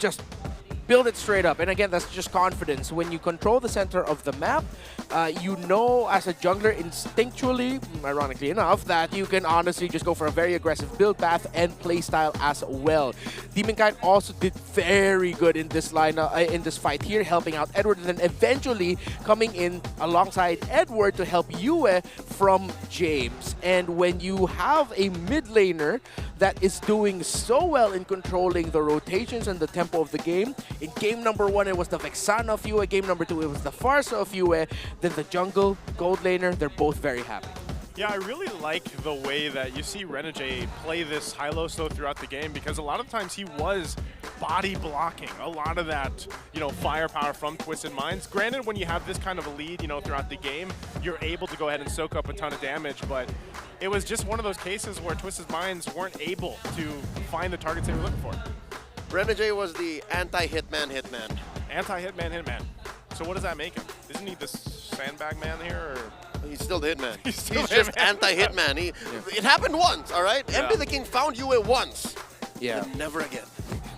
just build it straight up. And again, that's just confidence. When you control the center of the map, you know as a jungler instinctually, ironically enough, that you can honestly just go for a very aggressive build path and play style as well. Demonkind also did very good in this lineup, in this fight here, helping out Edward, and then eventually coming in alongside Edward to help Yue from James. And when you have a mid laner that is doing so well in controlling the rotations and the tempo of the game, in game number 1 it was the Vexana of Yue, game number 2 it was the Pharsa of Yue, then the jungle, gold laner, they're both very happy. Yeah, I really like the way that you see Renegade play this high-low slow throughout the game, because a lot of times he was body blocking a lot of that, firepower from Twisted Minds. Granted, when you have this kind of a lead, throughout the game, you're able to go ahead and soak up a ton of damage, but it was just one of those cases where Twisted Minds weren't able to find the targets they were looking for. Renegade was the anti-hitman hitman. Anti-hitman hitman. So what does that make him? Isn't he the sandbag man here? Or? He's still the hitman. He's just anti-hitman. It happened once, all right? Yeah. MP the King found Yue once. Yeah. And never again.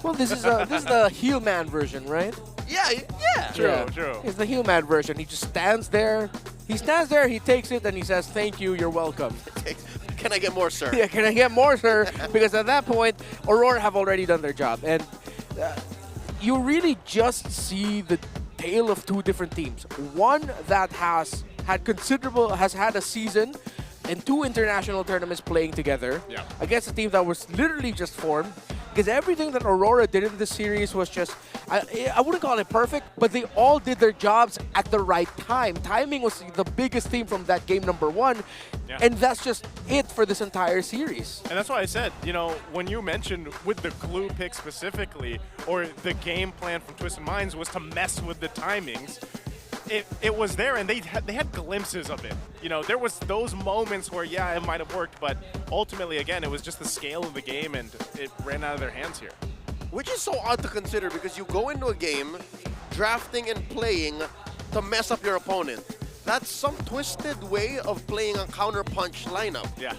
Well, this is the heel man version, right? Yeah. True. It's the heel man version. He just stands there. He stands there, he takes it, and he says, "Thank you, you're welcome." Can I get more, sir? Yeah, can I get more, sir? Because at that point, Aurora have already done their job. And you really just see the tale of two different teams. One that has had a season and 2 international tournaments playing together against a team that was literally just formed. Because everything that Aurora did in this series was just, I wouldn't call it perfect, but they all did their jobs at the right time. Timing was the biggest theme from that game number 1, and that's just it for this entire series. And that's why I said, when you mentioned with the glue pick specifically, or the game plan from Twisted Minds was to mess with the timings, it was there, and they had glimpses of it. There was those moments where, it might have worked, but ultimately, again, it was just the scale of the game, and it ran out of their hands here. Which is so odd to consider, because you go into a game drafting and playing to mess up your opponent. That's some twisted way of playing a counter-punch lineup. Yeah.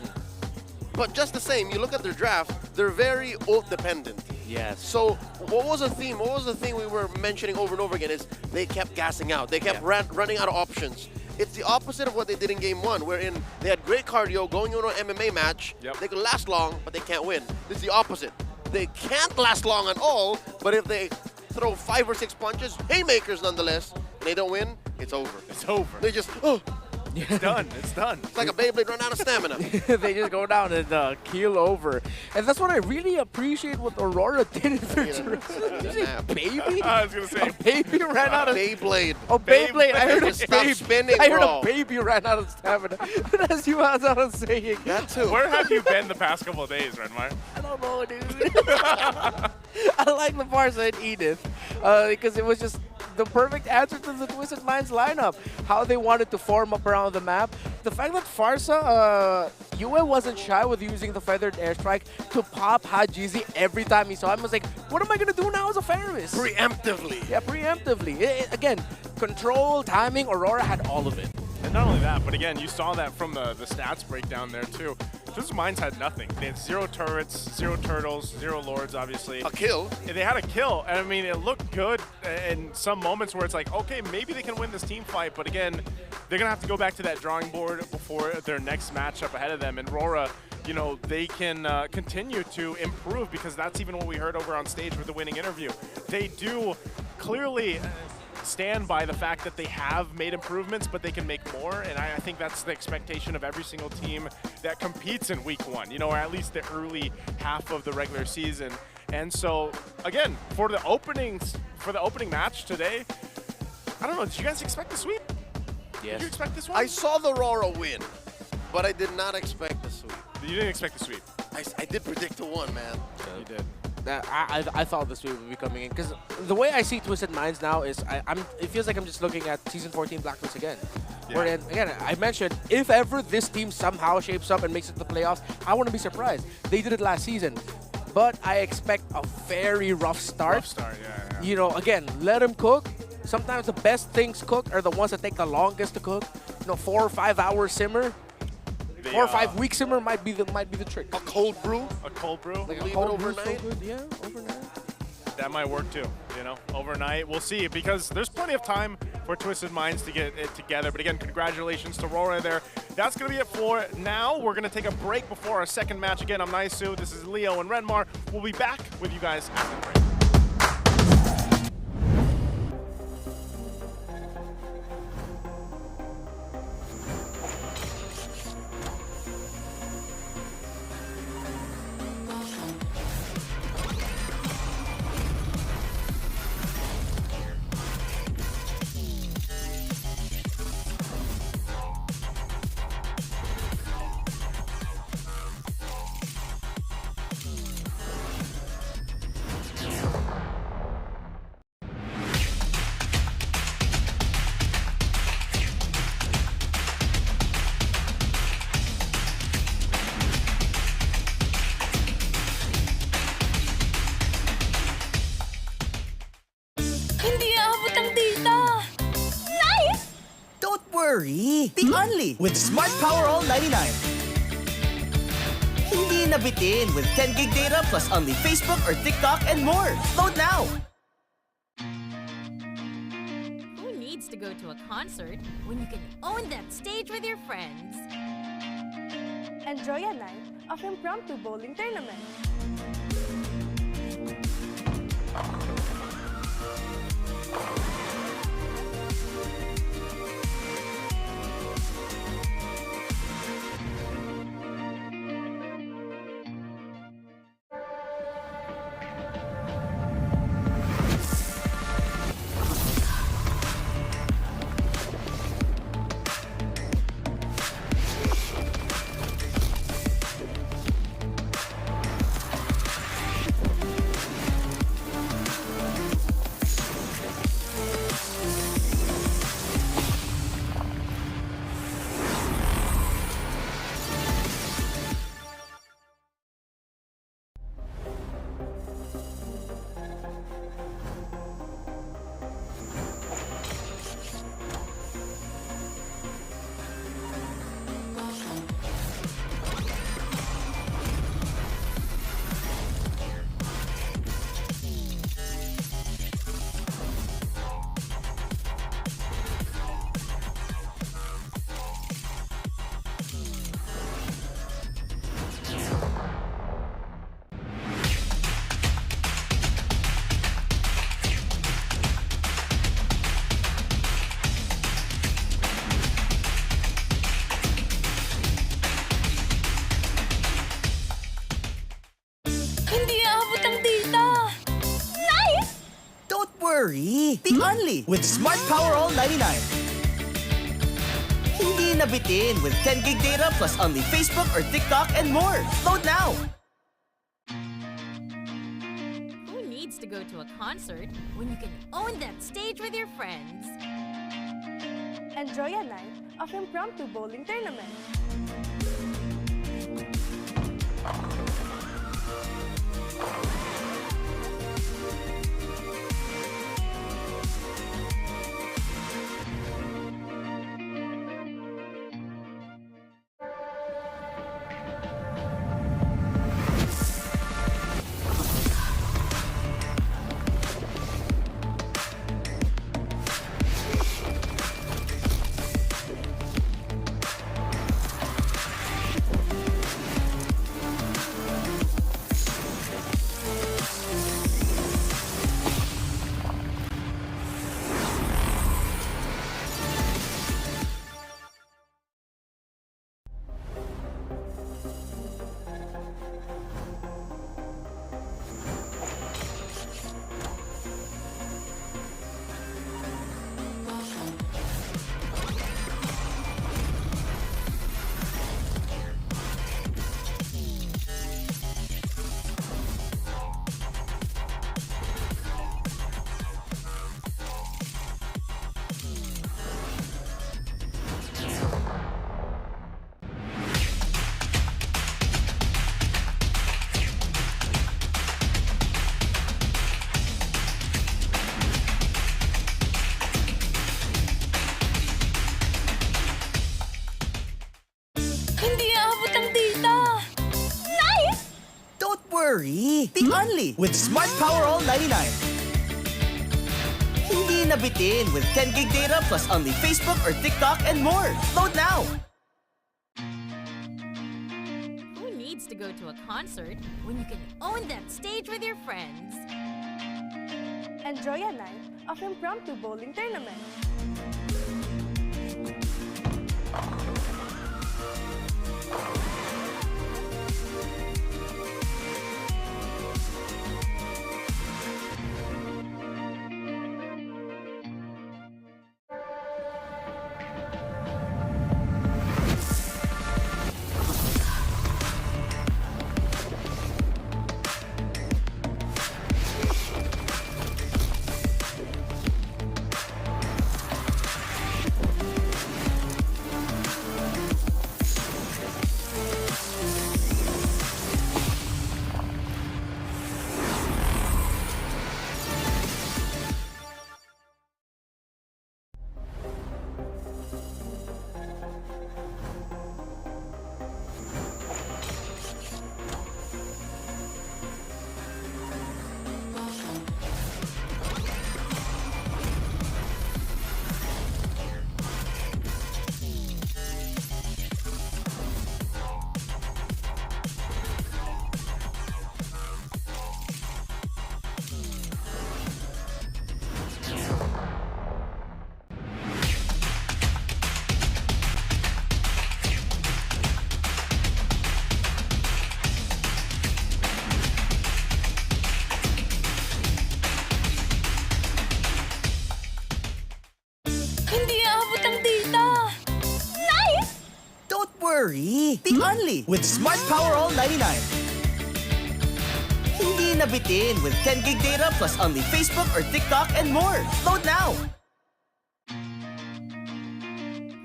But just the same, you look at their draft, they're very ult-dependent. Yes. So what was the theme? What was the thing we were mentioning over and over again is they kept gassing out. They kept running out of options. It's the opposite of what they did in game 1, wherein they had great cardio going into an MMA match. They could last long, but they can't win. This is the opposite. They can't last long at all, but if they throw 5 or 6 punches, haymakers nonetheless, and they don't win, it's over. It's over. They just, It's done. It's done. It's like a Beyblade run out of stamina. They just go down and keel over. And that's what I really appreciate what Aurora did in their Did you say baby? I was going to say. A baby ran out of... Beyblade. Oh, Beyblade. I heard a Stop baby. spinning, I heard bro. a baby ran out of stamina. That's what I was saying. That too. Where have you been the past couple of days, Redmire? I don't know, dude. I like the Pharsa and Edith because it was just the perfect answer to the Twisted Minds lineup. How they wanted to form up around the map. The fact that Pharsa, Yue wasn't shy with using the Feathered Airstrike to pop Hajizi every time he saw him. I was like, what am I going to do now as a Ferris? Preemptively. Yeah, preemptively. Again, control, timing, Aurora had all of it. And not only that, but again, you saw that from the stats breakdown there too. Twisted Minds had nothing. They had 0 turrets, 0 turtles, 0 lords, obviously. A kill. They had a kill, and I mean, it looked good in some moments where it's like, okay, maybe they can win this team fight, but again, they're going to have to go back to that drawing board before their next matchup ahead of them. And RORA, they can continue to improve, because that's even what we heard over on stage with the winning interview. They do clearly stand by the fact that they have made improvements, but they can make more, and I think that's the expectation of every single team that competes in week 1, or at least the early half of the regular season. And so, again, for the opening match today, I don't know, did you guys expect the sweep? Yes. Did you expect this one? I saw the RORA win, but I did not expect the sweep. You didn't expect the sweep? I did predict a 1, man. You did. I thought this would be coming in, because the way I see Twisted Minds now is it feels like I'm just looking at Season 14 Blacklist again. Yeah. Where again, I mentioned, if ever this team somehow shapes up and makes it to the playoffs, I wouldn't be surprised. They did it last season. But I expect a very rough start. Rough start, yeah. Again, let them cook. Sometimes the best things cooked are the ones that take the longest to cook. 4 or 5 hour simmer. 4 or 5 week simmer might be the trick. A cold brew. A cold brew. Like Leave a cold it brew, overnight. so good. Yeah, overnight. that might work too, you know, overnight. We'll see, because there's plenty of time for Twisted Minds to get it together. But again, congratulations to RORA there. That's going to be it for now. We're going to take a break before our second match. Again, I'm Naisu. This is Leo and Renmar. We'll be back with you guys after the break. The Only with Smart Power All 99. Hindi nabitin with 10 gig data plus only Facebook or TikTok and more. Load now! Who needs to go to a concert when you can own that stage with your friends? Enjoy a night of impromptu bowling tournament. worry. The Only with Smart Power All 99. Hindi nabitin with 10 gig data plus only Facebook or TikTok and more. Load now! Who needs to go to a concert when you can own that stage with your friends? Enjoy a night of impromptu bowling tournament. Don't worry. worry! Be only with Smart Power All 99. Hindi nabitin with 10 gig data plus only Facebook or TikTok and more. Load now! Who needs to go to a concert when you can own that stage with your friends? Enjoy a night of impromptu bowling tournament. Hindi aabot ang data! Nice! Don't worry! Be only with Smart Power All 99. Hindi nabitin with 10 gig data plus only Facebook or TikTok and more. Load now!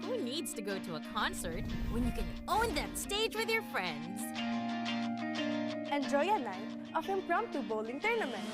Who needs to go to a concert when you can own that stage with your friends? Enjoy a night of impromptu bowling tournament.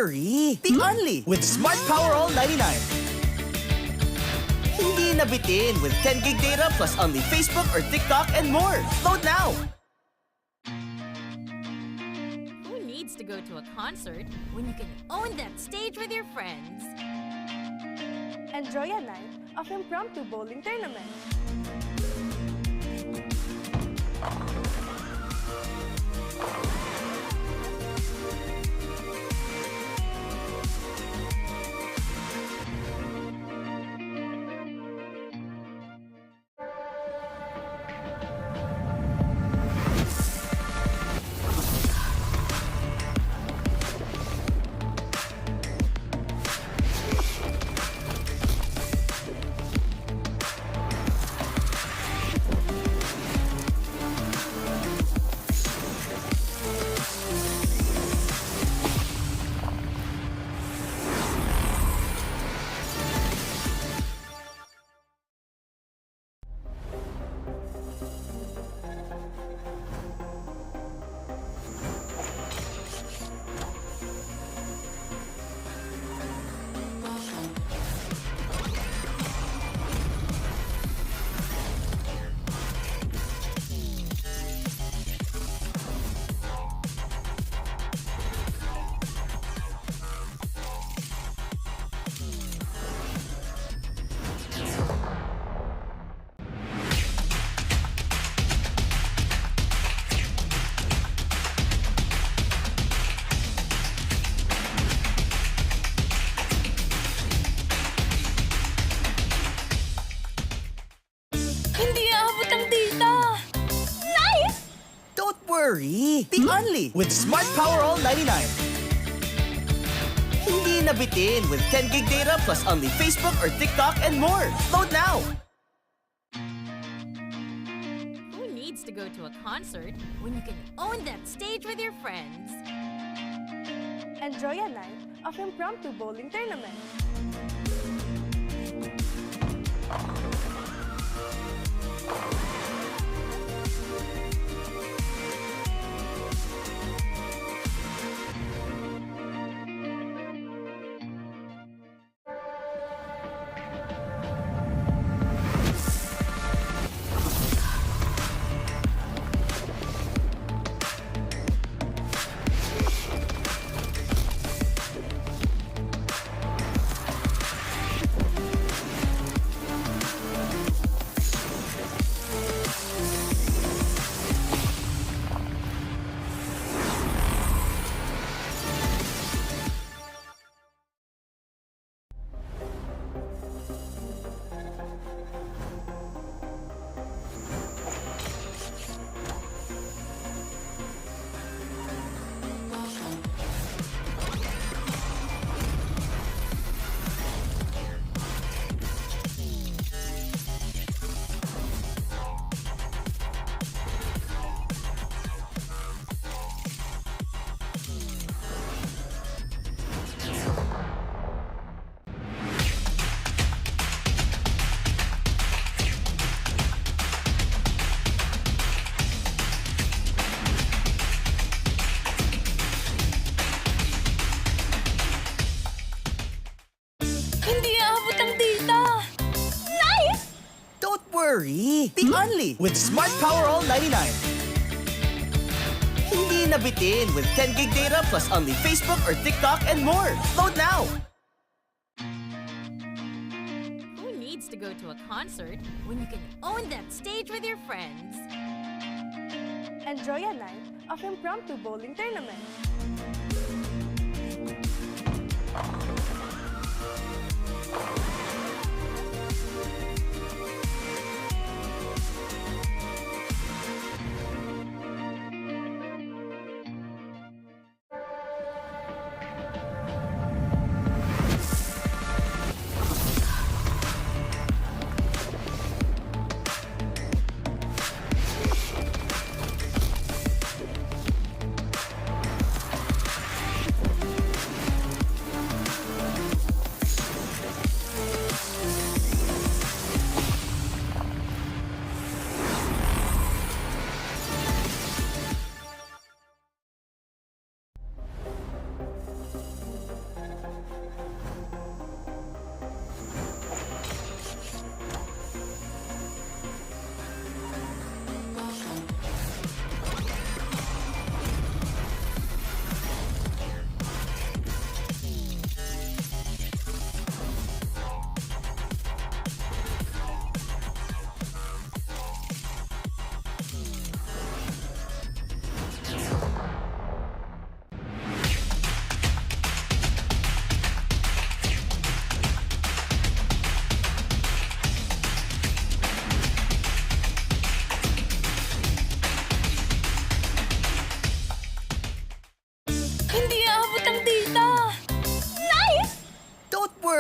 worry! Be only with Smart Power All 99. Hindi nabitin with 10 gig data plus only Facebook or TikTok and more. Load now! Who needs to go to a concert when you can own that stage with your friends? Enjoy a night of impromptu bowling tournament. worry! Be only with Smart Power All 99. Hindi nabitin with 10 gig data plus only Facebook or TikTok and more. Load now! Who needs to go to a concert when you can own that stage with your friends? Enjoy a night of impromptu bowling tournament. Hindi aabot ang data! Nice! Don't worry! Be only with Smart Power All 99. Hindi nabitin with 10 gig data plus only Facebook or TikTok and more. Load now! Who needs to go to a concert when you can own that stage with your friends? Enjoy a night of impromptu bowling tournament.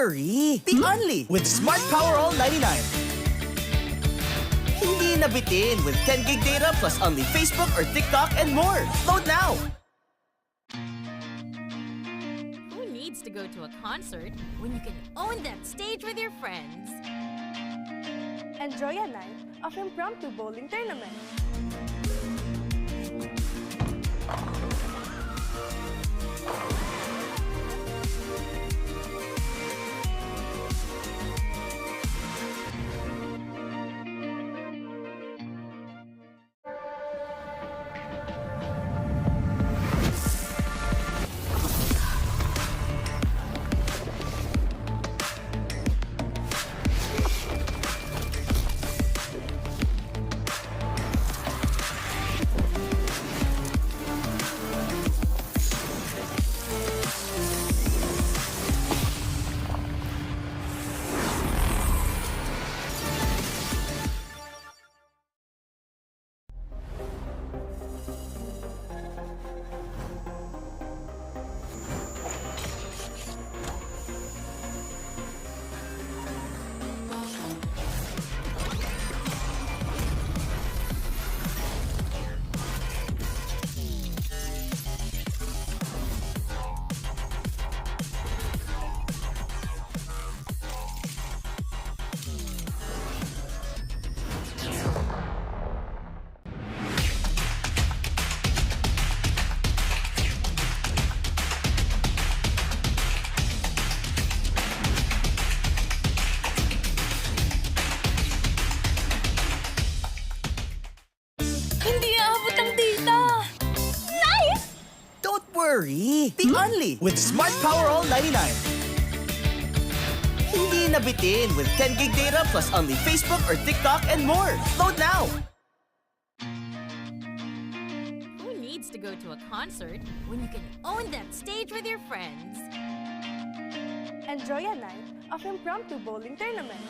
worry! Be only with Smart Power All 99. Hindi nabitin with 10 gig data plus only Facebook or TikTok and more. Load now! Who needs to go to a concert when you can own that stage with your friends? Enjoy a night of impromptu bowling tournament. worry, be only with Smart Power All 99. Hindi na bitin with 10 gig data plus only Facebook or TikTok and more. Load now! Who needs to go to a concert when you can own that stage with your friends? Enjoy a night of impromptu bowling tournament.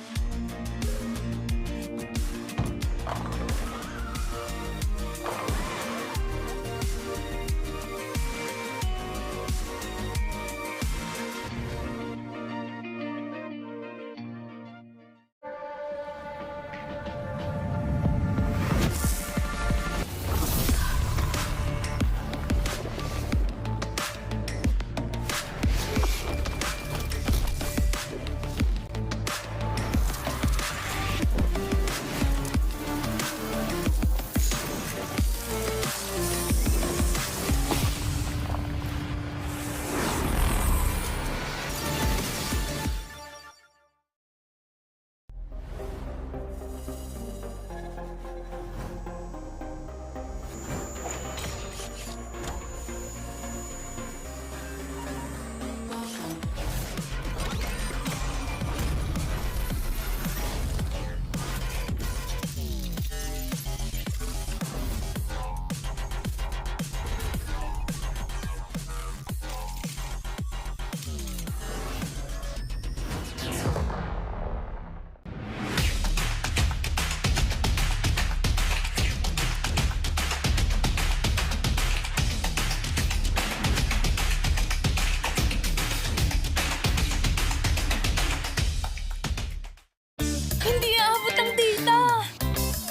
Hindi aabot ang data!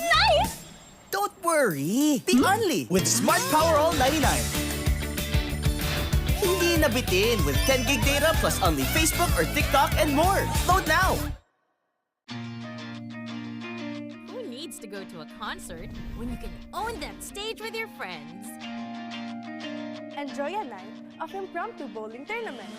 Nice! Don't worry, be only with Smart Power All 99. Hindi na bitin with 10 gig data plus only Facebook or TikTok and more. Load now! Who needs to go to a concert when you can own that stage with your friends? Enjoy a night of impromptu bowling tournament.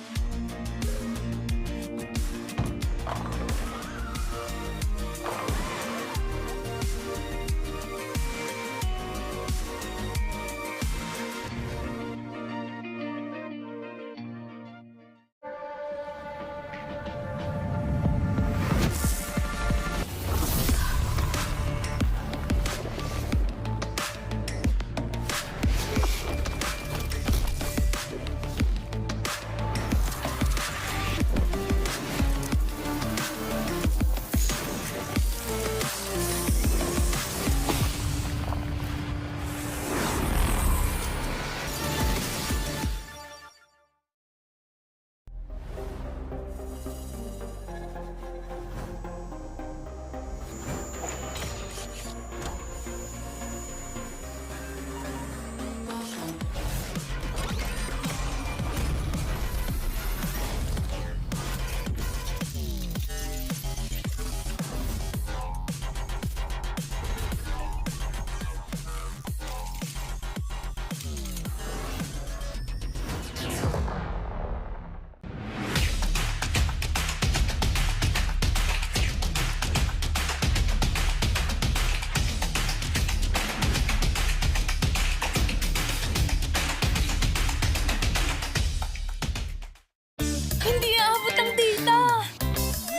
Hindi aabot ang data!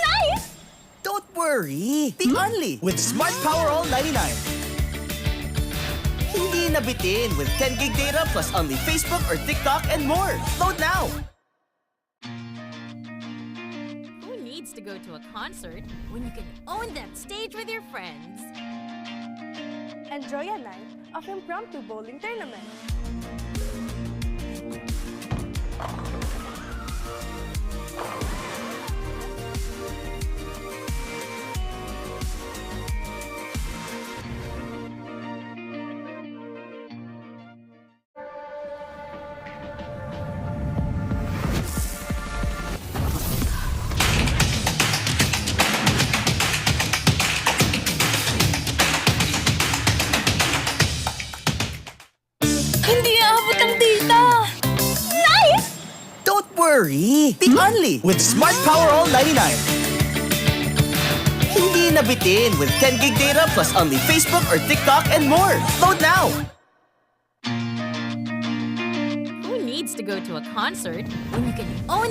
Nice! Don't worry, be only with Smart Power All 99. Hindi na bitin with 10 gig data plus only Facebook or TikTok and more. Load now! Who needs to go to a concert when you can own that stage with your friends? Enjoy a night of impromptu bowling tournament. Hindi aabot ang data! Nice! Don't worry, be only with Smart Power All 99. Hindi na bitin with 10 gig data plus only Facebook or TikTok and more. Load now! Who needs to to go to a concert when you can own.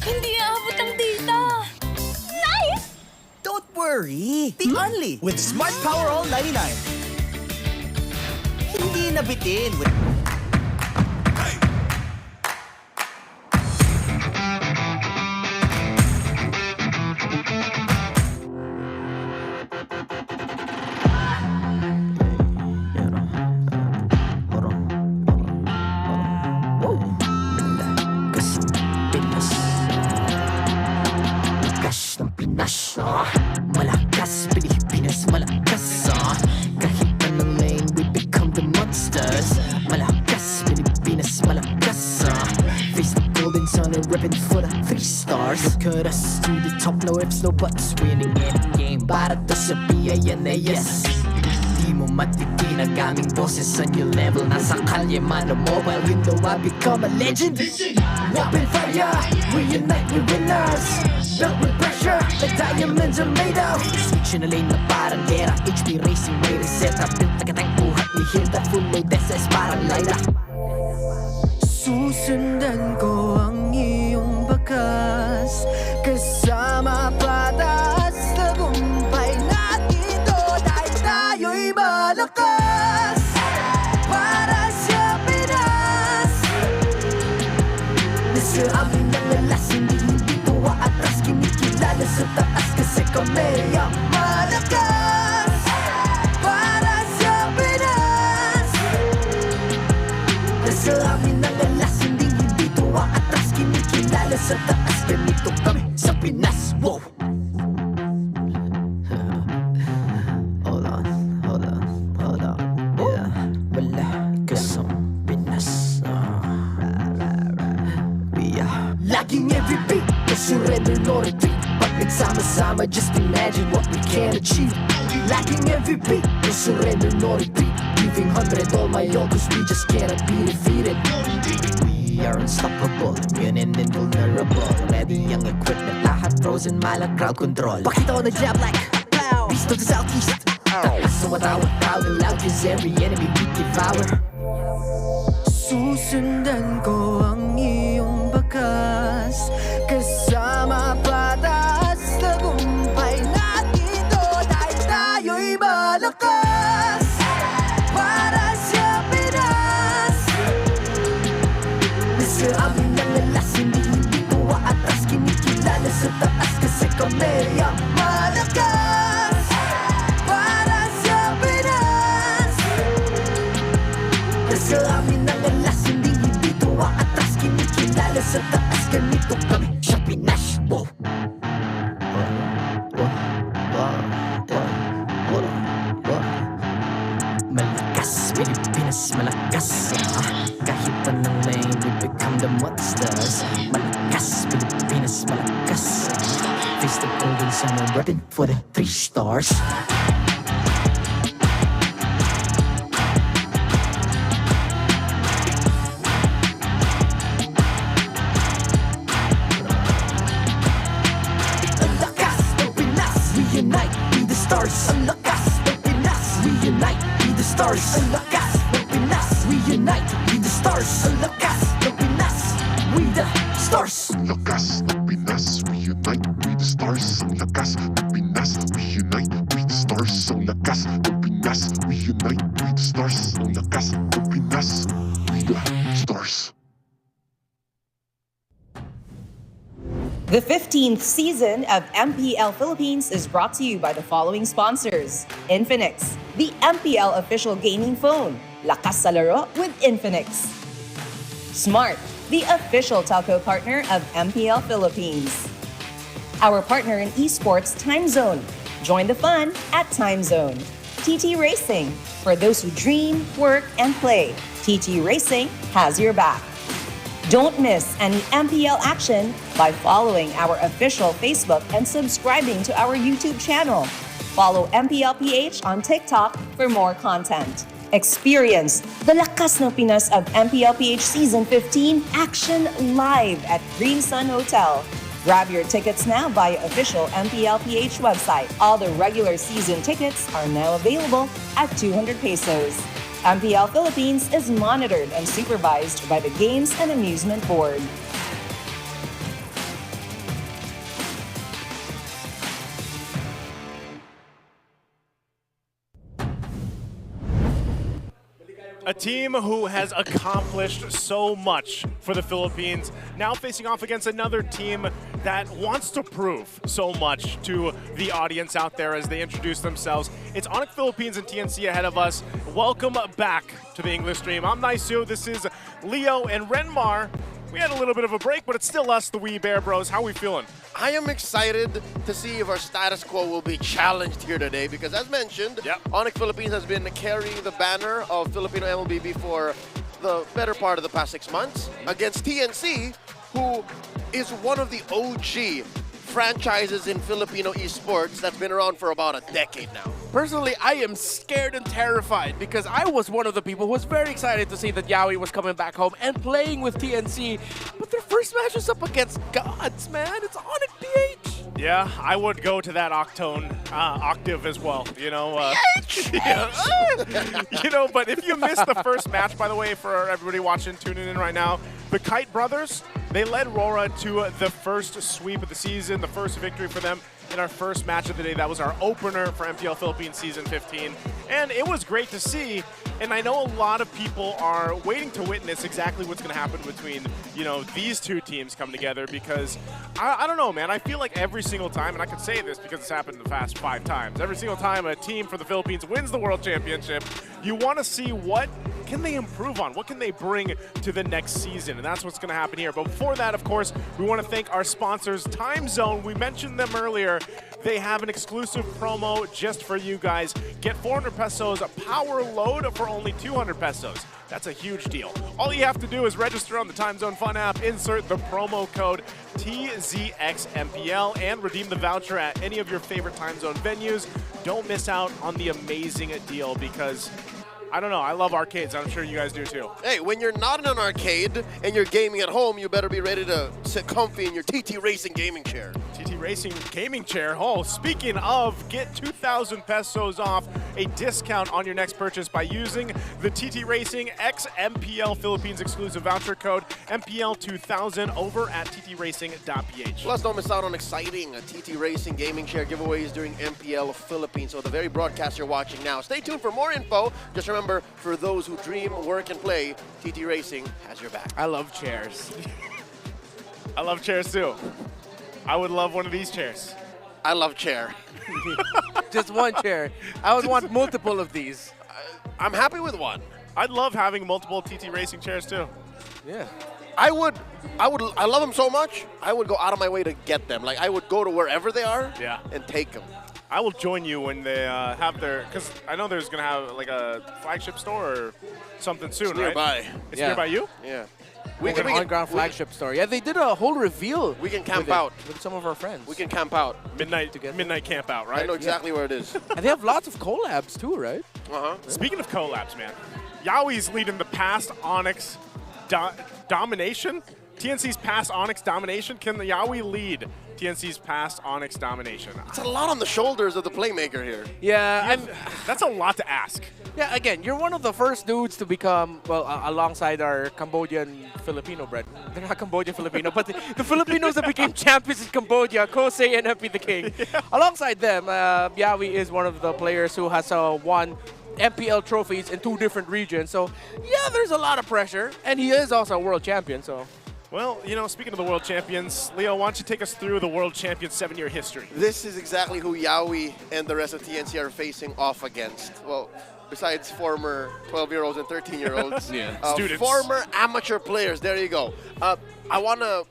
Hindi aabot ang data. Nice! Don't worry! Be only with Smart Power All 99. Hindi nabitin with... Malakas, Pilipinas, malakas, kahit anong lane, we become the monsters. Malakas, Pilipinas, malakas, face the golden sun and ripping for the 3 stars. Look at us to the top, no ifs, no buts, winning any game. Para to sa PINAS. Di mo matitinag aming boses on your level. Nasa kalye man o mobile, you know I become a legend. Open fire, we unite, we winners. Built with pressure, like diamonds are made of. Switch na lane na parang gera, HP racing, may reset. Built na katang buhat ni Hilda, full load SS parang Lyra. Susundan ko ang iyong bakas, kasama patas, tagumpay natin to. Dahil tayo'y malakas, para sa Pinas. Nasa amin ang alas, hindi tuwa atras, kinikilala sa taas kasi kami ang malakas, para sa Pinas. Nasa amin ang alas, hindi tuwa atras, kinikilala sa taas, ganito kami sa Pinas. Wow! Hold on. Yeah, malakas ang Pinas. Laging every beat, no surrender, no retreat. Pag nagsama-sama, just imagine what we can achieve. Laging every beat, no surrender, no retreat. Giving 100 all my all, cause we just cannot be defeated. We are unstoppable, immune and invulnerable. Ready ang equipment, lahat frozen, malang crowd control. Pakita ko na jab like pow, beast of the southeast. So what I would proud and loud, cause every enemy we devour. Susundan ko ang iyong bakas, kasama patas, tagumpay natin to. Dahil tayo'y malakas, para sa Pinas. Nasa amin ang alas, hindi tuwa atras, kinikilala sa taas kasi kami ang malakas, para sa Pinas. Nasa amin ang alas, hindi tuwa atras, kinikilala sa taas, ganito kami sa Pinas. Wow! Malakas, Pilipinas, malakas, kahit anong lane, we become the monsters. Malakas, Pilipinas, malakas, face the golden sun and repping for the 3 stars. Ang lakas ng Pinas, we unite, be the stars. Ang lakas ng Pinas, we unite, be the stars. Ang lakas ng Pinas, we unite, be the stars. Ang lakas ng Pinas, we the stars. Ang lakas ng Pinas, we unite, we the stars. Ang lakas ng Pinas, we unite, we the stars. Ang lakas ng Pinas, we unite, we the stars. Ang lakas ng Pinas, we the stars. The 15th season of MPL Philippines is brought to you by the following sponsors. Infinix, the MPL official gaming phone. Lakas sa laro with Infinix. Smart, the official telco partner of MPL Philippines. Our partner in esports, Time Zone. Join the fun at Time Zone. TT Racing. For those who dream, work, and play, TT Racing has your back. Don't miss any MPL action by following our official Facebook and subscribing to our YouTube channel. Follow MPL PH on TikTok for more content. Experience the lakas ng Pinas of MPL PH Season 15 action live at Green Sun Hotel. Grab your tickets now via official MPL PH website. All the regular season tickets are now available at 200 pesos. MPL Philippines is monitored and supervised by the Games and Amusement Board. A team who has accomplished so much for the Philippines, now facing off against another team that wants to prove so much to the audience out there as they introduce themselves. It's Onic Philippines and TNC ahead of us. Welcome back to the English stream. I'm Naisu, this is Leo and Renmar. We had a little bit of a break, but it's still us, the Wee Bear Bros. How are we feeling? I am excited to see if our status quo will be challenged here today because, as mentioned, Onic Philippines has been carrying the banner of Filipino MLBB for the better part of the past 6 months against TNC, who is one of the OG franchises in Filipino esports that's been around for about a decade now. Personally, I am scared and terrified because I was one of the people who was very excited to see that Yaoi was coming back home and playing with TNC. But their first match was up against gods, man. It's Onic PH. Yeah, I would go to that octave as well, you know. You know, but if you missed the first match, by the way, for everybody watching, tuning in right now, the Kite Brothers, they led RORA to the first sweep of the season, the first victory for them in our first match of the day. That was our opener for MPL Philippines Season 15. And it was great to see. And I know a lot of people are waiting to witness exactly what's going to happen between, you know, these two teams come together because, I don't know, man. I feel like every single time, and I can say this because it's happened the past 5 times, every single time a team for the Philippines wins the World Championship, you want to see what can they improve on? What can they bring to the next season? And that's what's going to happen here. But before that, of course, we want to thank our sponsors, Time Zone. We mentioned them earlier. They have an exclusive promo just for you guys. Get 400 pesos a power load for only 200 pesos. That's a huge deal. All you have to do is register on the Time Zone Fun app, insert the promo code TZXMPL, and redeem the voucher at any of your favorite Time Zone venues. Don't miss out on the amazing deal because, I don't know, I love arcades. I'm sure you guys do too. Hey, when you're not in an arcade and you're gaming at home, you better be ready to sit comfy in your TT Racing gaming chair. TT Racing gaming chair. Oh, speaking of, get 2,000 pesos off, a discount on your next purchase by using the TT Racing X MPL Philippines exclusive voucher code MPL2000 over at ttracing.ph. Plus, don't miss out on exciting TT Racing gaming chair giveaways during MPL Philippines. So the very broadcast you're watching now. Stay tuned for more info. Just remember, for those who dream, work, and play, TT Racing has your back. I love chairs. I love chairs too. I would love one of these chairs. I love chair. Just one chair. I would want multiple of these. I'm happy with one. I'd love having multiple TT Racing chairs too. Yeah. I love them so much, I would go out of my way to get them. Like, I would go to wherever they are and take them. I will join you when they have their, because I know there's going to have like a flagship store or something soon, It's nearby. Right? It's nearby you? Yeah. We can on-ground flagship store. Yeah, they did a whole reveal. We can camp out with some of our friends. We can camp out. Midnight camp out, right? I know exactly where it is. And they have lots of collabs too, right? Speaking of collabs, man, Yaoi's leading the past Onyx domination. TNC's past Onyx domination. Can the Yaoi lead TNC's past Onyx domination? It's a lot on the shoulders of the playmaker here. Yeah, that's a lot to ask. Yeah, again, you're one of the first dudes to become, well, alongside our Cambodian Filipino bred. They're not Cambodian Filipino, but the Filipinos that became champions in Cambodia, Kosei and MP the King. Alongside them, Yaoi is one of the players who has won MPL trophies in 2 different regions. So, yeah, there's a lot of pressure. And he is also a world champion, so. Well, you know, speaking of the world champions, Leo, why don't you take us through the world champions 7-year history? This is exactly who Yaoi and the rest of TNC are facing off against. Well, besides former 12-year-olds and 13-year-olds, Students. former amateur players. There you go. I want to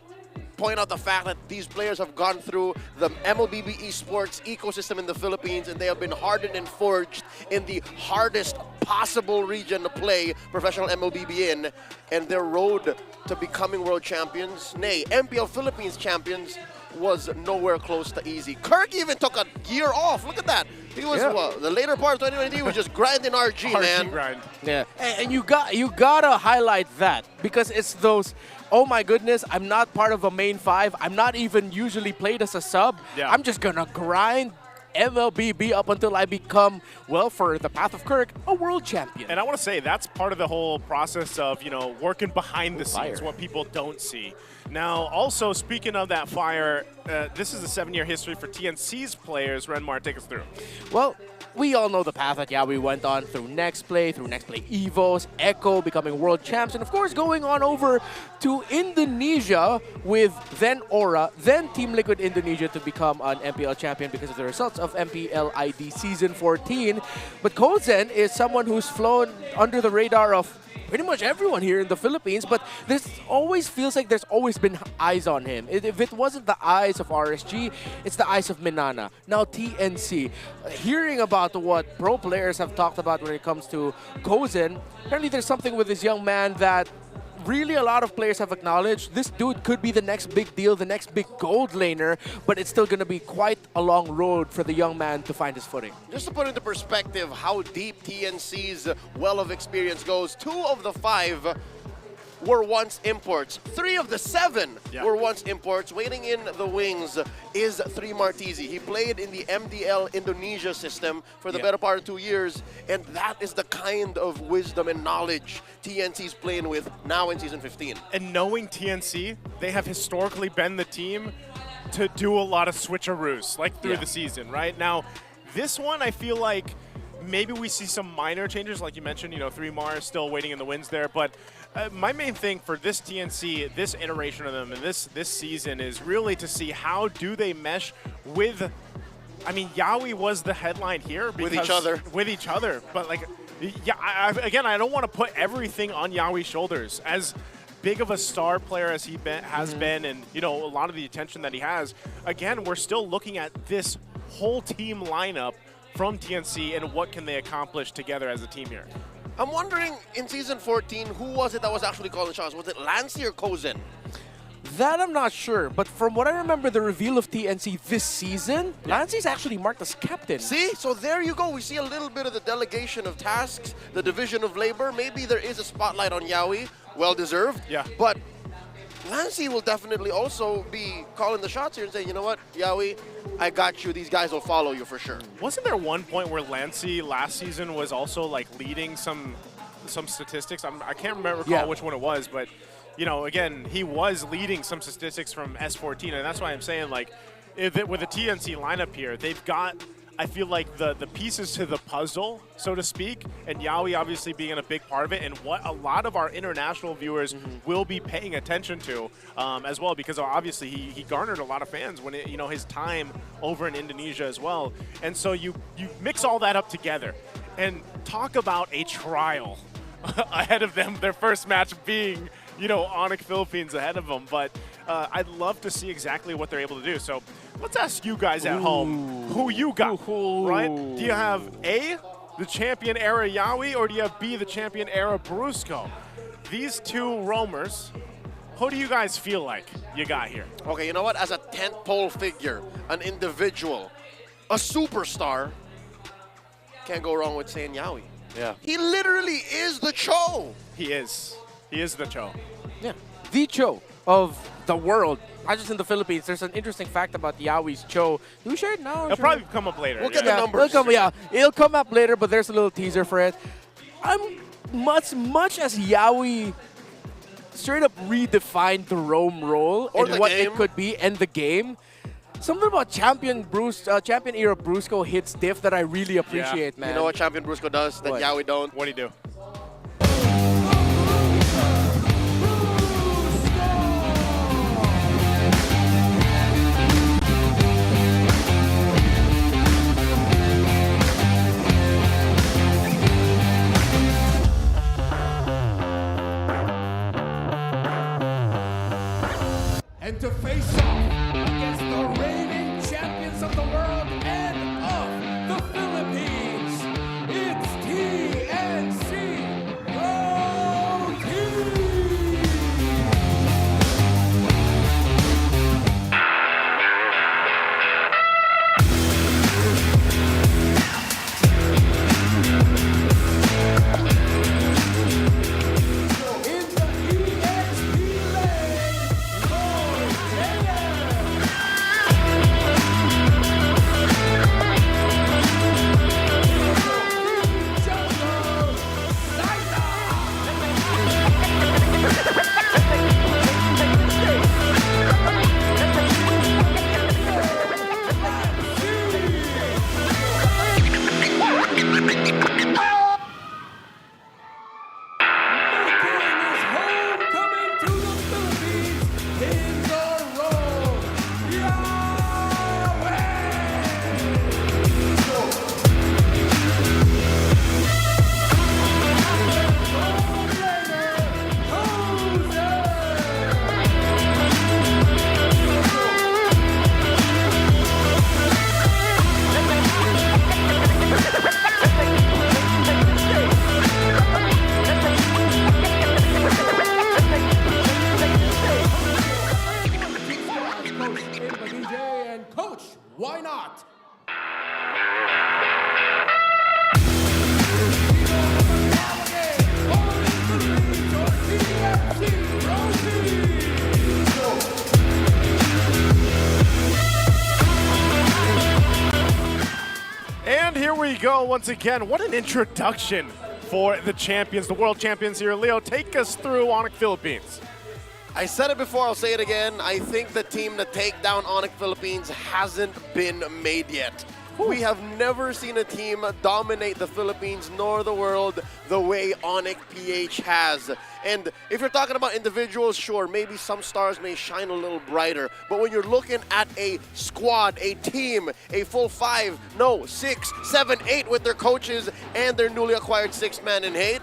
point out the fact that these players have gone through the MLBB esports ecosystem in the Philippines, and they have been hardened and forged in the hardest possible region to play professional MLBB in, and their road to becoming world champions, nay, MPL Philippines champions, was nowhere close to easy. Kirk even took a year off. Look at that. He was the later part of 2020. He was just grinding RG, man. grind. Yeah, and you gotta highlight that because it's those. Oh my goodness, I'm not part of a main 5. I'm not even usually played as a sub. Yeah. I'm just gonna grind MLBB up until I become, well, for the path of Kirk, a world champion. And I want to say that's part of the whole process of, working behind the scenes, Fire. what people don't see. Now, also, speaking of that fire, this is a 7-year history for TNC's players. Renmar, take us through. Well, we all know the path that Yawi went on through Next Play Evos, Echo becoming world champs, and of course going on over to Indonesia with then RORA, then Team Liquid Indonesia to become an MPL champion because of the results of MPL ID Season 14. But Kozen is someone who's flown under the radar of pretty much everyone here in the Philippines, but this always feels like there's always been eyes on him. If it wasn't the eyes of RSG, it's the eyes of Minana. Now TNC. Hearing about what pro players have talked about when it comes to Kozen, apparently there's something with this young man that really a lot of players have acknowledged. This dude could be the next big deal, the next big gold laner, but it's still going to be quite a long road for the young man to find his footing. Just to put into perspective how deep TNC's well of experience goes, 2 of the 5 were once imports. 3 of the 7 were once imports. Waiting in the wings is 3 Martizi. He played in the MDL Indonesia system for the better part of 2 years, and that is the kind of wisdom and knowledge TNC's playing with now in Season 15. And knowing TNC, they have historically been the team to do a lot of switcheroos, like through the season, right? Now, this one, I feel like maybe we see some minor changes, like you mentioned, 3 Mars still waiting in the wings there, but my main thing for this TNC, this iteration of them, and this season is really to see how do they mesh with, I mean, Yawi was the headline here. With each other. With each other, but like, again, I don't want to put everything on Yawi's shoulders. As big of a star player as he has been, and a lot of the attention that he has, again, we're still looking at this whole team lineup from TNC and what can they accomplish together as a team here. I'm wondering, in Season 14, who was it that was actually calling shots? Was it Lancey or Kozen? That I'm not sure, but from what I remember, the reveal of TNC this season, Lancey's actually marked as captain. See? So there you go. We see a little bit of the delegation of tasks, the division of labor. Maybe there is a spotlight on Yawi. Well-deserved. Yeah. But Lancey will definitely also be calling the shots here and saying, you know what, Yawi, I got you. These guys will follow you for sure. Wasn't there one point where Lancey last season was also like leading some statistics? I can't recall which one it was, but again, he was leading some statistics from S14, and that's why I'm saying, like, with the TNC lineup here, they've got, I feel like, the pieces to the puzzle, so to speak, and Yawi obviously being a big part of it, and what a lot of our international viewers will be paying attention to as well, because obviously he garnered a lot of fans when his time over in Indonesia as well. And so you mix all that up together and talk about a trial ahead of them, their first match being Onic Philippines ahead of them, but I'd love to see exactly what they're able to do. So let's ask you guys at home who you got, right? Do you have A, the champion era Yawi, or do you have B, the champion era Brusco? These 2 roamers, who do you guys feel like you got here? Okay, you know what? As a tentpole figure, an individual, a superstar, can't go wrong with saying Yawi. Yeah. He literally is the Cho. He is. He is the Cho. Yeah. The Cho of the world, not just in the Philippines. There's an interesting fact about Yawi's Cho. Do we share it now? It'll probably come up later. We'll get the numbers. It'll come up later, but there's a little teaser for it. Much as Yawi straight up redefined the roam role and what it could be and the game, something about champion era Brusco hits diff that I really appreciate, man. You know what champion Brusco does that Yawi don't? What'd he do? and to face off against the reigning champions of the world and of the Philippines. It's TNC Pro Team! Why not? And here we go once again. What an introduction for the champions, the world champions here. Leo, take us through Onic Philippines. I said it before, I'll say it again. I think the team to take down Onic Philippines hasn't been made yet. We have never seen a team dominate the Philippines nor the world the way Onic PH has. And if you're talking about individuals, sure, maybe some stars may shine a little brighter. But when you're looking at a squad, a team, a full 5, no, 6, 7, 8 with their coaches and their newly acquired 6-man in hate,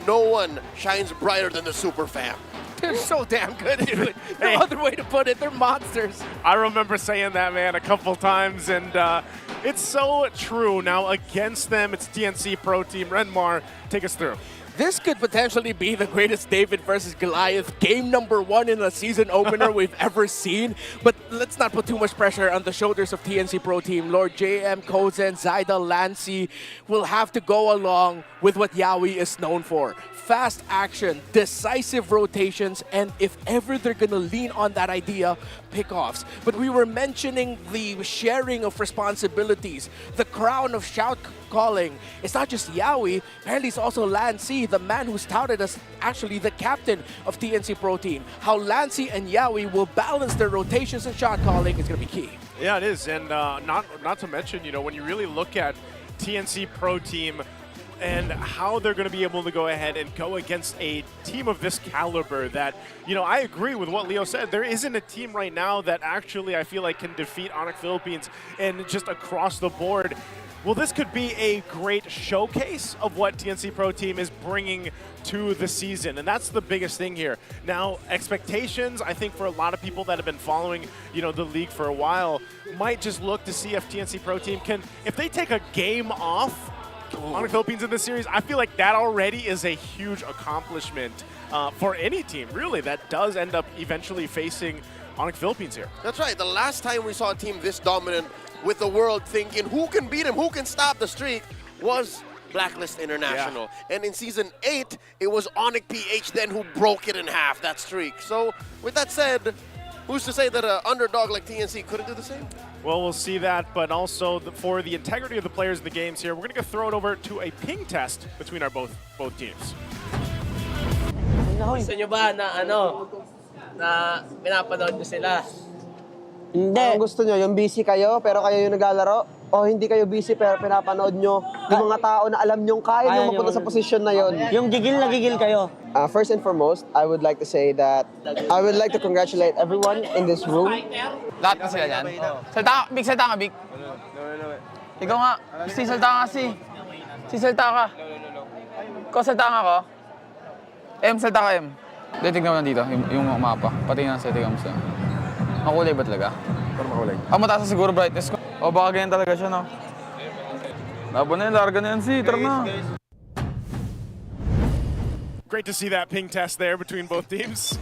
no one shines brighter than the Super Fam. They're so damn good, dude. No other way to put it. They're monsters. I remember saying that, man, a couple times, and it's so true. Now, against them, it's TNC Pro Team. Renmar, take us through. This could potentially be the greatest David versus Goliath game #1 in a season opener we've ever seen. But let's not put too much pressure on the shoulders of TNC Pro Team. Lord JM, Kozen, Zaida, Lancy will have to go along with what Yawi is known for. Fast action, decisive rotations, and if ever they're gonna lean on that idea, pickoffs. But we were mentioning the sharing of responsibilities, the crown of shout calling. It's not just Yawi, apparently it's also Lancy, the man who's touted as actually the captain of TNC Pro Team. How Lancy and Yawi will balance their rotations and shot calling is gonna be key. Yeah, it is, and not to mention, you know, when you really look at TNC Pro Team and how they're going to be able to go ahead and go against a team of this caliber that, you know, I agree with what Leo said. There isn't a team right now that actually I feel like can defeat Onic Philippines and just across the board. Well, this could be a great showcase of what TNC Pro Team is bringing to the season, and that's the biggest thing here. Now, expectations, I think for a lot of people that have been following, you know, the league for a while, might just look to see if TNC Pro Team can, if they take a game off Onic Philippines in this series, I feel like that already is a huge accomplishment for any team, really, that does end up eventually facing Onic Philippines here. That's right. The last time we saw a team this dominant with the world thinking who can beat him, who can stop the streak, was Blacklist International. Yeah. And in Season 8, it was Onic PH then who broke it in half, that streak. So with that said, who's to say that an underdog like TNC couldn't do the same? Well, we'll see that, but also for the integrity of the players in the games here, we're going to throw it over to a ping test between our both teams. Gusto nyo ba na na pinapanood nyo sila? Hindi. Ang gusto nyo, yung busy kayo pero kayo yung naglalaro? O hindi kayo busy pero pinapanood nyo yung mga tao na alam nyong kaya nyo mapunta sa posisyon na yon? Yung gigil na gigil kayo? First and foremost, I would like to say that I would like to congratulate everyone in this room. Lahat na sila dyan? Salta ka, Big. Ikaw nga. Salta ka kasi. Salta ka. Ikaw salta ka ako. Salta ka, M. Hindi, tignan mo nandito, yung mapa. Pati nga sa tignan mo sa... Makulay ba talaga? Pero makulay. Mataas na siguro brightness ko. O baka ganyan talaga siya, no? Laban na yan, larga na yan si, tara na. Great to see that ping test there between both teams,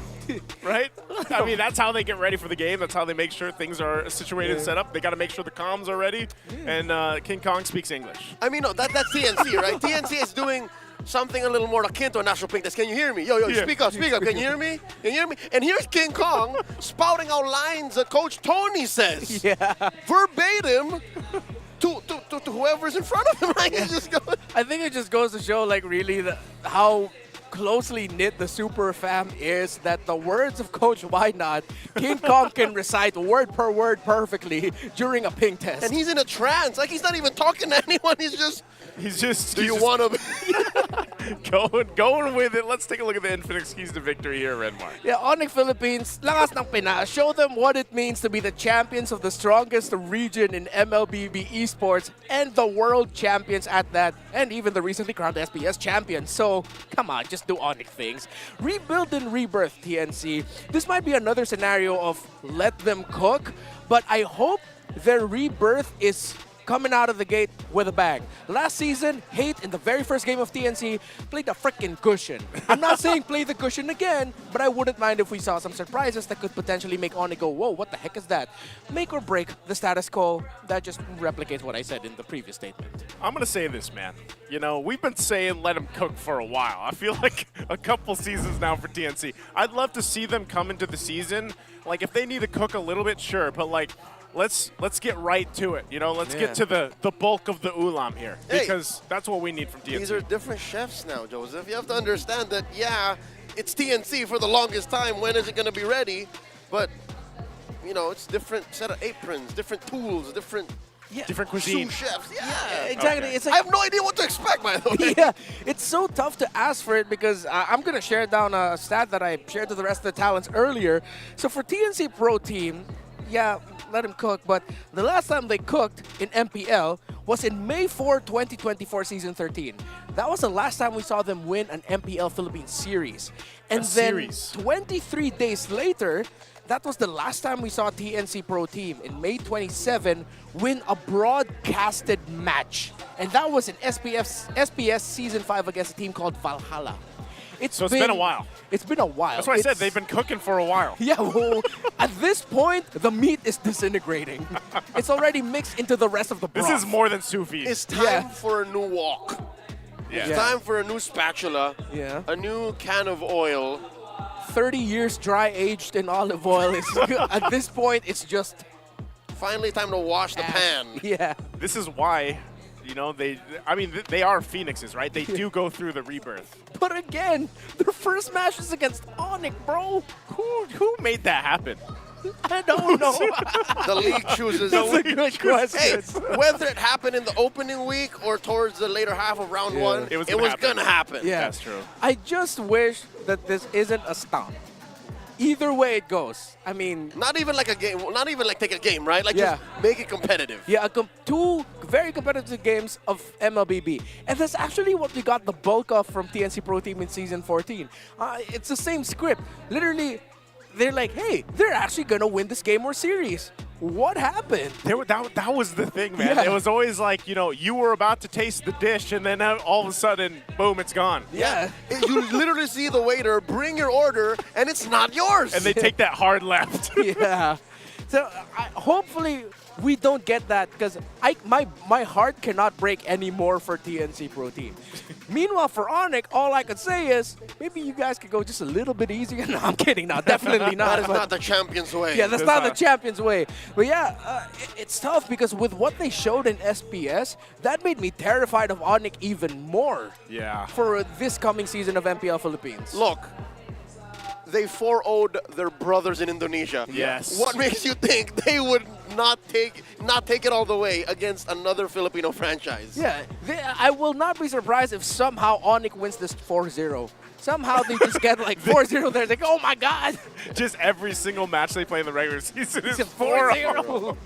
right? I mean, that's how they get ready for the game. That's how they make sure things are situated and set up. They got to make sure the comms are ready, and King Kong speaks English. I mean, no, that's TNC, right? TNC is doing something a little more akin to a national ping test. Can you hear me? Yo, speak up. Can you hear me? Can you hear me? And here's King Kong spouting out lines that Coach Tony says. Verbatim. To whoever's in front of him. Like, I think it just goes to show, like, really how closely knit the super fam is, that the words of Coach Why Not, King Kong can recite word per word perfectly during a ping test. And he's in a trance. Like, he's not even talking to anyone. He's just do you want to going with it? Let's take a look at the infinite keys to victory here, Redmar. Yeah, Onic Philippines, lakas ng Pinas. Show them what it means to be the champions of the strongest region in MLBB esports and the world champions at that, and even the recently crowned SBS champion. So, come on, just do Onic things. Rebuild and rebirth, TNC. This might be another scenario of let them cook, but I hope their rebirth is coming out of the gate with a bang. Last season, Hate in the very first game of TNC played the frickin' cushion. I'm not saying play the cushion again, but I wouldn't mind if we saw some surprises that could potentially make Onic go, whoa, what the heck is that? Make or break the status quo. That just replicates what I said in the previous statement. I'm going to say this, man. You know, we've been saying let them cook for a while. I feel like a couple seasons now for TNC. I'd love to see them come into the season. Like, if they need to cook a little bit, sure, but like, let's get right to it. You know, let's get to the bulk of the ulam here, because that's what we need from TNC. These are different chefs now, Joseph. You have to understand that, yeah, it's TNC for the longest time. When is it going to be ready? But, you know, it's different set of aprons, different tools, different cuisine. Sous chefs. Yeah, exactly. Okay. It's like, I have no idea what to expect, by the way. Yeah, it's so tough to ask for it because I'm going to share down a stat that I shared to the rest of the talents earlier. So for TNC Pro Team, yeah, let him cook, but the last time they cooked in MPL was in May 4, 2024, Season 13. That was the last time we saw them win an MPL Philippines series. And then 23 days later, that was the last time we saw TNC Pro Team in May 27 win a broadcasted match. And that was in SBS Season 5 against a team called Valhalla. So it's been a while. It's been a while. That's why I said they've been cooking for a while. Yeah, well, at this point, the meat is disintegrating. It's already mixed into the rest of the broth. This is more than sous vide. It's time for a new wok. Yeah. It's time for a new spatula. Yeah. A new can of oil. 30 years dry aged in olive oil. At this point, it's just finally time to wash the pan. Yeah. This is why, you know, they are phoenixes, right? They do go through the rebirth. But again, their first match is against Onic, bro. Who made that happen? I don't know. The league chooses. That's a good question. Hey, whether it happened in the opening week or towards the later half of round one, it was going to happen. Yeah, that's true. I just wish that this isn't a stomp. Either way it goes. I mean, not even like a game, not even like take a game, right? Like just make it competitive. Yeah, two very competitive games of MLBB. And that's actually what we got the bulk of from TNC Pro Team in Season 14. It's the same script. Literally, they're like, hey, they're actually going to win this game or series. What happened? That was the thing, man. Yeah. It was always like, you know, you were about to taste the dish, and then all of a sudden, boom, it's gone. Yeah. You literally see the waiter bring your order, and it's not yours. And they take that hard left. Yeah. So hopefully we don't get that, because my heart cannot break anymore for TNC Pro Team. Meanwhile, for Onic, all I could say is maybe you guys could go just a little bit easier. No, I'm kidding. No, definitely not. That is not the champion's way. Yeah, that's not the champion's way. But yeah, it's tough because with what they showed in SPS, that made me terrified of Onic even more. Yeah. For this coming season of MPL Philippines. Look, they 4-0'd their brothers in Indonesia. Yes. What makes you think they would not take it all the way against another Filipino franchise? Yeah, I will not be surprised if somehow Onic wins this 4-0. Somehow they just get like 4-0 there. It's like, oh my God. Just every single match they play in the regular season is 4-0.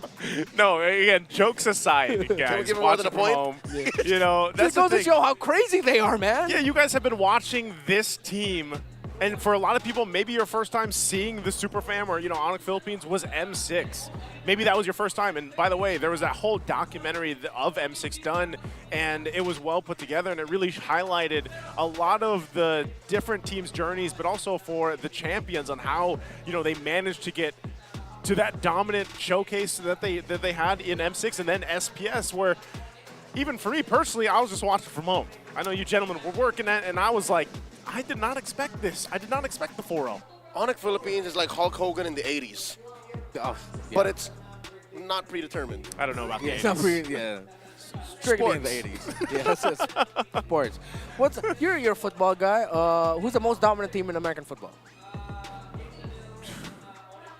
No, again, jokes aside, guys. Give Watch more than it a point? home. You know, that's Just goes to show how crazy they are, man. Yeah, you guys have been watching this team And for a lot of people, maybe your first time seeing the Superfam or, Onic Philippines was M6. Maybe that was your first time. And by the way, there was that whole documentary of M6 done, and it was well put together, and it really highlighted a lot of the different teams' journeys, but also for the champions on how, they managed to get to that dominant showcase that they had in M6 and then SPS, where even for me personally, I was just watching from home. I know you gentlemen were working at, and I was like, I did not expect this. I did not expect the 4-0. Onic Philippines is like Hulk Hogan in the 80s. But it's not predetermined. I don't know about the 80s. It's not strictly in the 80s. Yes, it's sports. You're a football guy. Who's the most dominant team in American football?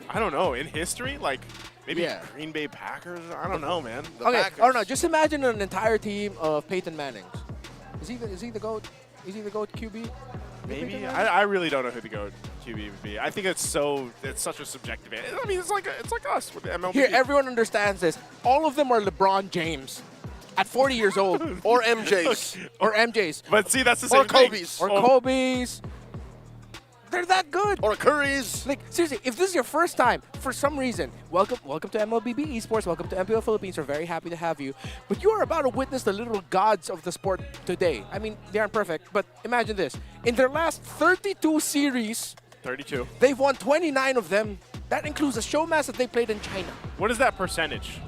I don't know. In history? Like, maybe Green Bay Packers? I don't know, man. Packers. Oh, no. Just imagine an entire team of Peyton Mannings. Is he the GOAT? Is he the GOAT QB? Maybe. I really don't know who the GOAT QB would be. I think it's such a subjective. I mean, it's like us with the MLBB. Here, everyone understands this. All of them are LeBron James at 40 years old. Or MJs. Or MJs. But see, that's the same Or Kobe's. Or Kobe's. They're that good. Or Curry's. Like, seriously, if this is your first time, for some reason, welcome to MLBB Esports, welcome to MPL Philippines. We're very happy to have you. But you are about to witness the little gods of the sport today. I mean, they aren't perfect, but imagine this. In their last 32 series, 32. They've won 29 of them. That includes a show match that they played in China. What is that percentage?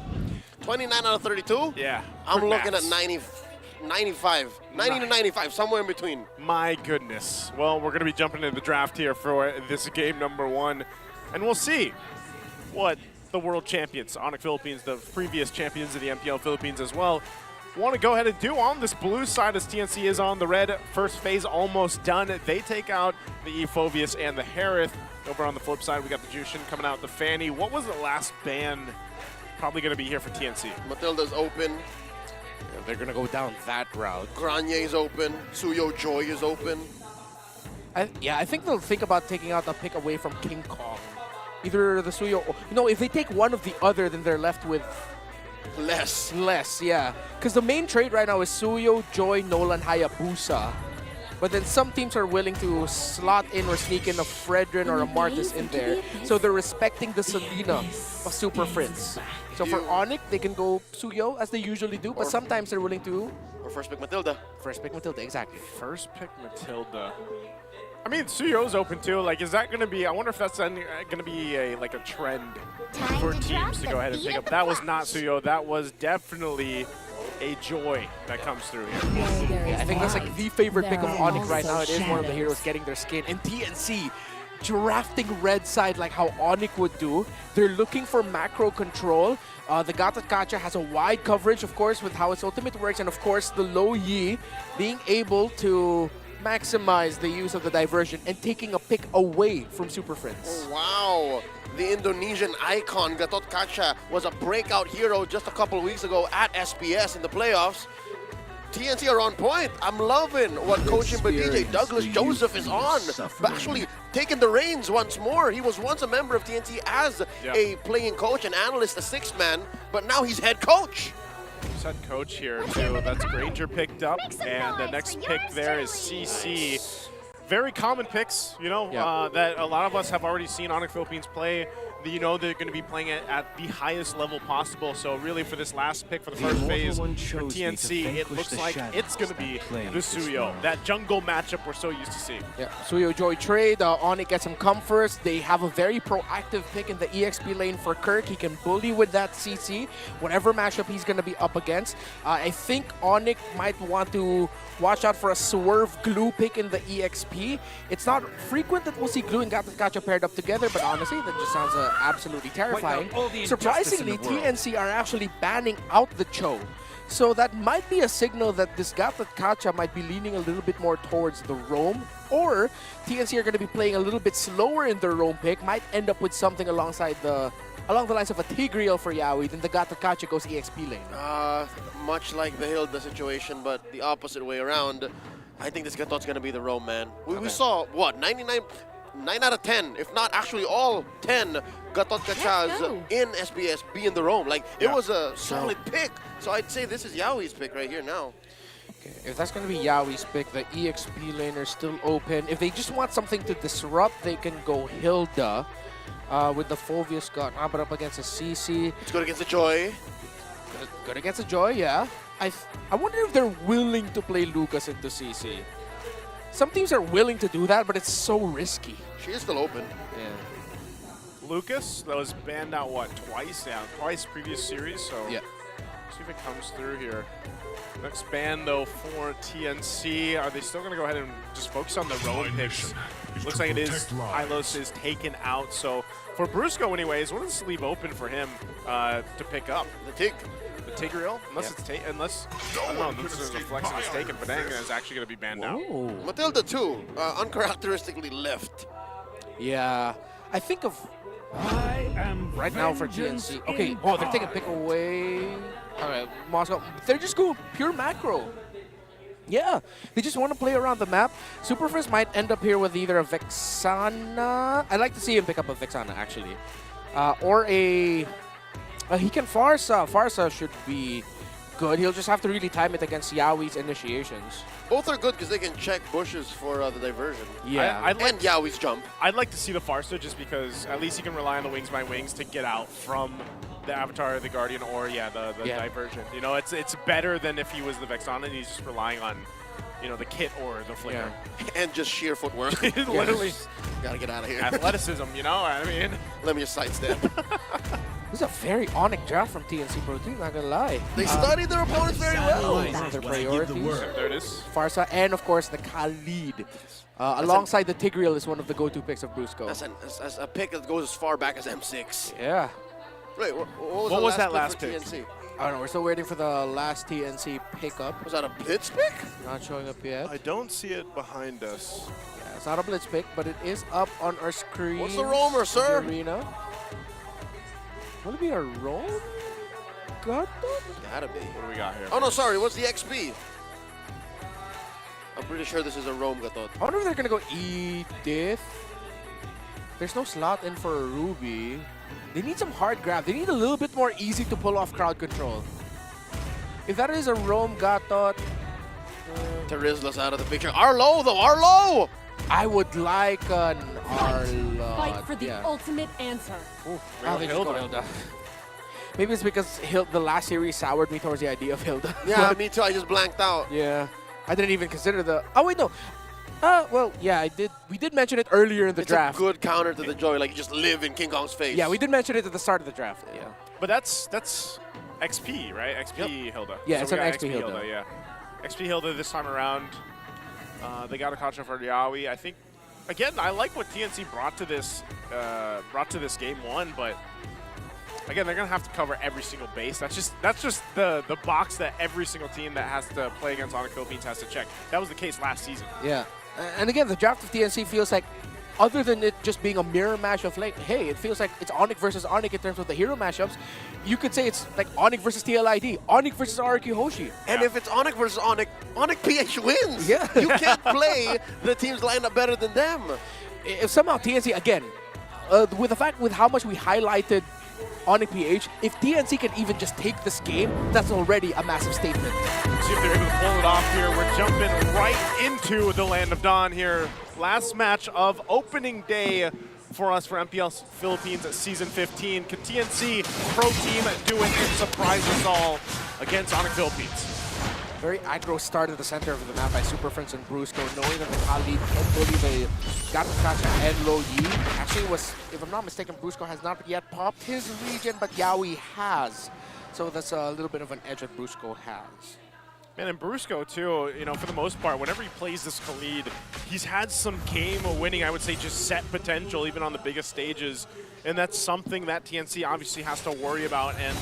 29 out of 32? Yeah. I'm looking at 95, 90 to 95, somewhere in between. My goodness. Well, we're going to be jumping into the draft here for this game number 1, and we'll see what the world champions, Onic Philippines, the previous champions of the MPL Philippines as well, want to go ahead and do on this blue side as TNC is on the red. First phase almost done. They take out the Euphobius and the Harith. Over on the flip side, we got the Jushin coming out, the Fanny. What was the last ban probably going to be here for TNC? Matilda's open. Yeah, they're going to go down that route. Granye's open. Suyo Joy is open. I think they'll think about taking out a pick away from King Kong. Either the Suyo or... if they take one of the other, then they're left with... Less, yeah. Because the main trade right now is Suyo, Joy, Nolan, Hayabusa. But then some teams are willing to slot in or sneak in a Fredrin or a Martis in there. So they're respecting the Selena of Super Friends. So for Onic, they can go Suyo as they usually do, but sometimes they're willing to... Or first pick Matilda. First pick Matilda, exactly. First pick Matilda. I mean, Suyo's open too. Like, is that going to be... I wonder if that's going to be a trend for teams to go ahead and pick up. That was not Suyo. That was definitely a Joy that comes through here. Yeah, I think that's like the favorite pick of Onic right now. It is one of the heroes getting their skin. And TNC drafting red side like how Onic would do. They're looking for macro control. The Gata Kacha has a wide coverage, of course, with how its ultimate works. And of course, the low Yi being able to maximize the use of the diversion and taking a pick away from Super Friends. Oh, wow. The Indonesian icon, Gatot Kaca, was a breakout hero just a couple of weeks ago at SPS in the playoffs. TNC are on point. I'm loving what coaching by DJ Douglas Joseph is on. Actually taking the reins once more. He was once a member of TNC as a playing coach, an analyst, a sixth man, but now he's head coach. He's head coach here too. That's Granger picked up, and the next pick there is CC. Very common picks, that a lot of us have already seen Onic Philippines play. They're going to be playing it at the highest level possible. So really for this last pick for the first phase for TNC, it looks like it's going to be the Suyo. That jungle matchup we're so used to seeing. Yeah, Suyo Joy trade. Onic gets him come first. They have a very proactive pick in the EXP lane for Kirk. He can bully with that CC, whatever matchup he's going to be up against. I think Onic might want to watch out for a Swerve Glue pick in the EXP. It's not frequent that we'll see Glue and Gacha paired up together, but honestly, that just sounds absolutely terrifying. Surprisingly, TNC are actually banning out the Cho. So that might be a signal that this Gata Kacha might be leaning a little bit more towards the roam, or TNC are going to be playing a little bit slower in their roam pick, might end up with something along the lines of a Tigreal for Yaoi, then the Gata Kacha goes EXP lane. Much like the Hilda situation, but the opposite way around. I think this Gatot's going to be the roam, man. We saw, what, 9 out of 10, if not actually all 10 Gatot Kachas in SBS be in the roam. Like, it was a solid pick. So I'd say this is Yaoi's pick right here now. If that's going to be Yaoi's pick, the EXP lane are still open. If they just want something to disrupt, they can go Hilda with the Phoveus got up against a CC. It's good against the Joy. Good against the Joy, yeah. I wonder if they're willing to play Lucas into CC. Some teams are willing to do that, but it's so risky. She is still open. Yeah. Lucas, that was banned out, what, twice? Yeah, twice previous series, so yeah. See if it comes through here. Next ban, though, for TNC. Are they still going to go ahead and just focus on the roam picks? Looks like it is. Hylos is taken out. So for Brusco, anyways, what does this leave open for him to pick up? The Tig. The Tigreal? Unless it's taken. Unless, I don't know, this is a flex is taken. Bananga is actually going to be banned out. Matilda, too, uncharacteristically left. Yeah. I think of right now for TNC. Okay, oh, they're taking pick away. All right, Moscow. They're just going pure macro. Yeah, they just want to play around the map. Superfist might end up here with either a Vexana. I'd like to see him pick up a Vexana, actually. Or a... he can Farsa. Farsa should be good. He'll just have to really time it against Yaoi's initiations. Both are good because they can check bushes for the diversion. Yeah. And Yaoi's jump. I'd like to see the Farsa just because at least he can rely on the Wings by Wings to get out from the Avatar, the Guardian, or the diversion. You know, it's better than if he was the Vexana and he's just relying on, you know, the kit or the flicker. Yeah. And just sheer footwork. Literally. Gotta get out of here. Athleticism, you know what I mean? Let me just sidestep. This is a very Onic draft from TNC Pro Team, not gonna lie. They studied their opponents very well. Their priorities. There it is. Farsa and, of course, the Khalid. Alongside the Tigreal is one of the go-to picks of Brusco. That's a pick that goes as far back as M6. Yeah. Wait, what was that last pick for TNC? I don't know. We're still waiting for the last TNC pickup. Was that a blitz pick? Not showing up yet. I don't see it behind us. Yeah, it's not a blitz pick, but it is up on our screen. What's the roamer, sir? The arena. Will it be a roam? Gotta be. What do we got here? Oh, no, sorry. What's the XP? I'm pretty sure this is a roam, Gatot. I wonder if they're going to go Edith. There's no slot in for a Ruby. They need some hard grab. They need a little bit more easy to pull off crowd control. If that is a roam, Gatot. Terizla's out of the picture. Arlo, though. Arlo! I would like an Arlo. Fight for the ultimate answer. They just go Hilda. Maybe it's because the last series soured me towards the idea of Hilda. Yeah, me too. I just blanked out. Yeah. I didn't even consider the... Oh, wait, no. Well, yeah, I did. We did mention it earlier in the draft. It's a good counter to the Joy. Like, you just live in King Kong's face. Yeah, we did mention it at the start of the draft. Yeah. But that's XP, right? XP Hilda. Yeah, so it's an XP Hilda. Yeah. XP Hilda this time around. They got a contract for Yaoi. I think, again, I like what TNC brought to this game one, but again, they're gonna have to cover every single base. That's just the box that every single team that has to play against Onic Philippines has to check. That was the case last season. Yeah, and again, the draft of TNC feels like, other than it just being a mirror match of like, hey, it feels like it's Onic versus Onic in terms of the hero matchups. You could say it's like Onic versus TLID, Onic versus RQ Hoshi. And if it's Onic versus Onic, Onic PH wins. Yeah. You can't play the teams lined up better than them. If somehow TNC, again, with how much we highlighted Onic PH, if TNC can even just take this game, that's already a massive statement. See if they're able to pull it off here. We're jumping right into the Land of Dawn here. Last match of opening day for us for MPL Philippines at Season 15. Can TNC Pro Team do it and surprise us all against Onic Philippines? Very aggro start at the center of the map by Superfriends and Brusco, knowing that the Khalid can bully the Gatakacha and Lo Yi. Actually, if I'm not mistaken, Brusco has not yet popped his region, but Yaoi has. So that's a little bit of an edge that Brusco has. Man, and Brusco, too, you know, for the most part, whenever he plays this Khalid, he's had some game-winning, I would say, just set potential, even on the biggest stages. And that's something that TNC obviously has to worry about. And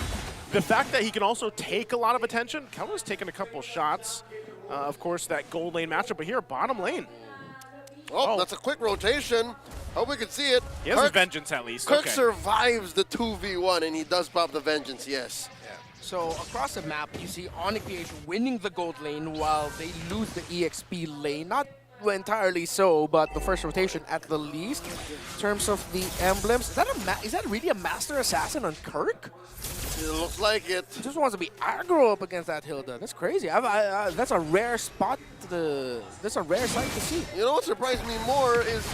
the fact that he can also take a lot of attention, Kelma's taken a couple shots. Of course, that gold lane matchup, but here, bottom lane. Oh, that's a quick rotation. Hope we can see it. He has a Vengeance, at least. Kirk survives the 2v1, and he does pop the Vengeance, yes. So across the map, you see Onic PH winning the gold lane while they lose the EXP lane. Not entirely so, but the first rotation at the least. In terms of the emblems, is that really a Master Assassin on Kirk? It looks like it. He just wants to be aggro up against that Hilda. That's crazy. That's a rare spot. That's a rare sight to see. You know what surprised me more is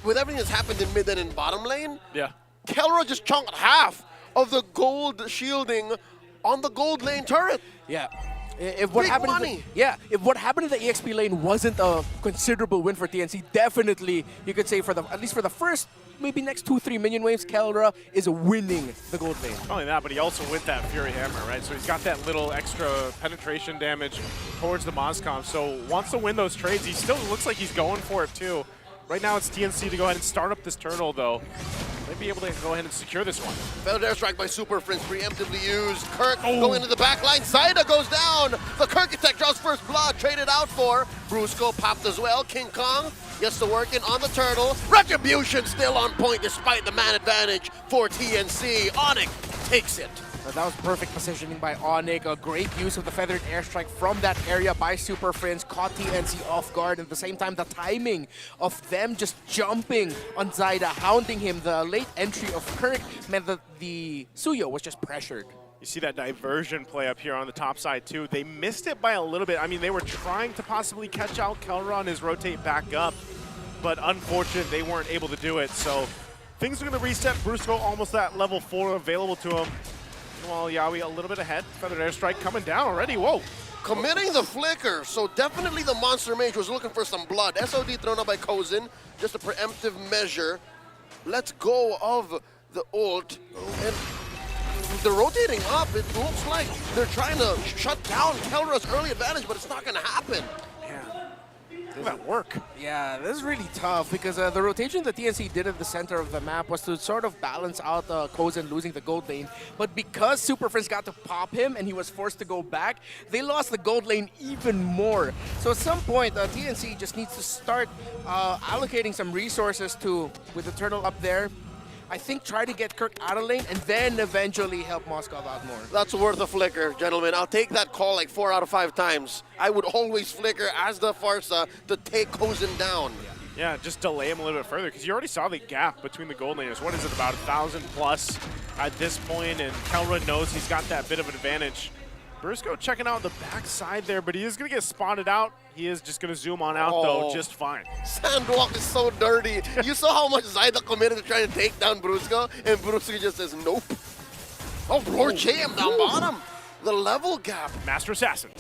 with everything that's happened in mid and in bottom lane, yeah, Kelra just chunked half of the gold shielding on the gold lane turret. Yeah. If what Big happened money. if what happened in the EXP lane wasn't a considerable win for TNC, definitely you could say at least for the first maybe next 2-3 minion waves, Kelra is winning the gold lane. Not only that, but he also went that Fury Hammer, right? So he's got that little extra penetration damage towards the Mozcom. So wants to win those trades. He still looks like he's going for it too. Right now it's TNC to go ahead and start up this turtle though. Might be able to go ahead and secure this one. Feathered airstrike by Super Prince, preemptively used. Kirk going into the back line. Zaida goes down. The Kirkitect draws first blood, traded out for. Brusco popped as well. King Kong gets to work in on the turtle. Retribution still on point despite the man advantage for TNC. Onic takes it. That was perfect positioning by Onic. A great use of the feathered airstrike from that area by Super Friends. Caught TNC off guard. At the same time, the timing of them just jumping on Zaida, hounding him. The late entry of Kirk meant that the Suyo was just pressured. You see that diversion play up here on the top side too. They missed it by a little bit. I mean, they were trying to possibly catch out Kelra on his rotate back up, but unfortunate they weren't able to do it. So things are going to reset. Brusco almost at level 4 available to him. Well, Yawi a little bit ahead. Feathered airstrike coming down already. Whoa. Committing the flicker, so definitely the Monster Mage was looking for some blood. SOD thrown out by Kozin, just a preemptive measure. Let's go of the ult. And they're rotating up. It looks like they're trying to shut down Kelra's early advantage, but it's not going to happen. Does that work? Yeah, this is really tough because the rotation that TNC did at the center of the map was to sort of balance out Kozin losing the gold lane. But because Super Friends got to pop him and he was forced to go back, they lost the gold lane even more. So at some point, TNC just needs to start allocating some resources to, with the turtle up there, I think try to get Kirk out of lane and then eventually help Moskov out more. That's worth a flicker, gentlemen. I'll take that call like 4 out of 5 times. I would always flicker as the Farsa to take Kozin down. Yeah, just delay him a little bit further because you already saw the gap between the gold laners. What is it, about 1,000 plus at this point, and Kelra knows he's got that bit of an advantage. Brusco checking out the backside there, but he is going to get spotted out. He is just going to zoom on out, though, just fine. Sandwalk is so dirty. You saw how much Zaida committed to trying to take down Brusco, and Brusco just says, nope. Oh, Lord JM down bottom. The level gap. Master Assassin.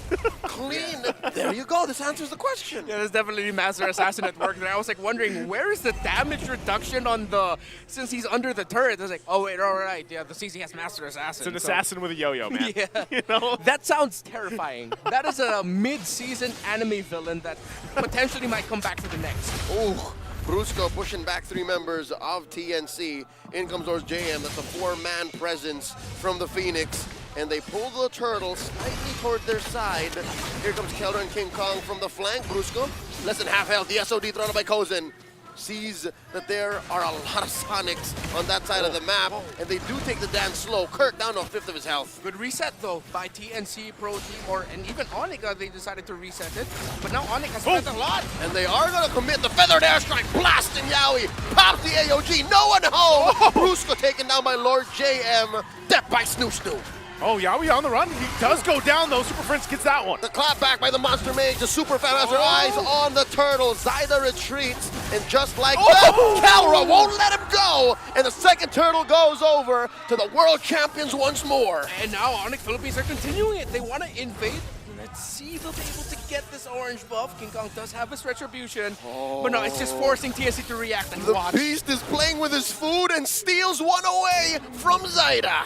Clean. There you go. This answers the question. Yeah, there's definitely Master Assassin at work there. I was like wondering, where is the damage reduction on the, since he's under the turret? I was like, oh wait, all right, yeah, the CC has Master Assassin. It's an assassin with a yo-yo, man. Yeah. You know? That sounds terrifying. That is a mid-season anime villain that potentially might come back for the next. Ooh. Brusco pushing back 3 members of TNC. In comes Lord JM. That's a 4-man presence from the Phoenix. And they pull the turtle slightly toward their side. Here comes Kelra and King Kong from the flank. Brusco, less than half health. The SOD thrown out by Kozin. Sees that there are a lot of Sonics on that side of the map, and they do take the dance slow. Kirk down to 1/5 of his health. Good reset though by TNC Pro Team, and even Onic, they decided to reset it. But now Onic has spent a lot. And they are going to commit the feathered airstrike. Blasting Yawi. Pops the AOG. No one home. Brusco taken down by Lord JM. Death by Snoo Snoo. Oh, Yawi on the run. He does go down, though. Super Prince gets that one. The clap back by the Monster Mage. The Super Fan has her eyes on the turtle. Zaida retreats, and just like that, Kelra won't let him go. And the second turtle goes over to the world champions once more. And now Onic Philippines are continuing it. They want to invade. Let's see if they'll be able to get this orange buff. King Kong does have his retribution. But no, it's just forcing TNC to react and watch. The beast is playing with his food and steals one away from Zaida.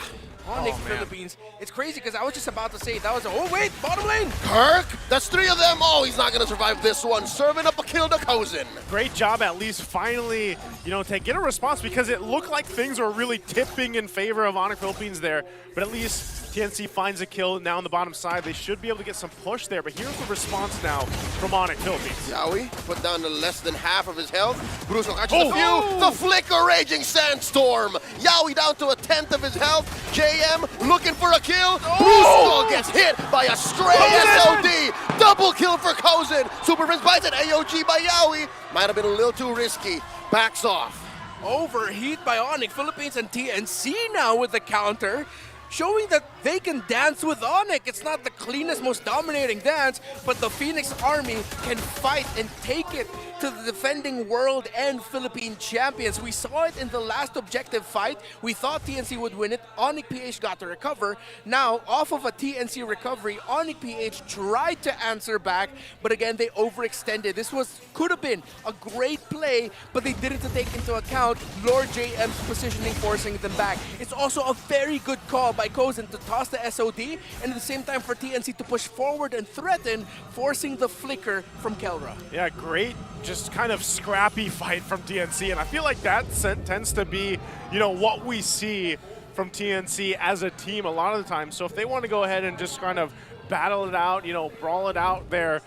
Onic Philippines. It's crazy because I was just about to say that was oh wait, bottom lane. Kirk, that's 3 of them. Oh, he's not gonna survive this one. Serving up a kill to Kozin. Great job at least finally, you know, to get a response because it looked like things were really tipping in favor of Onic Philippines there. But at least TNC finds a kill now on the bottom side. They should be able to get some push there, but here's the response now from Onic Philippines. Yawi put down to less than half of his health. Brusco catches a few. The flicker raging sandstorm. Yawi down to 1/10 of his health. JM looking for a kill. Brusco gets hit by a stray SOD. Double kill for Kozin. Super Prince buys it. AOG by Yawi. Might have been a little too risky. Backs off. Overheat by Onic Philippines and TNC now with the counter. showing that they can dance with Onic. It's not the cleanest, most dominating dance, but the Phoenix Army can fight and take it to the defending world and Philippine champions. We saw it in the last objective fight. We thought TNC would win it. Onic PH got to recover. Now, off of a TNC recovery, Onic PH tried to answer back, but again, they overextended. This could have been a great play, but they didn't take into account Lord JM's positioning, forcing them back. It's also a very good call by Kozen to toss the SOD, and at the same time for TNC to push forward and threaten, forcing the flicker from Kelra. Yeah, great, just kind of scrappy fight from TNC, and I feel like that tends to be, you know, what we see from TNC as a team a lot of the time. So if they want to go ahead and just kind of battle it out, you know, brawl it out there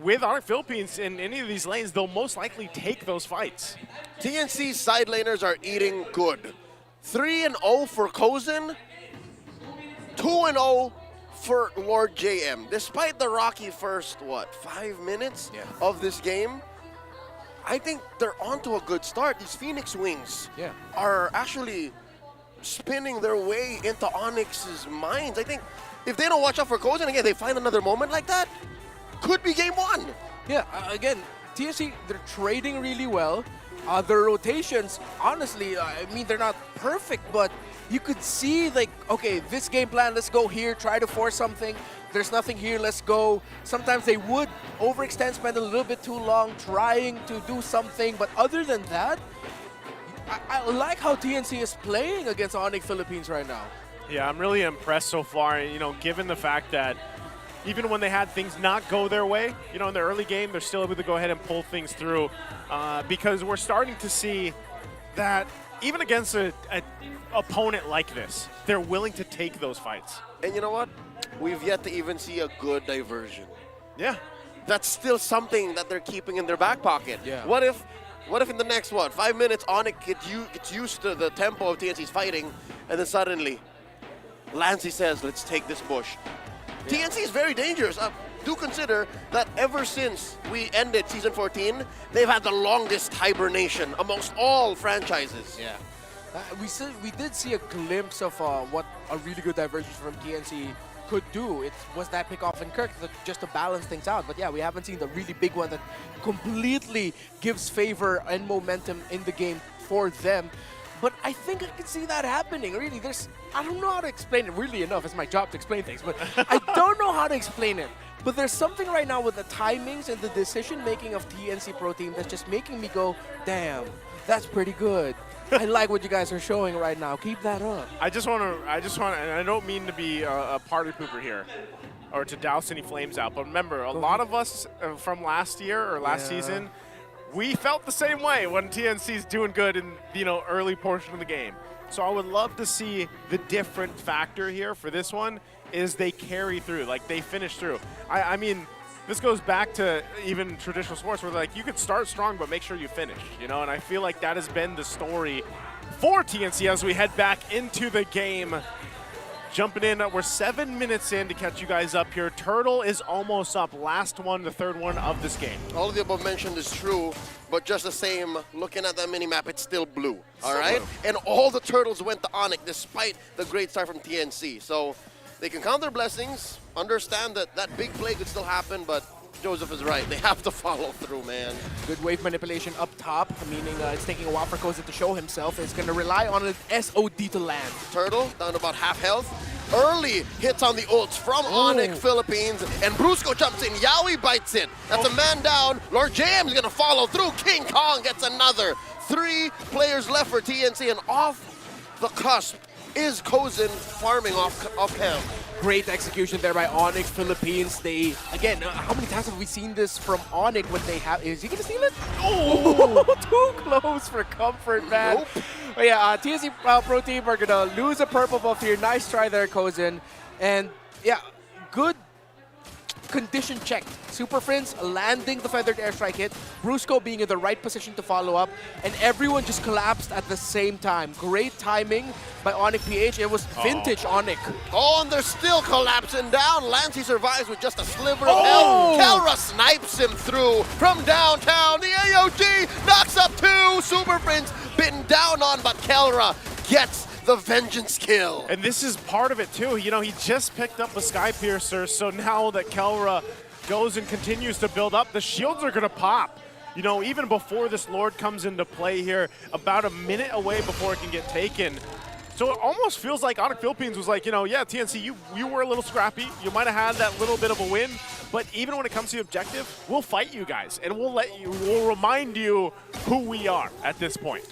with Onic Philippines in any of these lanes, they'll most likely take those fights. TNC's side laners are eating good. 3-0 for Kozen, 2-0 for Lord JM. Despite the rocky first, 5 minutes of this game, I think they're onto a good start. These Phoenix Wings are actually spinning their way into Onyx's minds. I think if they don't watch out for Kozen, again, they find another moment like that, could be game one. Yeah, again, TNC, they're trading really well. Their rotations, honestly, I mean, they're not perfect, but you could see, like, okay, this game plan, let's go here, try to force something. There's nothing here, let's go. Sometimes they would overextend, spend a little bit too long trying to do something, but other than that, I like how TNC is playing against Onic Philippines right now. Yeah, I'm really impressed so far, you know, given the fact that even when they had things not go their way, you know, in the early game, they're still able to go ahead and pull things through because we're starting to see that even against an opponent like this, they're willing to take those fights. And you know what? We've yet to even see a good diversion. Yeah. That's still something that they're keeping in their back pocket. Yeah. What if in the next, 5 minutes, Onic gets used to the tempo of TNC's fighting, and then suddenly, Lancey says, let's take this bush. Yeah. TNC is very dangerous. Do consider that ever since we ended Season 14, they've had the longest hibernation amongst all franchises. Yeah. We did see a glimpse of what a really good diversion from TNC could do. It was that pick off in Kirk just to balance things out. But yeah, we haven't seen the really big one that completely gives favor and momentum in the game for them. But I think I could see that happening. Really, I don't know how to explain it really enough. It's my job to explain things, but I don't know how to explain it. But there's something right now with the timings and the decision-making of TNC Pro Team that's just making me go, damn, that's pretty good. I like what you guys are showing right now. Keep that up. I just want to, and I don't mean to be a party pooper here or to douse any flames out, but remember, a lot of us from last year or last season, we felt the same way when TNC's doing good in, you know, early portion of the game. So I would love to see the different factor here for this one is they carry through, like they finish through. I mean, this goes back to even traditional sports where like you could start strong but make sure you finish, you know, and I feel like that has been the story for TNC as we head back into the game. Jumping in, we're 7 minutes in to catch you guys up here. Turtle is almost up. Last one, the third one of this game. All of the above mentioned is true, but just the same, looking at that mini-map, it's still blue, all right? And all the Turtles went to Onic despite the great start from TNC. So they can count their blessings, understand that that big play could still happen, but Joseph is right. They have to follow through, man. Good wave manipulation up top, meaning it's taking a while for Kozen to show himself. It's going to rely on an SOD to land. Turtle down to about half health. Early hits on the ults from Onic Philippines, and Brusco jumps in. Yaoi bites it. That's a man down. Lord JM is going to follow through. King Kong gets another. 3 players left for TNC, and off the cusp is Kozen farming off him. Great execution there by Onic Philippines. They, again, how many times have we seen this from Onic when they have, is he gonna steal it? Oh, too close for comfort, man. Nope. But yeah, TNC Pro Team are gonna lose a purple buff here. Nice try there, Kozen. And yeah, good condition check. Super Friends landing the feathered airstrike hit, Brusco being in the right position to follow up, and everyone just collapsed at the same time. Great timing by Onic PH. It was vintage Onic. Oh, and they're still collapsing down. Lancey survives with just a sliver of health. Kelra snipes him through from downtown. The AOG knocks up 2. Super Friends bitten down on, but Kelra gets the vengeance kill. And this is part of it too. You know, he just picked up a Sky Piercer, so now that Kelra goes and continues to build up, the shields are gonna pop. You know, even before this Lord comes into play here, about a minute away before it can get taken. So it almost feels like Onic Philippines was like, you know, yeah, TNC, you were a little scrappy. You might have had that little bit of a win, but even when it comes to the objective, we'll fight you guys, and we'll remind you who we are at this point.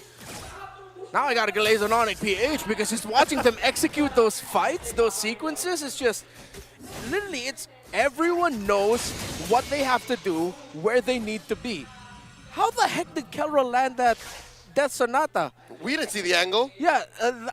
Now I gotta glaze on Onic PH because just watching them execute those fights, those sequences, it's just, literally, it's everyone knows what they have to do, where they need to be. How the heck did Kelra land that Death Sonata? We didn't see the angle. Yeah,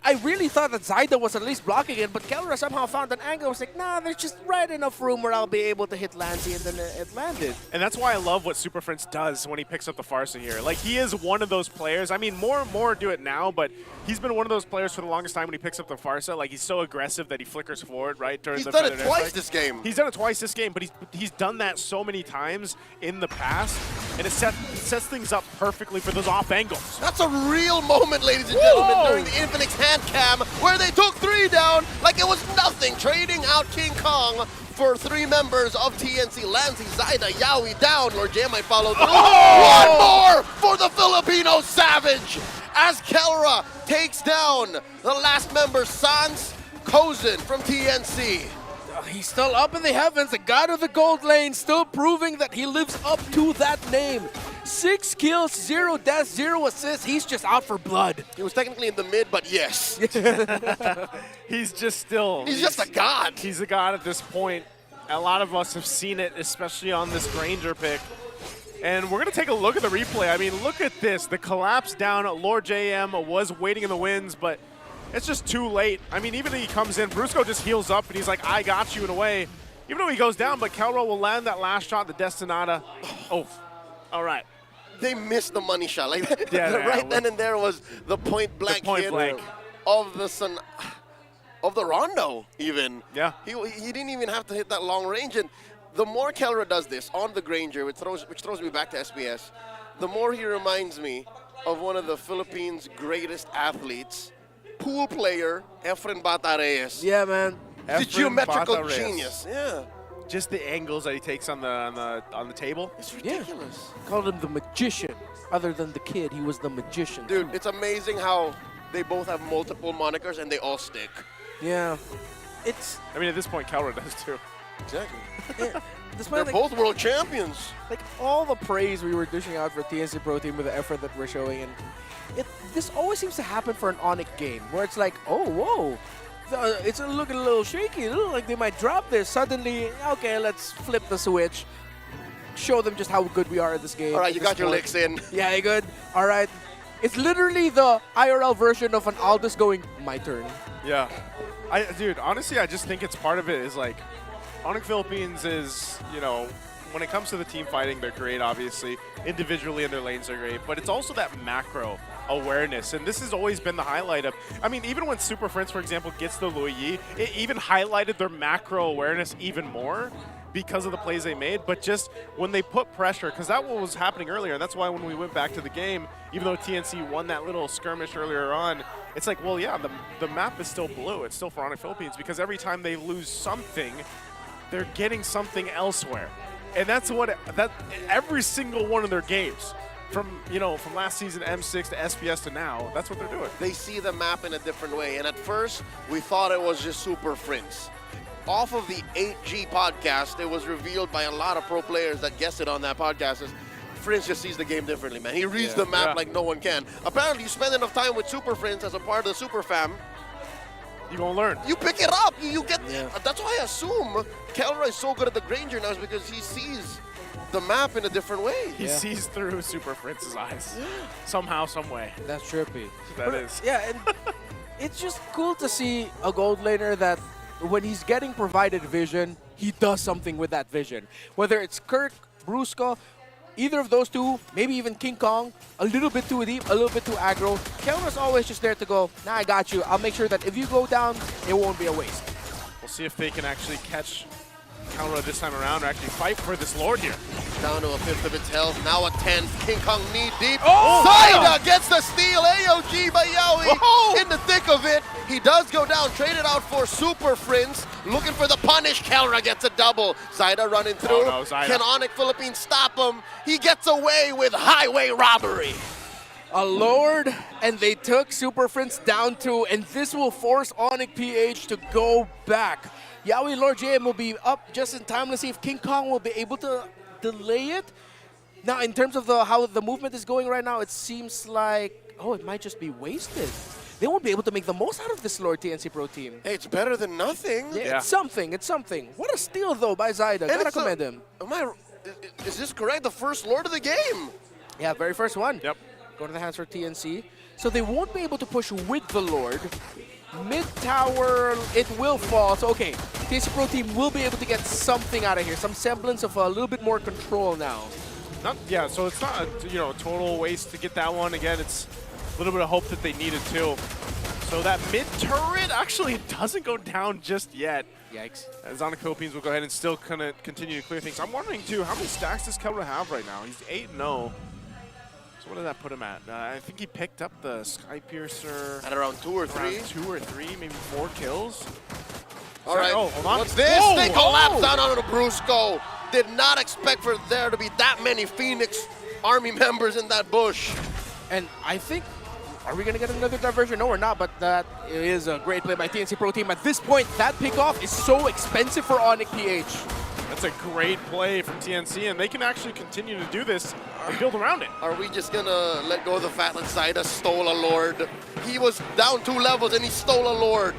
I really thought that Zyda was at least blocking it, but Kelra somehow found an angle. I was like, nah, there's just right enough room where I'll be able to hit Lancy, and then it landed. And that's why I love what Super Prince does when he picks up the Farsa here. Like, he is one of those players. I mean, more and more do it now, but he's been one of those players for the longest time when he picks up the Farsa. Like, he's so aggressive that he flickers forward, right? He's done it twice this game. He's done it twice this game, but he's done that so many times in the past, and it sets things up perfectly for those off angles. That's a real moment, ladies and gentlemen, during the Infinix hand cam, where they took 3 down like it was nothing, trading out King Kong for 3 members of TNC. Lancy, Zyda, Yaoi down. Lord J might follow through. One more for the Filipino Savage as Kelra takes down the last member, Sans Kozin from TNC. He's still up in the heavens, the god of the gold lane, still proving that he lives up to that name. 6 kills, 0 deaths, 0 assists. He's just out for blood. He was technically in the mid, but yes. He's just a god. He's a god at this point. A lot of us have seen it, especially on this Granger pick. And we're going to take a look at the replay. I mean, look at this. The collapse down. Lord JM was waiting in the winds, but it's just too late. I mean, even if he comes in, Brusco just heals up, and he's like, I got you in a way. Even though he goes down, but Kelro will land that last shot, the Destinata. Oh, all right. They missed the money shot. Like yeah, then and there was the point blank hit of the Rondo even. Yeah. He didn't even have to hit that long range. And the more Kelra does this on the Granger, which throws me back to SBS, the more he reminds me of one of the Philippines' greatest athletes, pool player, Efren Bata Reyes. Yeah, man. The geometrical genius. Yeah. Just the angles that he takes on the table. It's ridiculous. Yeah. Called him the magician. Other than the kid, he was the magician. Dude, it's amazing how they both have multiple monikers and they all stick. Yeah. I mean, at this point, Kelra does too. Exactly. Yeah. They're both world champions. Like, all the praise we were dishing out for TNC Pro Team with the effort that we're showing, and this always seems to happen for an Onic game, where it's like, oh, whoa. It's looking a little shaky. It looks like they might drop this. Suddenly, okay, let's flip the switch. Show them just how good we are at this game. All right, you got your licks in. Yeah, you good? All right. It's literally the IRL version of an Aldous going, my turn. Yeah. Dude, honestly, I just think it's part of it is like, Onic Philippines is, you know, when it comes to the team fighting, they're great, obviously. Individually in their lanes, they're great. But it's also that macro awareness, and this has always been the highlight of, I mean, even when Super Friends, for example, gets the Luyi, it even highlighted their macro awareness even more because of the plays they made, but just when they put pressure, because that was happening earlier, and that's why when we went back to the game, even though TNC won that little skirmish earlier on, it's like, well, yeah, the map is still blue. It's still for Onic Philippines, because every time they lose something, they're getting something elsewhere. And that's every single one of their games, from last season M6 to SPS to now, that's what they're doing. They see the map in a different way. And at first, we thought it was just Super Friends. Off of the 8G podcast, it was revealed by a lot of pro players that guessed it on that podcast is Friends just sees the game differently, man. He reads the map like no one can. Apparently, you spend enough time with Super Friends as a part of the Super Fam, you're gonna learn. You pick it up. You get. Yeah. That's why I assume Kelra is so good at the Granger now, is because he sees the map in a different way. He sees through Super Fritz's eyes. Somehow, some way. That's trippy. That is. Yeah, and it's just cool to see a gold laner that when he's getting provided vision, he does something with that vision. Whether it's Kirk, Brusco, either of those two, maybe even King Kong, a little bit too deep, a little bit too aggro. Kelra's always just there to go, nah, I got you. I'll make sure that if you go down, it won't be a waste. We'll see if they can actually catch Kelra this time around or actually fight for this Lord here. Down to a fifth of its health, now a 10th. King Kong knee deep. Oh, Zyda gets the steal. AOG by Yaoi in the thick of it. He does go down, traded out for Super Prince, looking for the punish. Kelra gets a double. Zyda running through. Oh, no, Zyda. Can Onic Philippines stop him? He gets away with highway robbery. A Lord, and they took Super Prince down 2, and this will force Onic PH to go back. Yawi Lord JM will be up just in time. Let's see if King Kong will be able to delay it. Now, in terms of how the movement is going right now, it seems like, oh, it might just be wasted. They won't be able to make the most out of this Lord TNC Pro Team. Hey, it's better than nothing. Yeah. It's something, it's something. What a steal, though, by Zyda. Gotta commend him. Is this correct? The first Lord of the game? Yeah, very first one. Yep. Go to the hands for TNC. So they won't be able to push with the Lord. Mid-tower, it will fall. So, okay, TNC Pro Team will be able to get something out of here. Some semblance of a little bit more control now. Yeah, so it's not a total waste to get that one. Again, it's a little bit of hope that they needed too. So that mid-turret actually doesn't go down just yet. Yikes. As Onic Philippines will go ahead and still kind of continue to clear things. I'm wondering too, how many stacks does Kelra have right now? He's 8-0. So what did that put him at? I think he picked up the Sky Piercer at around 2 or 3. 2 or 3, maybe 4 kills. All right. Oh, hold on. What's this? Whoa, They collapse down onto the Brusco. Did not expect for there to be that many Phoenix Army members in that bush. And I think, are we going to get another diversion? No, we're not, but that is a great play by TNC Pro Team. At this point, that pickoff is so expensive for Onic PH. That's a great play from TNC, and they can actually continue to do this and build around it. Are we just gonna let go of the fact that Zyda stole a Lord? He was down 2 levels and he stole a Lord.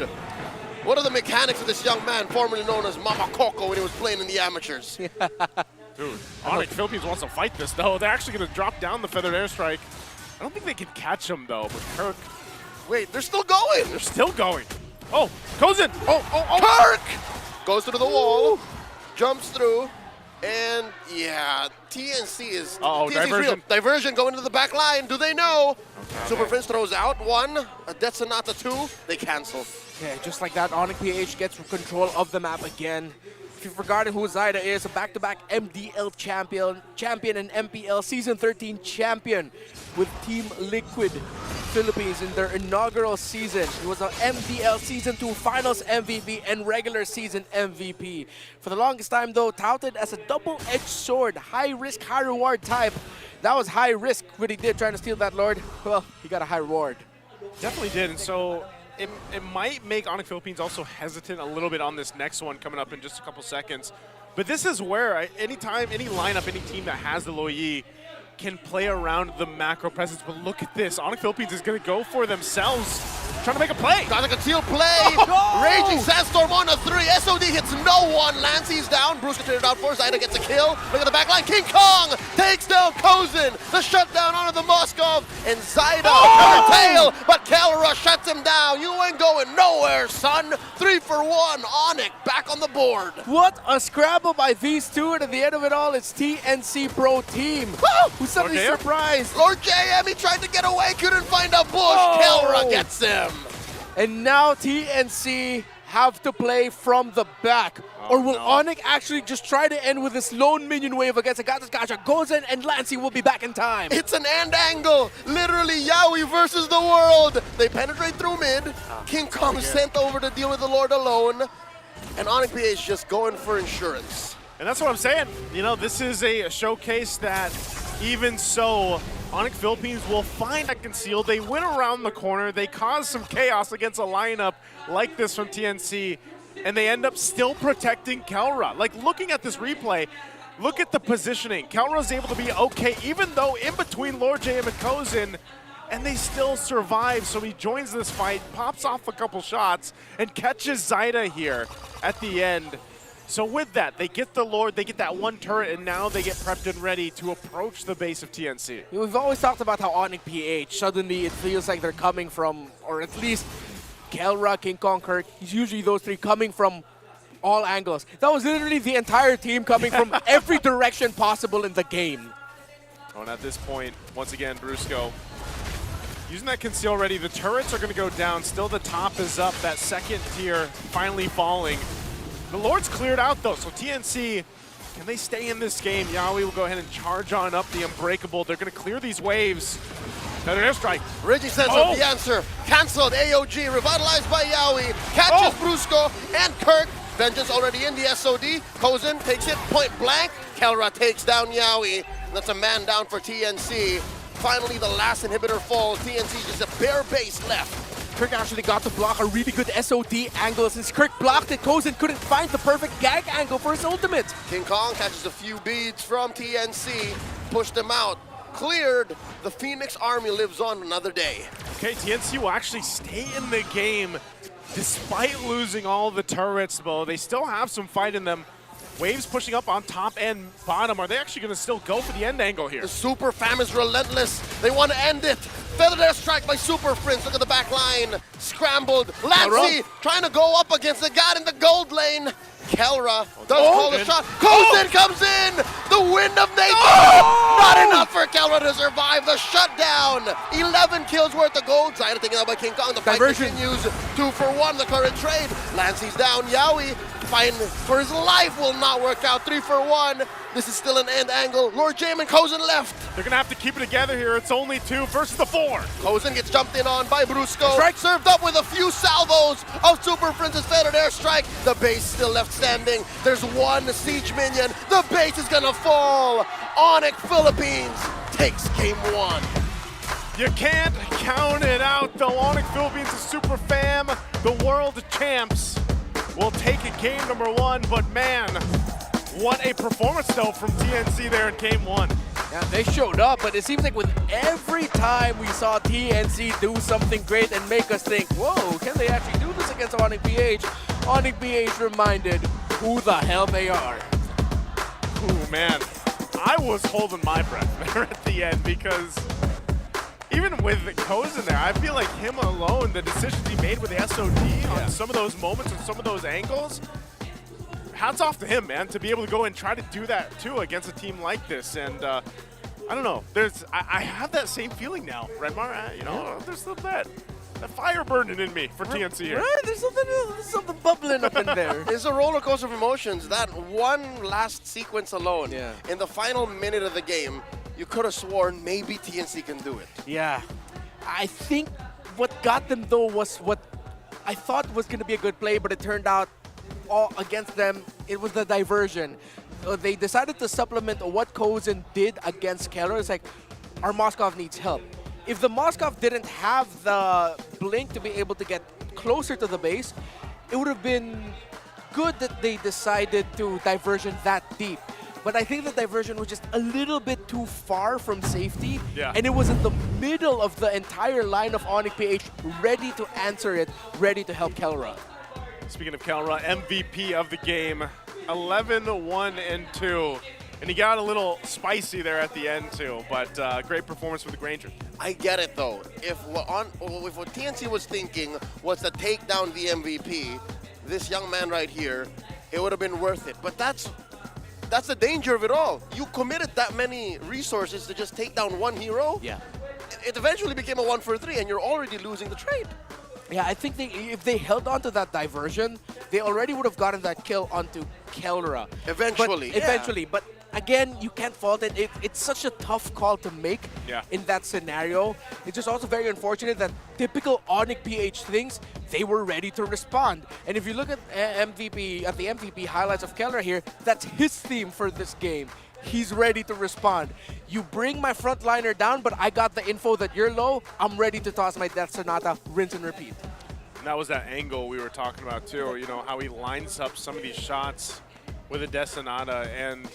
What are the mechanics of this young man, formerly known as Mama Coco, when he was playing in the amateurs? Dude, Onic Philippines wants to fight this, though. They're actually going to drop down the Feathered Airstrike. I don't think they can catch him, though, but Kirk... Wait, they're still going! They're still going. Oh, Kozin! Oh! Kirk! Goes to the wall, jumps through, and yeah, TNC is... Uh-oh, diversion. Diversion going to the back line. Do they know? Okay. Super Prince throws out 1, a Death Sonata 2. They cancel. Yeah, just like that, Onic PH gets control of the map again. If you've forgotten who Zyda is, a back-to-back MDL champion and MPL Season 13 champion with Team Liquid Philippines in their inaugural season. He was an MDL Season 2 Finals MVP and regular season MVP. For the longest time, though, touted as a double-edged sword, high-risk, high-reward type. That was high risk what he did trying to steal that Lord. Well, he got a high reward. Definitely did, and so it might make Onic Philippines also hesitant a little bit on this next one coming up in just a couple seconds. But this is where anytime, any lineup, any team that has the Lo Yi can play around the macro presence. But look at this. Onic Philippines is going to go for themselves, trying to make a play. Got a concealed play. Raging Sandstorm on a 3. SOD hits no one. Lancey's down. Bruce continued out for Zyda gets a kill. Look at the back line. King Kong takes down Kozin. The shutdown onto the Moskov. And Zyda her tail. But Kelra shuts him down. You ain't going nowhere, son. 3 for 1. Onic back on the board. What a scramble by these two. And at the end of it all, it's TNC Pro Team. Who's suddenly surprised. Lord JM, he tried to get away. Couldn't find a bush. Kelra gets him. And now TNC have to play from the back. Or will Onic actually just try to end with this lone minion wave against Agatas Gacha? Kozin and Lancey will be back in time. It's an end angle. Literally Yaoi versus the world. They penetrate through mid. King Kong sent over to deal with the Lord alone. And Onic PH just going for insurance. And that's what I'm saying. You know, this is a showcase that even so, Onic Philippines will find that conceal. They went around the corner. They caused some chaos against a lineup like this from TNC, and they end up still protecting Kelra. Like, looking at this replay, look at the positioning. Kelra's able to be okay, even though in between Lord JM and Kozin, and they still survive. So he joins this fight, pops off a couple shots, and catches Zyda here at the end. So with that, they get the Lord, they get that 1 turret, and now they get prepped and ready to approach the base of TNC. We've always talked about how Onic PH, suddenly it feels like they're coming from, or at least Kelra, King Kong, Kirk, usually those 3 coming from all angles. That was literally the entire team coming from every direction possible in the game. Oh, and at this point, once again, Brusco using that conceal ready. The turrets are going to go down. Still the top is up. That second tier finally falling. The Lord's cleared out, though, so TNC, can they stay in this game? Yaoi will go ahead and charge on up the Unbreakable. They're going to clear these waves. Another airstrike. Reggie sends up the answer. Cancelled. AOG revitalized by Yowie. Catches Brusco and Kirk. Vengeance already in the SOD. Kozen takes it point blank. Kelra takes down Yowie. That's a man down for TNC. Finally, the last inhibitor falls. TNC just a bare base left. Kirk actually got to block a really good SOD angle. Since Kirk blocked it, Kozen couldn't find the perfect gag angle for his ultimate. King Kong catches a few beads from TNC. Pushed them out. Cleared. The Phoenix Army lives on another day. Okay, TNC will actually stay in the game despite losing all the turrets, though. They still have some fight in them. Waves pushing up on top and bottom. Are they actually going to still go for the end angle here? The Super Fam is relentless. They want to end it. Feathered airstrike by Super Prince. Look at the back line. Scrambled. Lancey trying to go up against the god in the gold lane. Kelra does call the shot. Kozen comes in. The wind of nature. Not enough for Kelra to survive the shutdown. 11 kills worth of gold. Side taken out by King Kong. The fight continues. 2 for 1. The current trade. Lancey's down. Yowie fighting for his life will not work out. 3 for 1. This is still an end angle. Lord Jame and Kozen left. They're going to have to keep it together here. It's only 2 versus the 4. Kozen gets jumped in on by Brusco. Strike served up with a few salvos of Super Prince's feathered airstrike. The base still left standing. There's one siege minion. The base is going to fall. Onic Philippines takes game 1. You can't count it out. The Onic Philippines is super fam. The world champs will take it game number 1. But man, what a performance though from TNC there in game 1. Yeah, they showed up, but it seems like with every time we saw TNC do something great and make us think, whoa, can they actually do this against Onic PH? Onic PH reminded who the hell they are. Ooh, man. I was holding my breath there at the end because even with Kozen there, I feel like him alone, the decisions he made with the SOD on some of those moments and some of those angles, hats off to him, man, to be able to go and try to do that too against a team like this. And I don't know, I have that same feeling now, Redmar. You know, there's still that fire burning in me for TNC here. Right, there's something bubbling up in there. It's a roller coaster of emotions. That one last sequence alone, in the final minute of the game, you could have sworn maybe TNC can do it. Yeah. I think what got them though was what I thought was going to be a good play, but it turned out all against them. It was the diversion. They decided to supplement what Kozen did against Keller. It's like, our Moskov needs help. If the Moskov didn't have the blink to be able to get closer to the base, it would have been good that they decided to diversion that deep. But I think the diversion was just a little bit too far from safety. Yeah. And it was in the middle of the entire line of Onic PH, ready to answer it, ready to help Kelra. Speaking of Kelra, MVP of the game, 11-1-2. And he got a little spicy there at the end too, but great performance for the Grangers. I get it though. If what TNC was thinking was to take down the MVP, this young man right here, it would have been worth it. But that's the danger of it all. You committed that many resources to just take down one hero. Yeah. It eventually became a 1-for-3 and you're already losing the trade. Yeah, I think if they held on to that diversion, they already would have gotten that kill onto Kelra. Eventually. But again, you can't fault it. It's such a tough call to make in that scenario. It's just also very unfortunate that typical Onic PH things, they were ready to respond. And if you look at the MVP highlights of Kelra here, that's his theme for this game. He's ready to respond. You bring my frontliner down, but I got the info that you're low. I'm ready to toss my Death Sonata, rinse and repeat. And that was that angle we were talking about too, you know, how he lines up some of these shots with a Death Sonata. And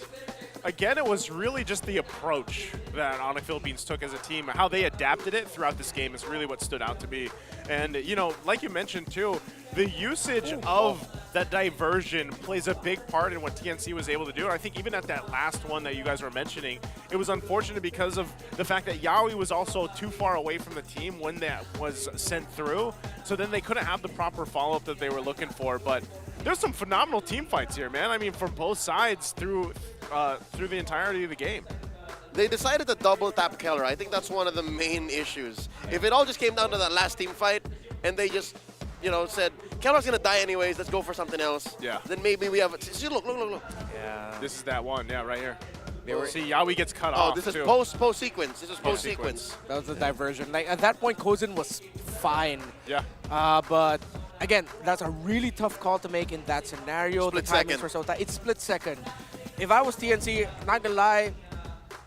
again, it was really just the approach that Onic Philippines took as a team. How they adapted it throughout this game is really what stood out to me. And, you know, like you mentioned too, the usage of that diversion plays a big part in what TNC was able to do. And I think even at that last one that you guys were mentioning, it was unfortunate because of the fact that Yowie was also too far away from the team when that was sent through. So then they couldn't have the proper follow-up that they were looking for. But there's some phenomenal team fights here, man. I mean, from both sides through the entirety of the game. They decided to double tap Keller. I think that's one of the main issues. If it all just came down to that last team fight and they just, you know, said, Keller's going to die anyways, let's go for something else. Yeah. Then maybe we have a... See, look. Yeah. This is that one, yeah, right here. See, Yawi gets cut Oh, off. this is too. post sequence. This is post sequence. That was the diversion. Like at that point, Kozin was fine. Yeah. But again, that's a really tough call to make in that scenario. Split the timings second. were so tight. It's split second. If I was TNC, not gonna lie,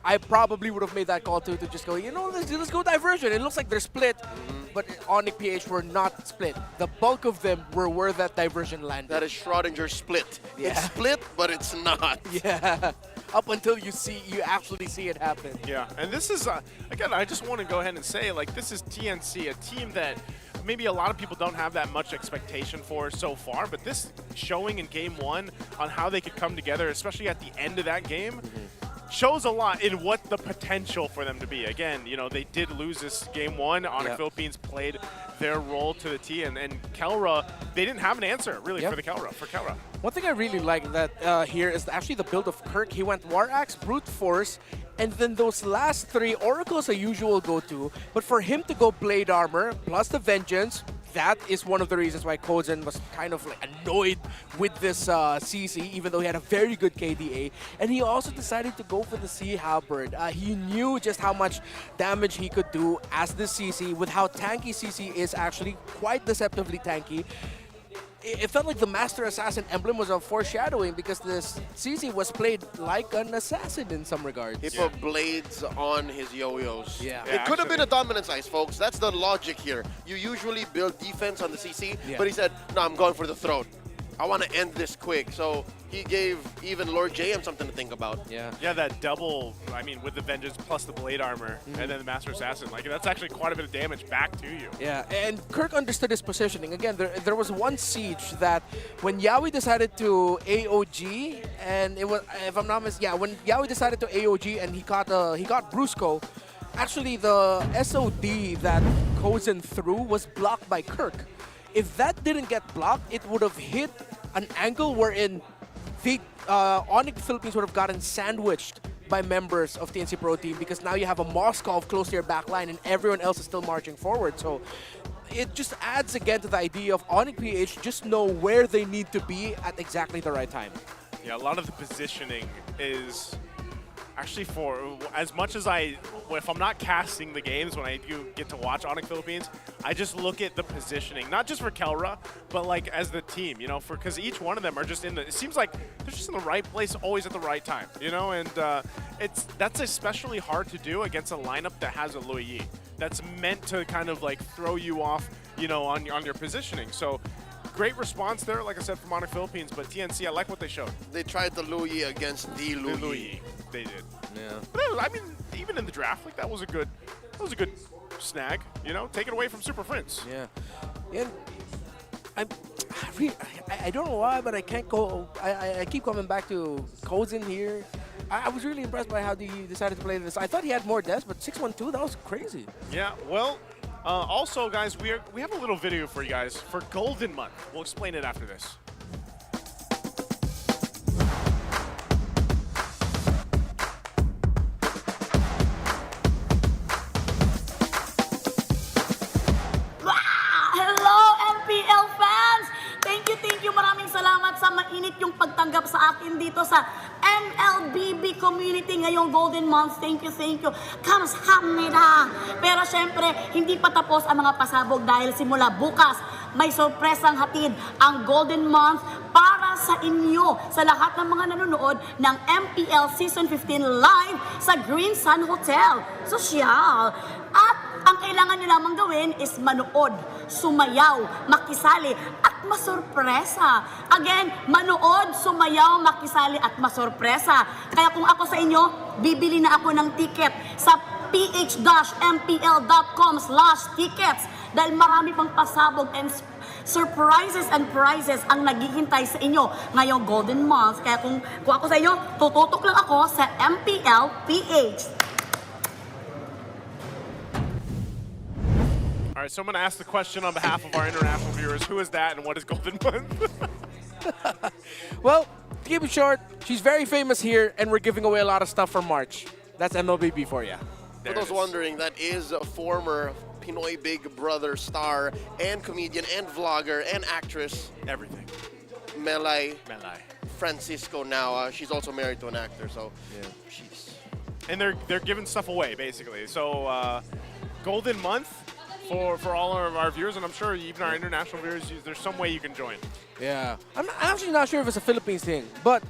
I probably would have made that call too, to just go, you know, let's go diversion. It looks like they're split, but Onic PH were not split. The bulk of them were where that diversion landed. That is Schrodinger split. Yeah. It's split, but it's not. Yeah. Up until you actually see it happen. Yeah, and this is, again, I just want to go ahead and say, like, this is TNC, a team that maybe a lot of people don't have that much expectation for so far, but this showing in game one on how they could come together, especially at the end of that game, shows a lot in what the potential for them to be. Again, you know, they did lose this game one. Onic Philippines played their role to the T, and Kelra, they didn't have an answer really for Kelra. One thing I really like that here is actually the build of Kirk. He went War Axe, Brute Force, and then those last three, Oracle's a usual go-to, but for him to go Blade Armor plus the Vengeance, that is one of the reasons why Kozin was kind of like annoyed with this CC, even though he had a very good KDA. And he also decided to go for the Sea Halberd. He knew just how much damage he could do as the CC, with how tanky CC is, actually quite deceptively tanky. It felt like the Master Assassin emblem was a foreshadowing, because this CC was played like an assassin in some regards. He put blades on his yo-yos. Yeah. It could have been a dominance ice, folks. That's the logic here. You usually build defense on the CC, but he said, no, I'm going for the throat. I want to end this quick. So he gave even Lord JM something to think about. Yeah, that double, I mean, with the Vengeance plus the Blade Armor, and then the Master Assassin, like, that's actually quite a bit of damage back to you. Yeah, and Kirk understood his positioning. Again, there was one siege that when Yawi decided to AOG, and it was, if I'm not mistaken, when Yawi decided to AOG and he got Brusco, actually the SOD that Kozin threw was blocked by Kirk. If that didn't get blocked, it would have hit an angle wherein the Onic Philippines would have gotten sandwiched by members of TNC Pro Team, because now you have a Moskov close to your back line and everyone else is still marching forward. So it just adds again to the idea of Onic PH just know where they need to be at exactly the right time. Yeah, a lot of the positioning is actually, for as much as if I'm not casting the games, when I do get to watch Onic Philippines, I just look at the positioning, not just for Kelra, but like as the team, you know, because each one of them are just it seems like they're just in the right place, always at the right time, you know, and that's especially hard to do against a lineup that has a Lui Yi. That's meant to kind of like throw you off, you know, on your positioning. So great response there, like I said, from Onic Philippines, but TNC, I like what they showed. They tried the Lui Yi against the Lui Yi. They did. Yeah. But I mean, even in the draft, like that was a good snag. You know, take it away from Super Prince. Yeah. And I don't know why, but I can't go. I keep coming back to Kozin here. I was really impressed by how he decided to play this. I thought he had more deaths, but 612, that was crazy. Yeah. Well, also, guys, we have a little video for you guys for Golden Month. We'll explain it after this. Hello, MPL fans! Thank you. Maraming salamat sa mainit yung pagtanggap sa akin dito sa MLBB community ngayong Golden Month. Thank you. Kamsahamnida! Pero syempre, hindi pa tapos ang mga pasabog dahil simula bukas, may sorpresang hatid ang Golden Month para sa inyo, sa lahat ng mga nanonood ng MPL Season 15 live sa Green Sun Hotel. Sosyal! At ang kailangan nyo lamang gawin is manood, sumayaw, makisali, at masorpresa. Again, manood, sumayaw, makisali, at masorpresa. Kaya kung ako sa inyo, bibili na ako ng ticket sa ph-mpl.com/tickets dahil marami pang pasabog and surprises and prizes ang naghihintay sa inyo ngayong Golden Month. Kaya kung ako sa inyo, tututok lang ako sa MPL PH. All right, so I'm going to ask the question on behalf of our international viewers. Who is that and what is Golden Month? Well, to keep it short, she's very famous here, and we're giving away a lot of stuff for March. That's MLBB for you. For those wondering, that is a former Pinoy Big Brother star and comedian and vlogger and actress. Everything. Melay. Francisco now. She's also married to an actor, so she's... And they're giving stuff away, basically. So Golden Month for all of our viewers, and I'm sure even our international viewers, there's some way you can join. Yeah. I'm actually not sure if it's a Philippines thing, but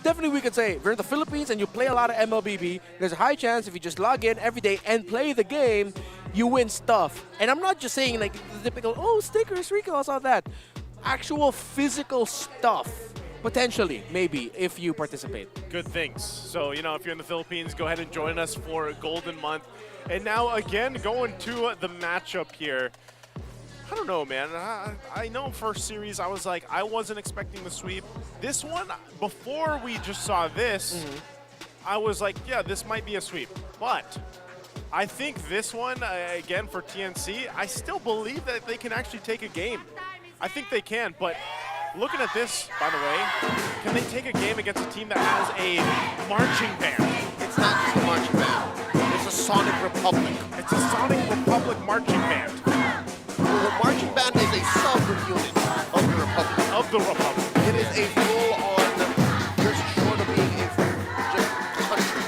definitely we could say if you're in the Philippines and you play a lot of MLBB, there's a high chance if you just log in every day and play the game, you win stuff. And I'm not just saying like the typical, oh, stickers, recalls, all that. Actual physical stuff. Potentially, maybe, if you participate. Good things. So, you know, if you're in the Philippines, go ahead and join us for Golden Month. And now, again, going to the matchup here. I don't know, man. I know first series, I was like, I wasn't expecting the sweep. This one, before we just saw this, I was like, yeah, this might be a sweep. But I think this one, again, for TNC, I still believe that they can actually take a game. I think they can, but looking at this, by the way, can they take a game against a team that has a marching band? It's not just a marching band. It's a Sonic Republic. It's a Sonic Republic marching band. The marching band is a sub-unit of the Republic. Of the Republic. It is a full-on, just short of being a just country.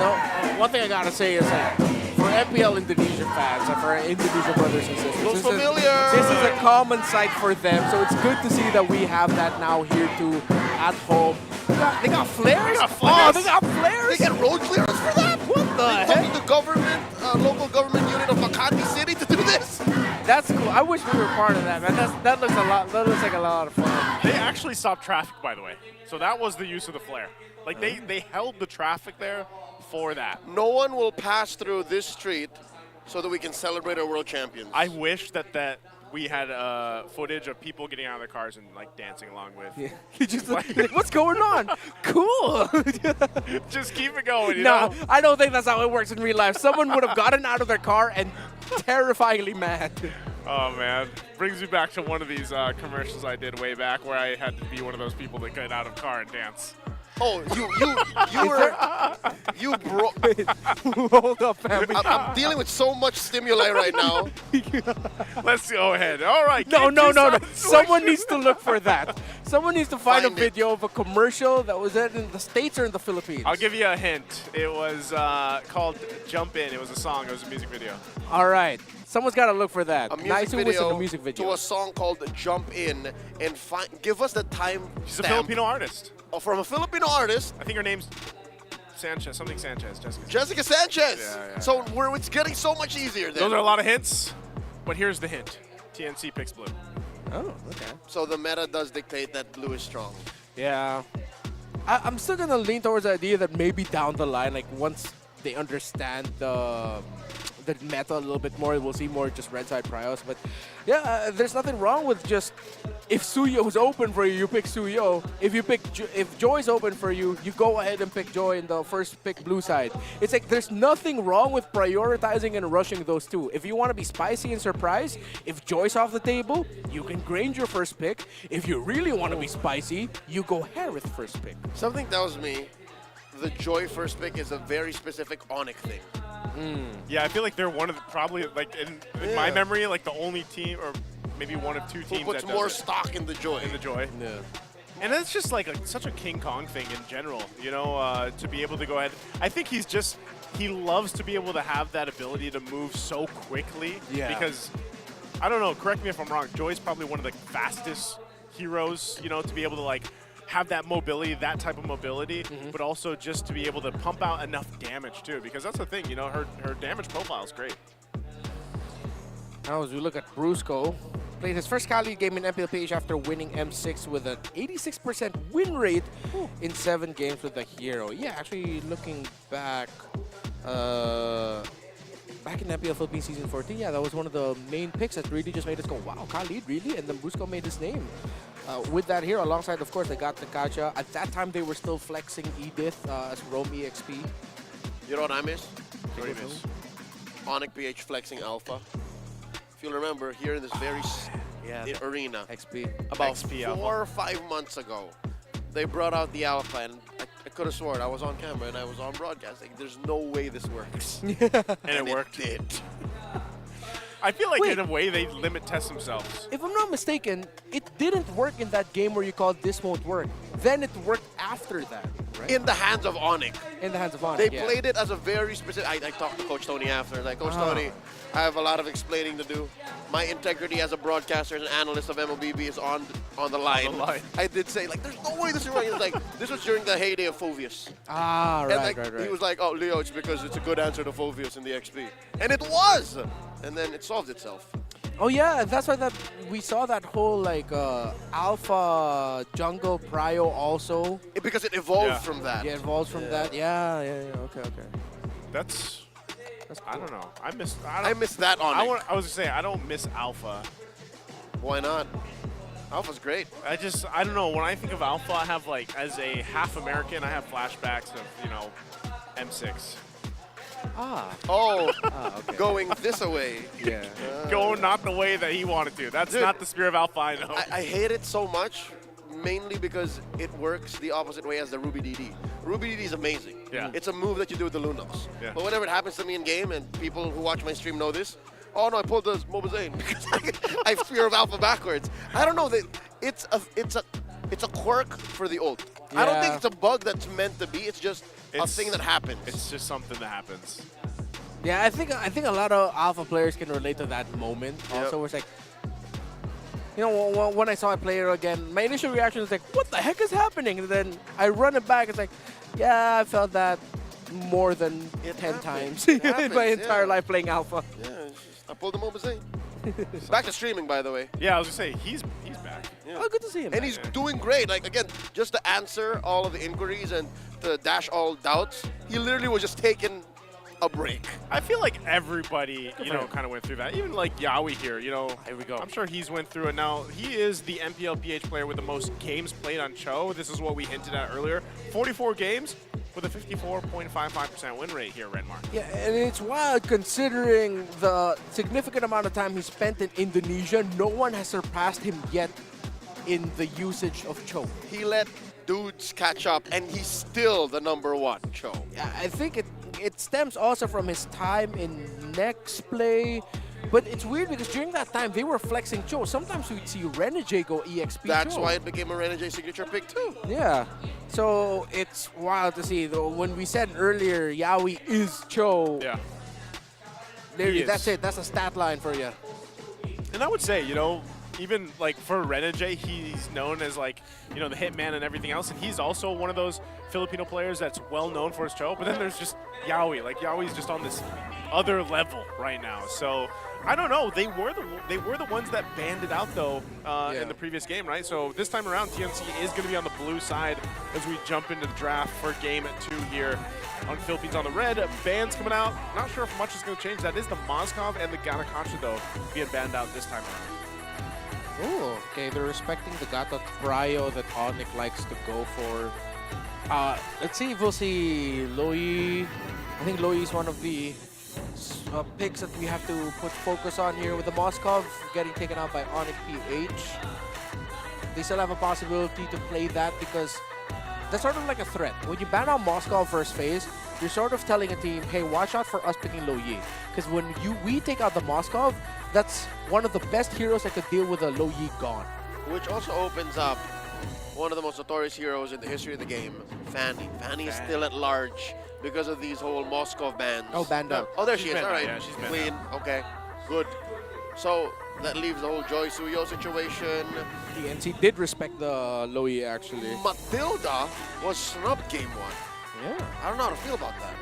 No, one thing I gotta say is like, for MPL Indonesian fans and for our Indonesian brothers and sisters, this is a common sight for them, so it's good to see that we have that now here too at home. They got flares? Oh, they got flares? They get road clearance for that? What the heck? They the government, local government unit of Makati City to do this? That's cool. I wish we were part of that, man. That looks like a lot of fun. They actually stopped traffic, by the way. So that was the use of the flare. Like they held the traffic there for that. No one will pass through this street so that we can celebrate our world champions. I wish that we had footage of people getting out of their cars and like dancing along with. Yeah. Just like, what's going on? Cool. Just keep it going. You No, know? I don't think that's how it works in real life. Someone would have gotten out of their car and terrifyingly mad. Oh man, brings me back to one of these commercials I did way back where I had to be one of those people that got out of car and dance. Oh, you bro. Hold up, family. I'm dealing with so much stimuli right now. Let's go ahead. All right. No. Someone needs to look for that. Someone needs to find a video of a commercial that was in the States or in the Philippines. I'll give you a hint. It was called Jump In. It was a song. It was a music video. All right. Someone's got to look for that. A music video to a song called Jump In and give us the time. She's a Filipino artist. Oh, from a Filipino artist. I think her name's Sanchez, something Sanchez, Jessica Sanchez. Yeah. So it's getting so much easier then. Those are a lot of hints, but here's the hint. TNC picks blue. Oh, okay. So the meta does dictate that blue is strong. Yeah. I'm still going to lean towards the idea that maybe down the line, like once they understand the meta a little bit more, we'll see more just red side prios. But yeah, there's nothing wrong with just if Suyo's open for you, you pick Suyo. If Joy's open for you, you go ahead and pick Joy in the first pick blue side. It's like there's nothing wrong with prioritizing and rushing those two. If you want to be spicy and surprise, if Joy's off the table, you can Grange your first pick. If you really want to be spicy, you go Harith first pick. Something tells me the Joy first pick is a very specific Onic thing. Yeah, I feel like they're one of the, probably like in my memory, like the only team or maybe one of two teams who puts that does more it. stock in the Joy. Yeah. And it's just like such a King Kong thing in general, you know, to be able to go ahead. I think he loves to be able to have that ability to move so quickly. Yeah. Because, I don't know, correct me if I'm wrong, Joy's probably one of the fastest heroes, you know, to be able to like have that mobility, that type of mobility, but also just to be able to pump out enough damage too, because that's the thing, you know, her damage profile is great. Now as we look at Brusco, played his first Kali game in MPL PH after winning M6 with an 86% win rate in 7 games with the hero. Yeah, actually looking back, back in MPL Philippines Season 14, yeah, that was one of the main picks that really just made us go, wow, Khalid, really? And then Brusco made his name with that hero. Alongside, of course, they got the Kacha. At that time, they were still flexing Edith as Rome EXP. You know what I miss? Onic PH flexing Alpha. If you'll remember, here in this very arena, XP. about XP 4 or 5 months ago, they brought out the Alpha, and I could have sworn I was on camera and I was on broadcast. Like, there's no way this works. And it worked. It did. I feel like Wait. in a way they limit test themselves. If I'm not mistaken, it didn't work in that game where you called this won't work. Then it worked after that, right? In the hands of Onic. In the hands of Onic, They yeah. played it as a very specific. I talked to Coach Tony after. Like, Coach Tony, I have a lot of explaining to do. My integrity as a broadcaster and analyst of MLBB is on the line. I did say, like, there's no way this is right. He was like, this was during the heyday of Phoveus. Right, And like, right. he was like, oh, Leo, it's because it's a good answer to Phoveus in the XP. And it was! And then it solved itself. Oh yeah, that's why we saw that whole like alpha jungle prio also. Because it evolved from that. Yeah, it evolved from that. Yeah. Okay. That's I don't know. I miss that on I was gonna say I don't miss Alpha. Why not? Alpha's great. I don't know. When I think of Alpha, I have like as a half American, I have flashbacks of M6. Okay. Going this away. Yeah. Going not the way that he wanted to. That's not the spirit of Alpha I know. I hate it so much, mainly because it works the opposite way as the Ruby DD. Ruby DD is amazing. Yeah. It's a move that you do with the Lunos. Yeah. But whenever it happens to me in game, and people who watch my stream know this, oh no, I pulled the Mobazane because I fear of Alpha backwards. I don't know. It's a quirk for the ult. I don't think it's a bug that's meant to be. It's just a thing that happens. It's just something that happens. Yeah, I think a lot of alpha players can relate to that moment. Also, where it's like, when I saw a player again, my initial reaction was like, "What the heck is happening?" And then I run it back. It's like, yeah, I felt that more than 10 times in my entire life playing alpha. Yeah, I pulled the Mobazane. Back to streaming, by the way. Yeah, I was gonna say he's back. Yeah. Oh, good to see him. And he's doing great. Like, again, just to answer all of the inquiries and to dash all doubts, he literally was just taking a break. I feel like everybody, kind of went through that. Even like Yawi here, here we go. I'm sure he's went through it. Now, he is the MPL PH player with the most games played on Cho. This is what we hinted at earlier. 44 games with a 54.55% win rate here, Renmark. Yeah, and it's wild considering the significant amount of time he spent in Indonesia. No one has surpassed him yet in the usage of Cho. He let dudes catch up, and he's still the #1 Cho. Yeah, I think it stems also from his time in next play. But it's weird because during that time, they were flexing Cho. Sometimes we'd see Renegade go EXP That's Cho. why it became a Renegade signature pick, too. Yeah. So it's wild to see, though. When we said earlier, Yawi is Cho. Yeah. Literally, that's it. That's a stat line for you. And I would say, even like for Renegade, he's known as like, the hitman and everything else. And he's also one of those Filipino players that's well known for his Cho. But then there's just Yawi. Like Yawi's just on this other level right now. So I don't know. They were the ones that banned it out though in the previous game, right? So this time around, TNC is going to be on the blue side as we jump into the draft for game 2 here on Philippines on the red. Bans coming out. Not sure if much is going to change. That is the Mozkov and the Ganaconcha though being banned out this time around. Oh, okay. They're respecting the Gato Prio that Onic likes to go for. Let's see if we'll see Loi. I think Loi is one of the picks that we have to put focus on here with the Mozkov getting taken out by Onic PH. They still have a possibility to play that because that's sort of like a threat. When you ban out Mozkov first phase, you're sort of telling a team, hey, watch out for us picking Lo Yi. Because when we take out the Mozkov, that's one of the best heroes that could deal with a Lo Yi gone. Which also opens up one of the most notorious heroes in the history of the game, Fanny. Fanny is still at large because of these whole Mozkov bans. Oh, banned out. Oh, there she is. All right. Yeah, she's banned Clean. out. Okay. Good. So that leaves the whole Joy Suyo situation. TNC did respect the Lo Yi, actually. Matilda was snubbed game 1. Yeah. I don't know how to feel about that.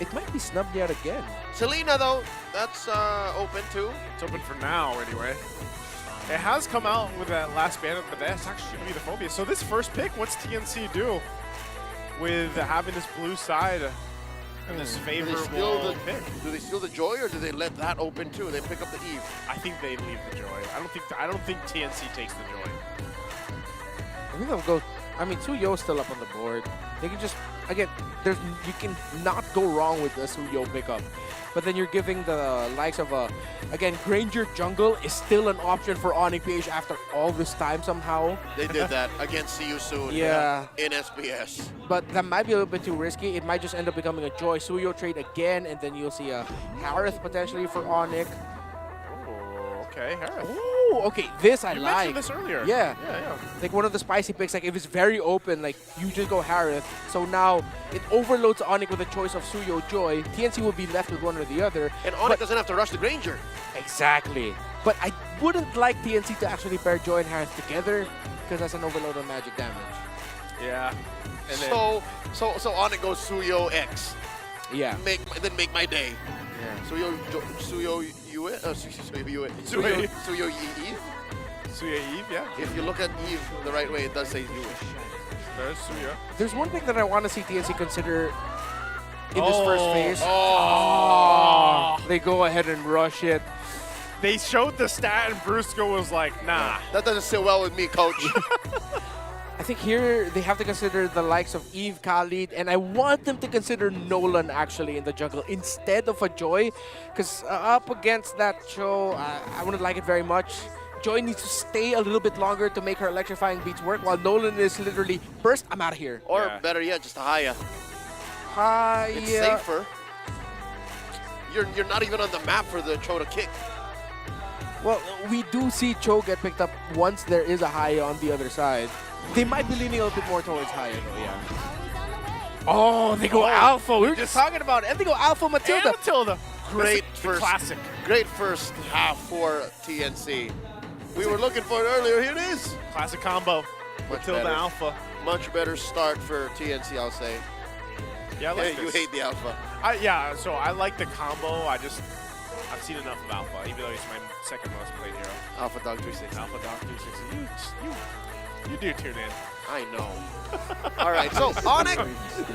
It might be snubbed yet again. Selena, though, that's open too. It's open for now, anyway. It has come out with that last ban, but that's actually going to be the Phobia. So this first pick, what's TNC do with having this blue side and this favorable pick? Do they steal the Joy, or do they let that open too? They pick up the Eve. I think they leave the Joy. I don't think TNC takes the Joy. I think they'll go. I mean, Suyo's still up on the board. They can just, again, you can not go wrong with the Suyo pickup. But then you're giving the likes of again, Granger Jungle is still an option for Onic PH after all this time somehow. They did that against See You Soon in SPS. But that might be a little bit too risky. It might just end up becoming a Joy Suyo trade again, and then you'll see a Harith potentially for Onic. Okay, Harith. Oh, okay. This I You like. mentioned this earlier. Yeah. Yeah. Like one of the spicy picks, like if it's very open, like you just go Harith. So now it overloads Onic with a choice of Suyo Joy. TNC will be left with one or the other. And Onic doesn't have to rush the Granger. Exactly. But I wouldn't like TNC to actually pair Joy and Harith together because that's an overload on magic damage. Yeah. And then, So Onic goes Suyo X. Yeah. Make my day. Yeah. Suyo Yue? Suyo Yue. Suyo Eve? Suya Eve, yeah. If you look at Eve the right way, it does say Yue. There's Suya. There's one thing that I want to see TNC consider in this first phase. They go ahead and rush it. They showed the stat and Brusco was like, nah. That doesn't sit well with me, coach. I think here they have to consider the likes of Eve, Khalid, and I want them to consider Nolan actually in the jungle instead of a Joy, because up against that Cho, I wouldn't like it very much. Joy needs to stay a little bit longer to make her electrifying beats work, while Nolan is literally, burst, I'm out of here. Or better yet, just a Haya. Haya. It's safer. You're not even on the map for the Cho to kick. Well, we do see Cho get picked up once there is a Haya on the other side. They might be leaning a little bit more towards Haya though, yeah. Oh, they go Alpha. We were just talking about it. And they go Alpha Matilda. And Matilda. Great first classic. Great first half for TNC. We were looking for it earlier. Here it is. Classic combo. Matilda better. Alpha. Much better start for TNC, I'll say. Yeah, I like You this. hate the Alpha. So I like the combo. I've seen enough of Alpha, even though he's my second most played hero. Alpha Dog 360. Alpha Dog 360. You do tune in. I know. All right, so Onic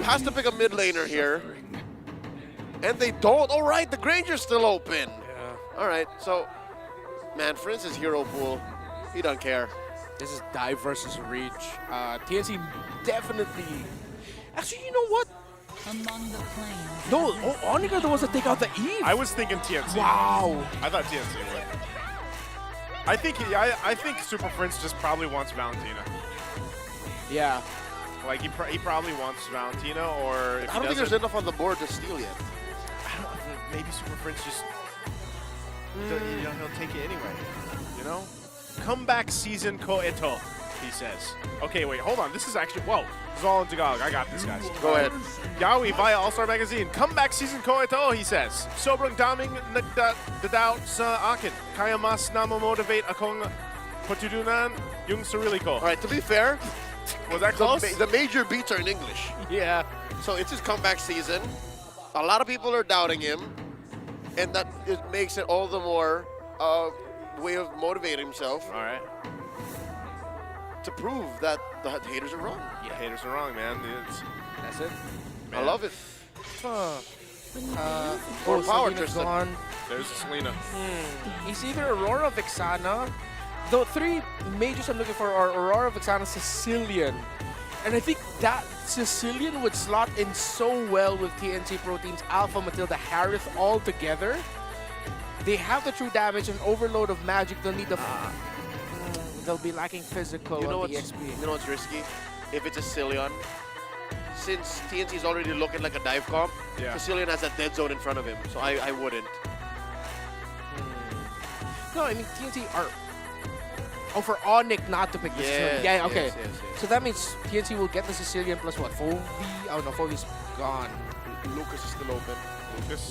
has to pick a mid laner here. And they don't. All right, the Granger's still open. Yeah. All right, so, man, for instance, hero pool, he don't care. This is dive versus reach. TNC definitely. Actually, you know what? Among the planes. No, Onic are the ones that take out the Eve. I was thinking TNC. Wow. I thought TNC would. I think Super Prince just probably wants Valentina. Yeah. Like he probably wants Valentina, or if I don't think there's enough on the board to steal yet. I don't. Maybe Super Prince just. He'll take it anyway. You know. Comeback season Koeto, he says. Okay, wait, hold on. This is actually this is all in Tagalog. I got this, guys. Go ahead. Yawi via All-Star Magazine. Comeback season Koeto, he says. Sobrang daming nagdadaw sa akin. Kaya mas namamotivate akong patudunan yung sarili ko. All right, to be fair, was that close? The major beats are in English. Yeah. So it's his comeback season. A lot of people are doubting him, and that makes it all the more way of motivating himself. All right. To prove that the haters are wrong. Yeah, haters are wrong, man. That's it. I love it. More power, Selena Tristan. gone. There's Selena. It's either Aurora, Vexana. The three majors I'm looking for are Aurora, Vexana, Sicilian. And I think that Sicilian would slot in so well with TNC Pro Team's Alpha, Matilda, Harith all together. They have the true damage and overload of magic. They'll need the... they'll be lacking physical on the XP. You know what's risky? If it's a Sicilian, since TNC is already looking like a dive comp, Sicilian has a dead zone in front of him, so I wouldn't. No, I mean, TNC are... Oh, for Onic not to pick the Sicilian. Yeah, okay. Yes. So that means TNC will get the Sicilian plus what? Fovi? Oh, no, Fovi's gone. Lucas is still open.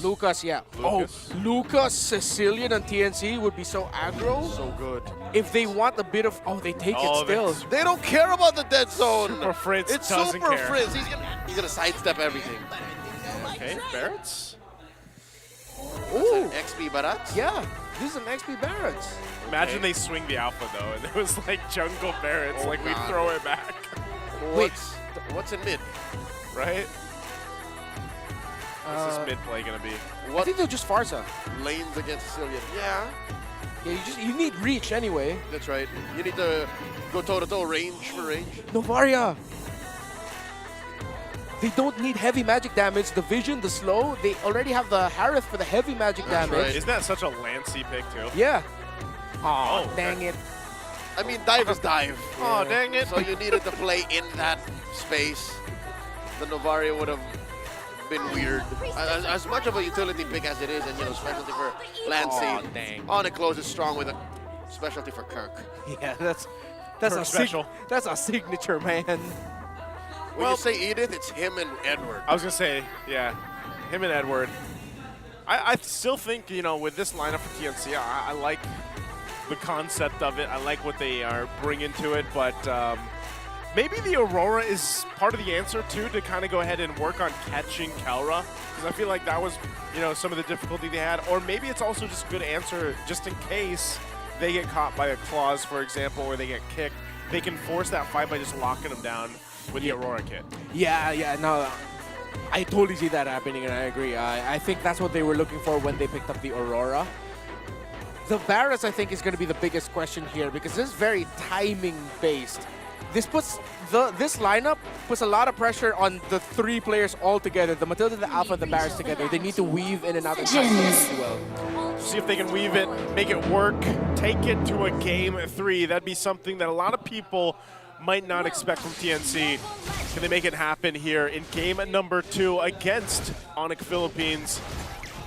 Lucas, yeah. Lucas. Oh, Lucas, Sicilian, and TNC would be so aggro. So good. If they want a bit of... Oh, they take it still. They don't care about the dead zone. Super Fritz it's doesn't Super care. Fritz. He's gonna sidestep everything. Okay, Barrett's. Ooh. An XP Barat? Yeah, this is an XP Barrett's. Imagine they swing the Alpha, though, and it was like Jungle Barrett's, like we throw it back. Wait. What's in mid? Right? What's this mid play gonna be? I think they're just Farsa. Lanes against Sicilian. Yeah. Yeah, you need reach anyway. That's right. You need to go toe-to-toe, range for range. Novaria. They don't need heavy magic damage. The vision, the slow, they already have the Harith for the heavy magic damage. right. Isn't that such a Lancey pick, too? Yeah. Oh, dang it. I mean, dive is dive. Oh, dang it. So you needed to play in that space. The Novaria would have been weird. As much of a utility pick as it is, and specialty for Lancey. Oh, dang. Onic closes strong with a specialty for Kirk. Yeah, that's Kirk special. That's a signature, man. When you say Edith, it's him and Edward. I was gonna say, yeah, him and Edward. I still think, with this lineup for TNC, I like the concept of it. I like what they are bringing to it, but maybe the Aurora is part of the answer too, to kind of go ahead and work on catching Kelra, because I feel like that was, some of the difficulty they had. Or maybe it's also just a good answer just in case they get caught by a clause, for example, or they get kicked. They can force that fight by just locking them down with the Aurora kit. Yeah, no, I totally see that happening, and I agree. I think that's what they were looking for when they picked up the Aurora. The Barretts, I think, is going to be the biggest question here, because this is very timing-based. This lineup puts a lot of pressure on the three players all together, the Matilda, the Alpha, and the Barretts together. They need to weave in and out of the well. See if they can weave it, make it work, take it to a game 3. That'd be something that a lot of people might not expect from TNC. Can they make it happen here in game number 2 against Onic Philippines?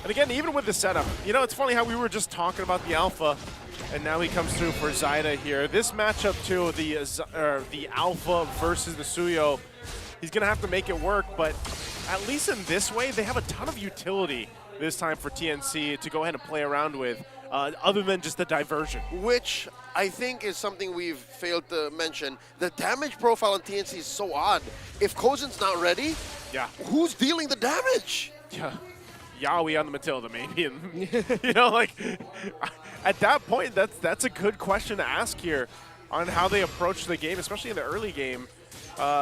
And again, even with the setup, it's funny how we were just talking about the Alpha, and now he comes through for Zaida here. This matchup too, the Alpha versus the Suyo, he's gonna have to make it work, but at least in this way, they have a ton of utility this time for TNC to go ahead and play around with, other than just the diversion. Which I think is something we've failed to mention. The damage profile on TNC is so odd. If Kozen's not ready, who's dealing the damage? Yeah, Yawi on the Matilda maybe. And, at that point, that's a good question to ask here on how they approach the game, especially in the early game.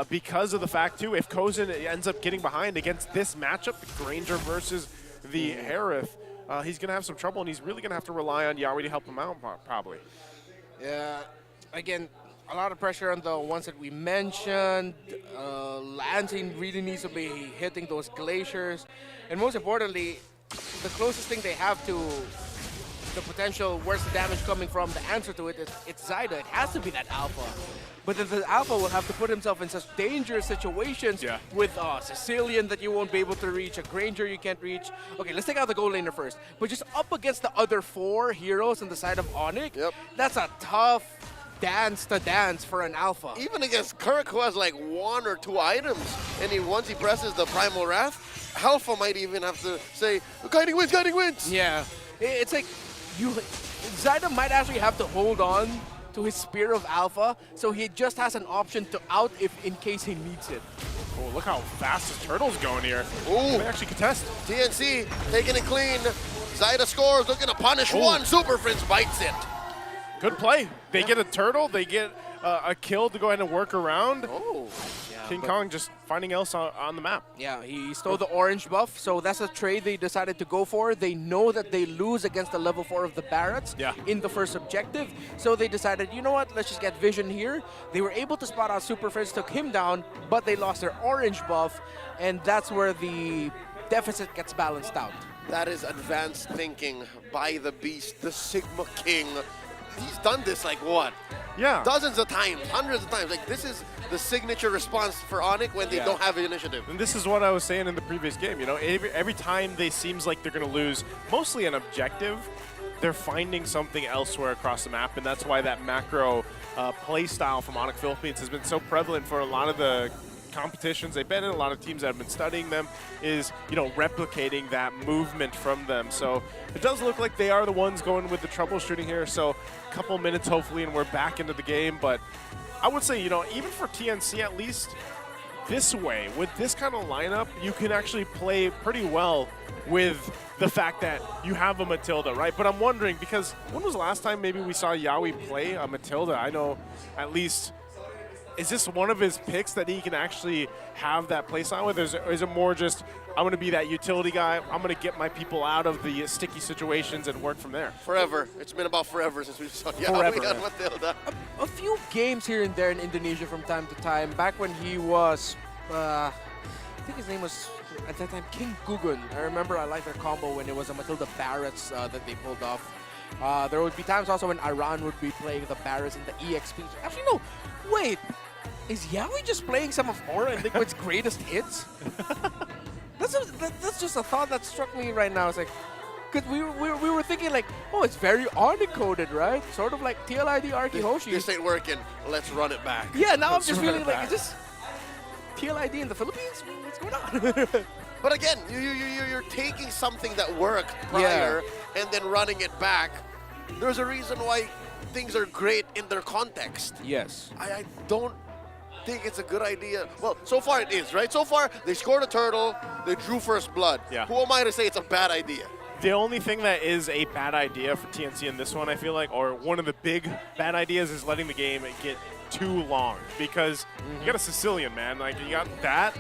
Because of the fact, too, if Kozen ends up getting behind against this matchup, the Granger versus the Harith, he's going to have some trouble, and he's really going to have to rely on Yawi to help him out, probably. Yeah, again, a lot of pressure on the ones that we mentioned. Lansing really needs to be hitting those glaciers. And most importantly, the closest thing they have to the potential, where's the damage coming from, the answer to it is it's Zaida. It has to be that Alpha. But then the Alpha will have to put himself in such dangerous situations with a Sicilian that you won't be able to reach, a Granger you can't reach. Okay, let's take out the gold laner first. But just up against the other 4 heroes on the side of Onic, that's a tough dance to dance for an Alpha. Even against Kirk, who has like 1 or 2 items, and once he presses the Primal Wrath, Alpha might even have to say, guiding winds, guiding winds! Yeah, it's like, Zaida might actually have to hold on to his Spear of Alpha, so he just has an option to out if in case he needs it. Oh, look how fast his turtle's going here. Ooh. They actually contest. TNC taking it clean. Zaida scores, looking to punish one. Super Prince bites it. Good play. They get a turtle, they get a kill to go ahead and work around. Oh. King Kong just finding else on the map. Yeah, he stole the orange buff, so that's a trade they decided to go for. They know that they lose against the level 4 of the Barretts in the first objective, so they decided, you know what, let's just get vision here. They were able to spot out Super Prince, took him down, but they lost their orange buff, and that's where the deficit gets balanced out. That is advanced thinking by the Beast, the Sigma King. He's done this like what? Yeah. Dozens of times, hundreds of times. Like this is the signature response for Onic when they don't have an initiative. And this is what I was saying in the previous game. Every time they seems like they're going to lose, mostly an objective, they're finding something elsewhere across the map, and that's why that macro play style from Onic Philippines has been so prevalent for a lot of the competitions they've been in, a lot of teams that have been studying them, is replicating that movement from them. So it does look like they are the ones going with the troubleshooting here. So a couple minutes hopefully and we're back into the game. But I would say, even for TNC at least, this way, with this kind of lineup, you can actually play pretty well with the fact that you have a Matilda, right? But I'm wondering, because when was the last time maybe we saw Yawi play a Matilda? I know at least, is this one of his picks that he can actually have that playstyle with? Or is it more just, I'm going to be that utility guy, I'm going to get my people out of the sticky situations and work from there? Forever. It's been about forever since we saw Yawi on Matilda. A few games here and there in Indonesia from time to time. Back when he was, I think his name was, at that time, King Gugun. I remember I liked their combo when it was a Matilda Barretts that they pulled off. There would be times also when Iran would be playing the Barretts in the EXP. Actually, no. Wait, is Yawi just playing some of Aura and Liquid's greatest hits? that's just a thought that struck me right now. It's like, because we were thinking like, oh, it's very Onic coded, right? Sort of like TLID Arki Hoshi. This ain't working. Let's run it back. Yeah, now Let's I'm just run feeling it like, back. is this TLID in the Philippines? What's going on? But again, you're taking something that worked prior and then running it back. There's a reason why things are great in their context. Yes. I don't think it's a good idea. Well, so far it is, right? So far, they scored a turtle, they drew first blood. Yeah. Who am I to say it's a bad idea? The only thing that is a bad idea for TNC in this one, I feel like, or one of the big bad ideas, is letting the game get too long. Because you got a Sicilian, man. Like, you got that.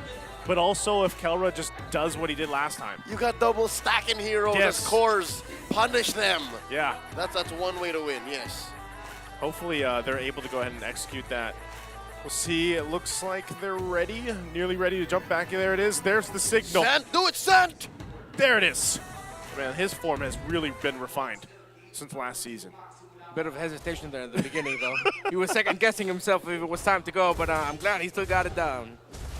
But also, if Kelra just does what he did last time. You got double stacking heroes as cores. Punish them. Yeah. That's one way to win, yes. Hopefully, they're able to go ahead and execute that. We'll see. It looks like they're ready, nearly ready to jump back. There it is. There's the signal. Sant, do it, Sant! There it is. Man, his form has really been refined since last season. Bit of hesitation there at the beginning, though. He was second-guessing himself if it was time to go, but I'm glad he still got it down.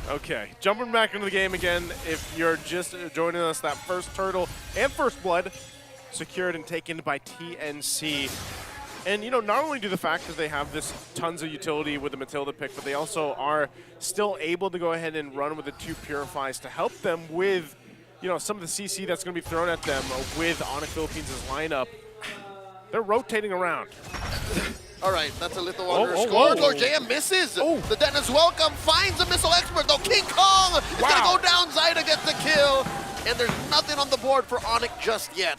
Okay, jumping back into the game again. If you're just joining us, that first turtle and first blood secured and taken by TNC. And, you know, not only do the fact that they have this tons of utility with the Matilda pick, but they also are still able to go ahead and run with the 2 Purifies to help them with, you know, some of the CC that's going to be thrown at them with Onic Philippines' lineup. They're rotating around. All right, that's a little under score. JM misses. The Dennis Welcome finds a missile expert, though. King Kong is going to go down. Zyda gets the kill. And there's nothing on the board for Onic just yet.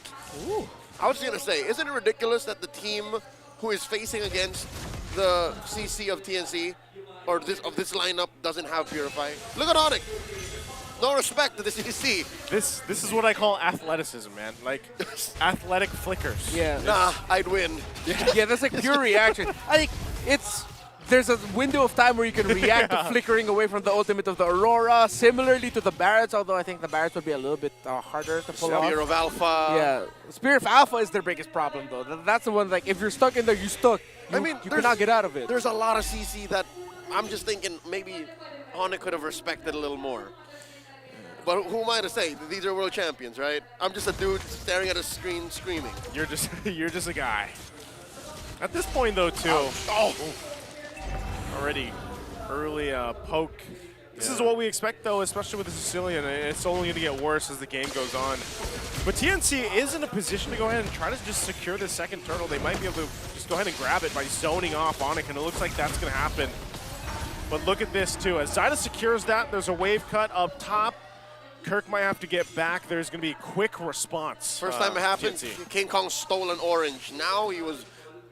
I was going to say, isn't it ridiculous that the team who is facing against the CC of TNC, or of this lineup, doesn't have Purify? Look at Onic. No respect to the CC. This is what I call athleticism, man. Like, athletic flickers. Yeah. Nah, I'd win. Yeah, that's like pure reaction. I think there's a window of time where you can react to flickering away from the ultimate of the Aurora, similarly to the Barretts, although I think the Barretts would be a little bit harder to pull off. Spear of Alpha. Yeah. Spear of Alpha is their biggest problem, though. That's the one, like, if you're stuck in there, you're stuck. You cannot get out of it. There's a lot of CC that I'm just thinking maybe Onic could have respected a little more. But who am I to say? These are world champions, right? I'm just a dude staring at a screen screaming. You're just a guy. At this point, though, too. Already early poke. This is what we expect, though, especially with the Sicilian. It's only going to get worse as the game goes on. But TNC is in a position to go ahead and try to just secure this second turtle. They might be able to just go ahead and grab it by zoning off Onic, and it looks like that's going to happen. But look at this, too. As Zyda secures that, there's a wave cut up top. Kirk might have to get back. There's going to be a quick response. First time it happened, King Kong stole an orange. Now he was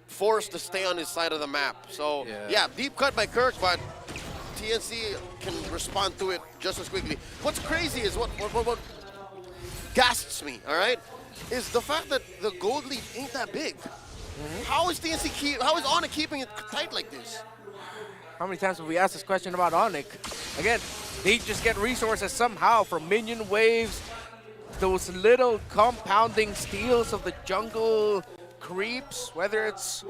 forced to stay on his side of the map. So, yeah, deep cut by Kirk, but TNC can respond to it just as quickly. What's crazy is what gasps me, all right, is the fact that the gold lead ain't that big. How is Onic keeping it tight like this? How many times have we asked this question about Onic? Again, they just get resources somehow from minion waves, those little compounding steals of the jungle creeps, whether it's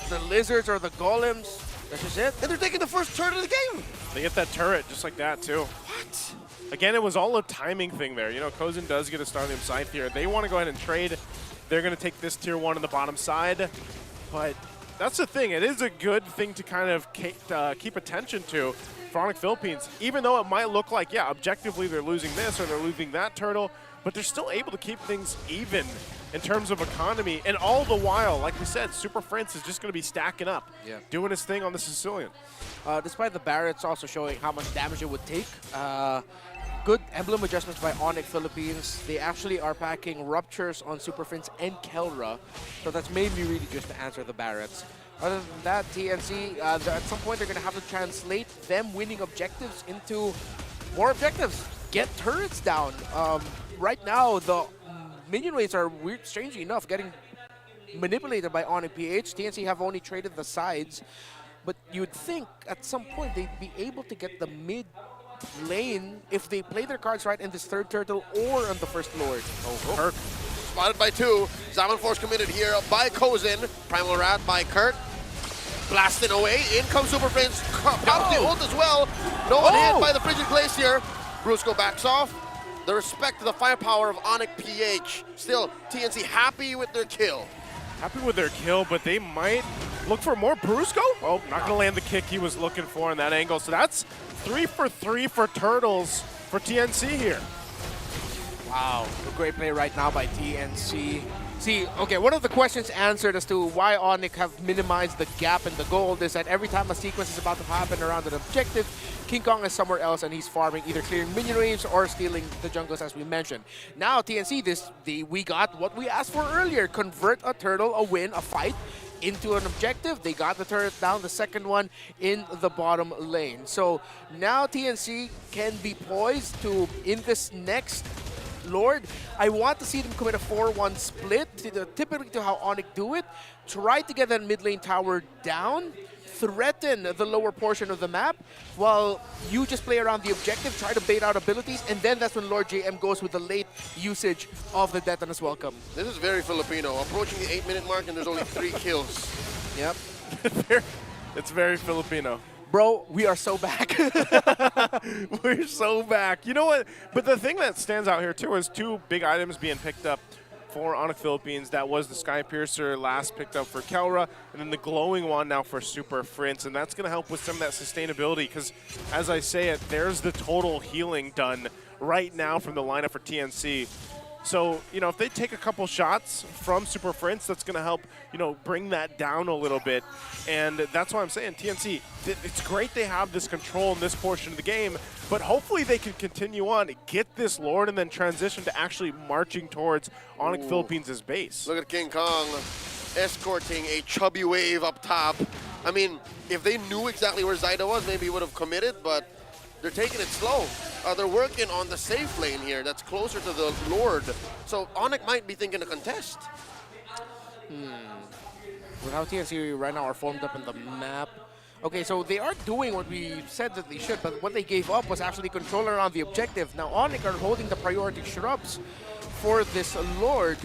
the lizards or the golems. That's just it. And they're taking the first turret of the game. They get that turret just like that, too. What? Again, it was all a timing thing there. You know, Kozin does get a Starlium Scythe here. They want to go ahead and trade. They're going to take this tier 1 on the bottom side. But that's the thing. It is a good thing to kind of keep attention to for Onic Philippines. Even though it might look like, yeah, objectively they're losing this or they're losing that turtle, but they're still able to keep things even in terms of economy. And all the while, like we said, Super France is just going to be stacking up, doing his thing on the Sicilian. Despite the Barretts also showing how much damage it would take, good emblem adjustments by Onic Philippines. They actually are packing Ruptures on Super Prince and Kelra, so that's mainly really just to answer the Barretts. Other than that, TNC, at some point they're going to have to translate them winning objectives into more objectives. Get turrets down. Right now, the minion waves are, strangely enough, getting manipulated by Onic PH. TNC have only traded the sides, but you'd think at some point they'd be able to get the mid lane if they play their cards right in this third turtle or on the first lord. Kirk spotted by 2. Zaman Force committed here by Kozin. Primal Rat by Kurt. Blasting away. In comes Super Prince. Pops the ult as well. No one hit by the Frigid Glacier. Brusco backs off. the respect to the firepower of Onic PH. Still, TNC happy with their kill. Happy with their kill, but they might look for more Brusco. Oh, not going to land the kick he was looking for in that angle. So that's 3 for 3 for Turtles for TNC here. Wow, a great play right now by TNC. See, okay, one of the questions answered as to why Onic have minimized the gap in the gold is that every time a sequence is about to happen around an objective, King Kong is somewhere else and he's farming, either clearing minion waves or stealing the jungles, as we mentioned. Now, TNC, we got what we asked for earlier, convert a turtle, a win, a fight, into an objective. They got the turret down, the second one in the bottom lane. So now TNC can be poised to, in this next Lord, I want to see them commit a 4-1 split, typically to how Onic do it. Try to get that mid lane tower down, threaten the lower portion of the map, while you just play around the objective, try to bait out abilities, and then that's when Lord JM goes with the late usage of the Detonus Welcome. This is very Filipino. Approaching the 8-minute mark and there's only 3 kills. Yep. It's very Filipino. Bro, we are so back. We're so back. You know what? But the thing that stands out here, too, is 2 big items being picked up for Onic Philippines. That was the Sky Piercer last picked up for Kelra, and then the glowing one now for Super Prince. And that's going to help with some of that sustainability because, as I say it, there's the total healing done right now from the lineup for TNC. So, you know, if they take a couple shots from Super Prince, that's going to help, you know, bring that down a little bit. And that's why I'm saying TNC, it's great they have this control in this portion of the game, but hopefully they can continue on, get this Lord, and then transition to actually marching towards Onic Philippines' base. Look at King Kong escorting a chubby wave up top. I mean, if they knew exactly where Zyda was, maybe he would have committed, but they're taking it slow. They're working on the safe lane here that's closer to the Lord. So Onic might be thinking to contest. With how TNC right now are formed up in the map. Okay, so they are doing what we said that they should, but what they gave up was actually control around the objective. Now Onic are holding the priority shrubs for this Lord.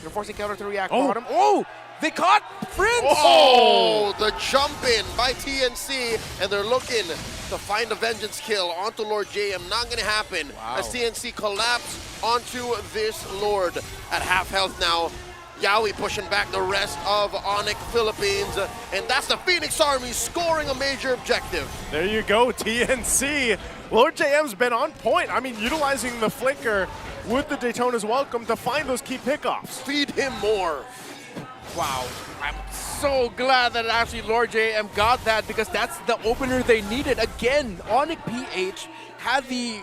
They're forcing counter to react bottom. Oh! They caught Prince! Oh, the jump in by TNC, and they're looking to find a vengeance kill onto Lord JM. Not going to happen as TNC collapse onto this Lord at half health now. Yaoi pushing back the rest of Onic Philippines, and that's the Phoenix Army scoring a major objective. There you go, TNC. Lord JM's been on point. I mean, utilizing the flicker with the Daytona's Welcome to find those key pickoffs. Feed him more. Wow, I'm so glad that actually Lord JM got that because that's the opener they needed. Again, Onic PH had the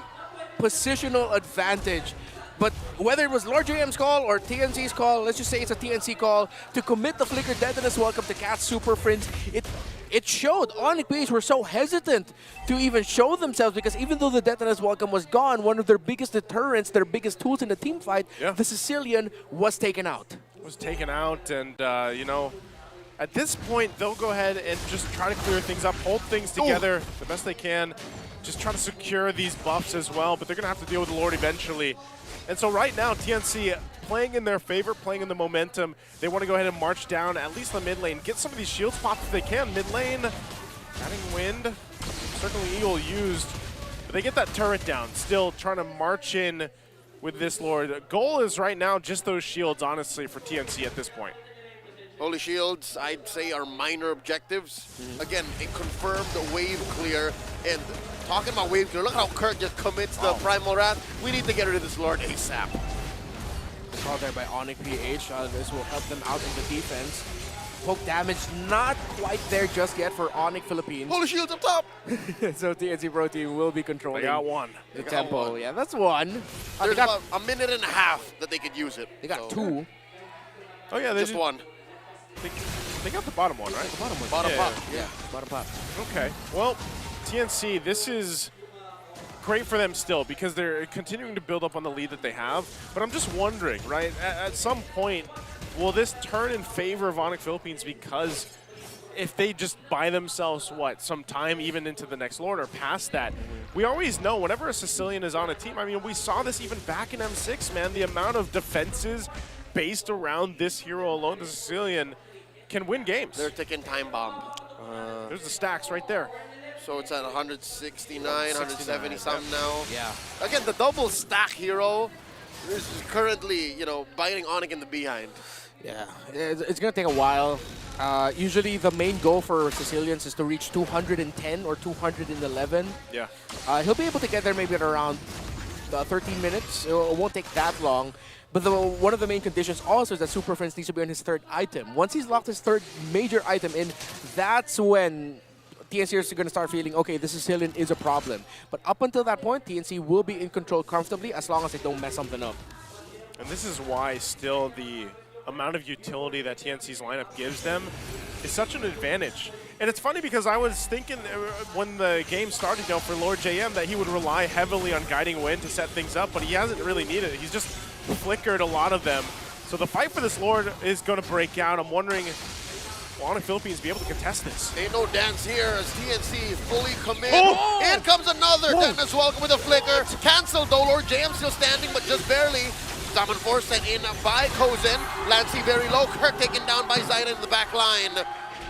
positional advantage, but whether it was Lord JM's call or TNC's call, let's just say it's a TNC call, to commit the flicker Detonus Welcome to catch Super Prince, it showed. Onic PH were so hesitant to even show themselves because even though the Detonus Welcome was gone, one of their biggest deterrents, their biggest tools in the team fight, the Sicilian was taken out. And you know, at this point they'll go ahead and just try to clear things up, hold things together the best they can, just try to secure these buffs as well, but they're gonna have to deal with the Lord eventually. And so right now TNC playing in their favor, playing in the momentum. They want to go ahead and march down at least the mid lane, get some of these shields popped if they can. Mid lane, adding wind, certainly Eagle used, but they get that turret down, still trying to march in with this Lord. Goal is right now just those shields, honestly, for TNC at this point. Holy Shields, I'd say, are minor objectives. Again, a confirmed wave clear. And talking about wave clear, look how Kirk just commits the Primal Wrath. We need to get rid of this Lord ASAP. Called there by Onic PH. This will help them out in the defense. Poke damage not quite there just yet for Onic Philippines. Holy Shields up top! So TNC Pro Team will be controlling. They got one. The tempo. Yeah, that's one. There's about a minute and a half that they could use it. They got 2. Oh yeah, they just one. They got the bottom one, right? The bottom one. Bottom pop. Yeah, bottom pop. Okay. Well, TNC, this is great for them still because they're continuing to build up on the lead that they have. But I'm just wondering, right? At some point, will this turn in favor of Onic Philippines because if they just buy themselves, some time even into the next Lord or past that, we always know whenever a Sicilian is on a team, I mean, we saw this even back in M6, man, the amount of defenses based around this hero alone, the Sicilian, can win games. They're taking time bomb. There's the stacks right there. So it's at 169, 170 something now. Yeah. Again, the double stack hero is currently, biting Onic in the behind. Yeah, it's going to take a while. Usually the main goal for Sicilians is to reach 210 or 211. Yeah. He'll be able to get there maybe at around 13 minutes. It won't take that long. But one of the main conditions also is that Super Friends needs to be on his third item. Once he's locked his third major item in, that's when TNC is going to start feeling, okay, this Sicilian is a problem. But up until that point, TNC will be in control comfortably as long as they don't mess something up. And this is why still the amount of utility that TNC's lineup gives them is such an advantage. And it's funny because I was thinking when the game started, for Lord JM that he would rely heavily on Guiding Wind to set things up, but he hasn't really needed it. He's just flickered a lot of them. So the fight for this Lord is going to break out. I'm wondering, will Onic Philippines be able to contest this? Ain't no dance here as TNC fully commit. In comes another Dennis Welcome with a flicker. Cancelled though, Lord JM still standing, but just barely. Summon Force sent in by Kozen. Lancey very low. Kirk taken down by Zaida in the back line.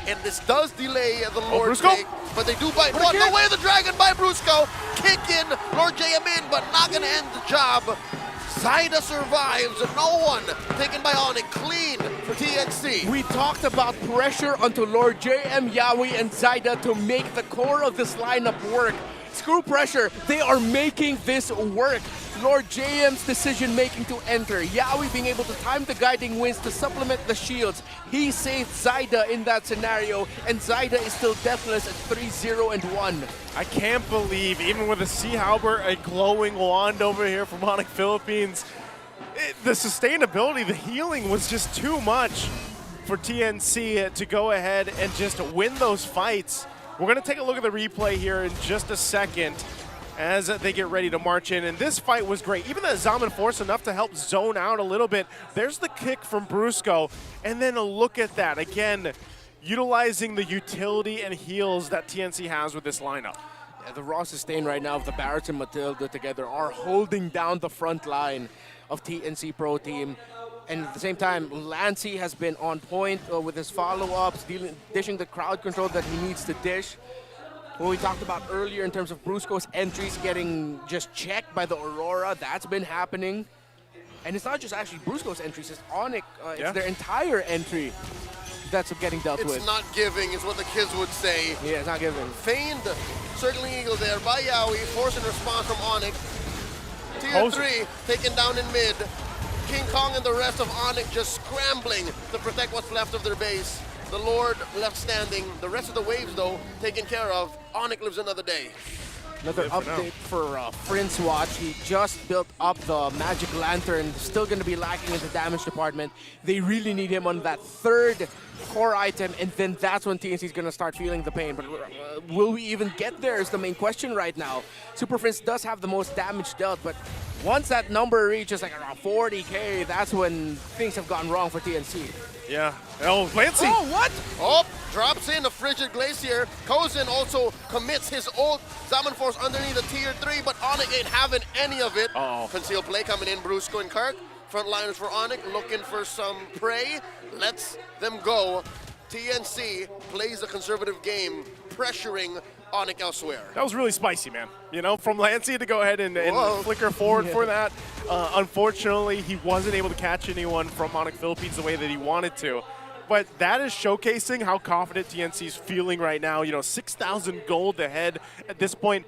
And this does delay the Lord take, but they do bite one. No way, the Dragon by Brusco. Kick in, Lord JM in, but not going to end the job. Zaida survives. No one taken by Onic. Clean for TNC. We talked about pressure onto Lord JM, Yawi, and Zaida to make the core of this lineup work. Screw pressure. They are making this work. Lord JM's decision-making to enter. Yawi being able to time the Guiding Winds to supplement the shields. He saved Zaida in that scenario, and Zaida is still deathless at 3-0-1. I can't believe, even with a Sea Halberd, a glowing wand over here from Onic Philippines, the sustainability, the healing was just too much for TNC to go ahead and just win those fights. We're going to take a look at the replay here in just a second as they get ready to march in. And this fight was great. Even that Zaman Force enough to help zone out a little bit. There's the kick from Brusco. And then a look at that. Again, utilizing the utility and heals that TNC has with this lineup. Yeah, the raw sustain right now of the Barretts and Matilda together are holding down the front line of TNC Pro Team. And at the same time, Lancey has been on point with his follow-ups, dishing the crowd control that he needs to dish. What we talked about earlier in terms of Brusco's entries getting just checked by the Aurora, that's been happening. And it's not just actually Brusco's entries, it's Onic, it's their entire entry that's getting dealt with. It's not giving, is what the kids would say. Yeah, it's not giving. Feigned circling eagle there by Yawi, forcing response from Onic. Tier 3 taken down in mid. King Kong and the rest of Onic just scrambling to protect what's left of their base. The Lord left standing. The rest of the waves, though, taken care of. Onic lives another day. Another update for Prince Watch. He just built up the Magic Lantern. Still going to be lacking in the damage department. They really need him on that third core item, and then that's when TNC is going to start feeling the pain. But will we even get there is the main question right now. Super Prince does have the most damage dealt, but once that number reaches like around 40K, that's when things have gone wrong for TNC. Yeah. Oh, Lancey. Oh, what? Oh, drops in a Frigid Glacier. Kozen also commits his ult. Zaman Force underneath the tier 3, but Onic ain't having any of it. Concealed play coming in, Brusco and Kirk. Frontliners for Onic, looking for some prey. Lets them go. TNC plays a conservative game, pressuring Onic elsewhere. That was really spicy, man. From Lancey to go ahead and flicker forward for that. Unfortunately, he wasn't able to catch anyone from Onic Philippines the way that he wanted to. But that is showcasing how confident TNC is feeling right now. 6,000 gold ahead at this point.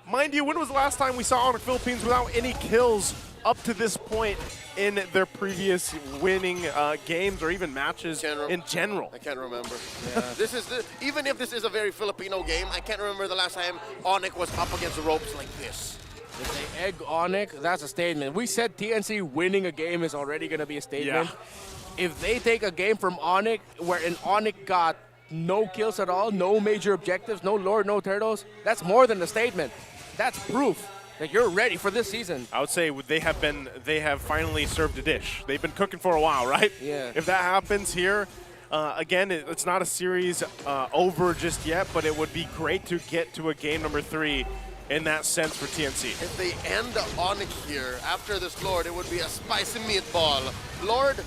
Mind you, when was the last time we saw Onic Philippines without any kills up to this point in their previous winning games or even matches in general? I can't remember. Yeah. Even if this is a very Filipino game, I can't remember the last time Onic was up against the ropes like this. If they egg Onic, that's a statement. We said TNC winning a game is already going to be a statement. Yeah. If they take a game from Onic, wherein Onic got no kills at all, no major objectives, no Lord, no Turtles, that's more than a statement. That's proof that you're ready for this season. I would say they have finally served a dish. They've been cooking for a while, right? Yeah. If that happens here, again, it's not a series over just yet, but it would be great to get to a game number 3 in that sense for TNC. If they end Onic here after this Lord, it would be a spicy meatball. Lord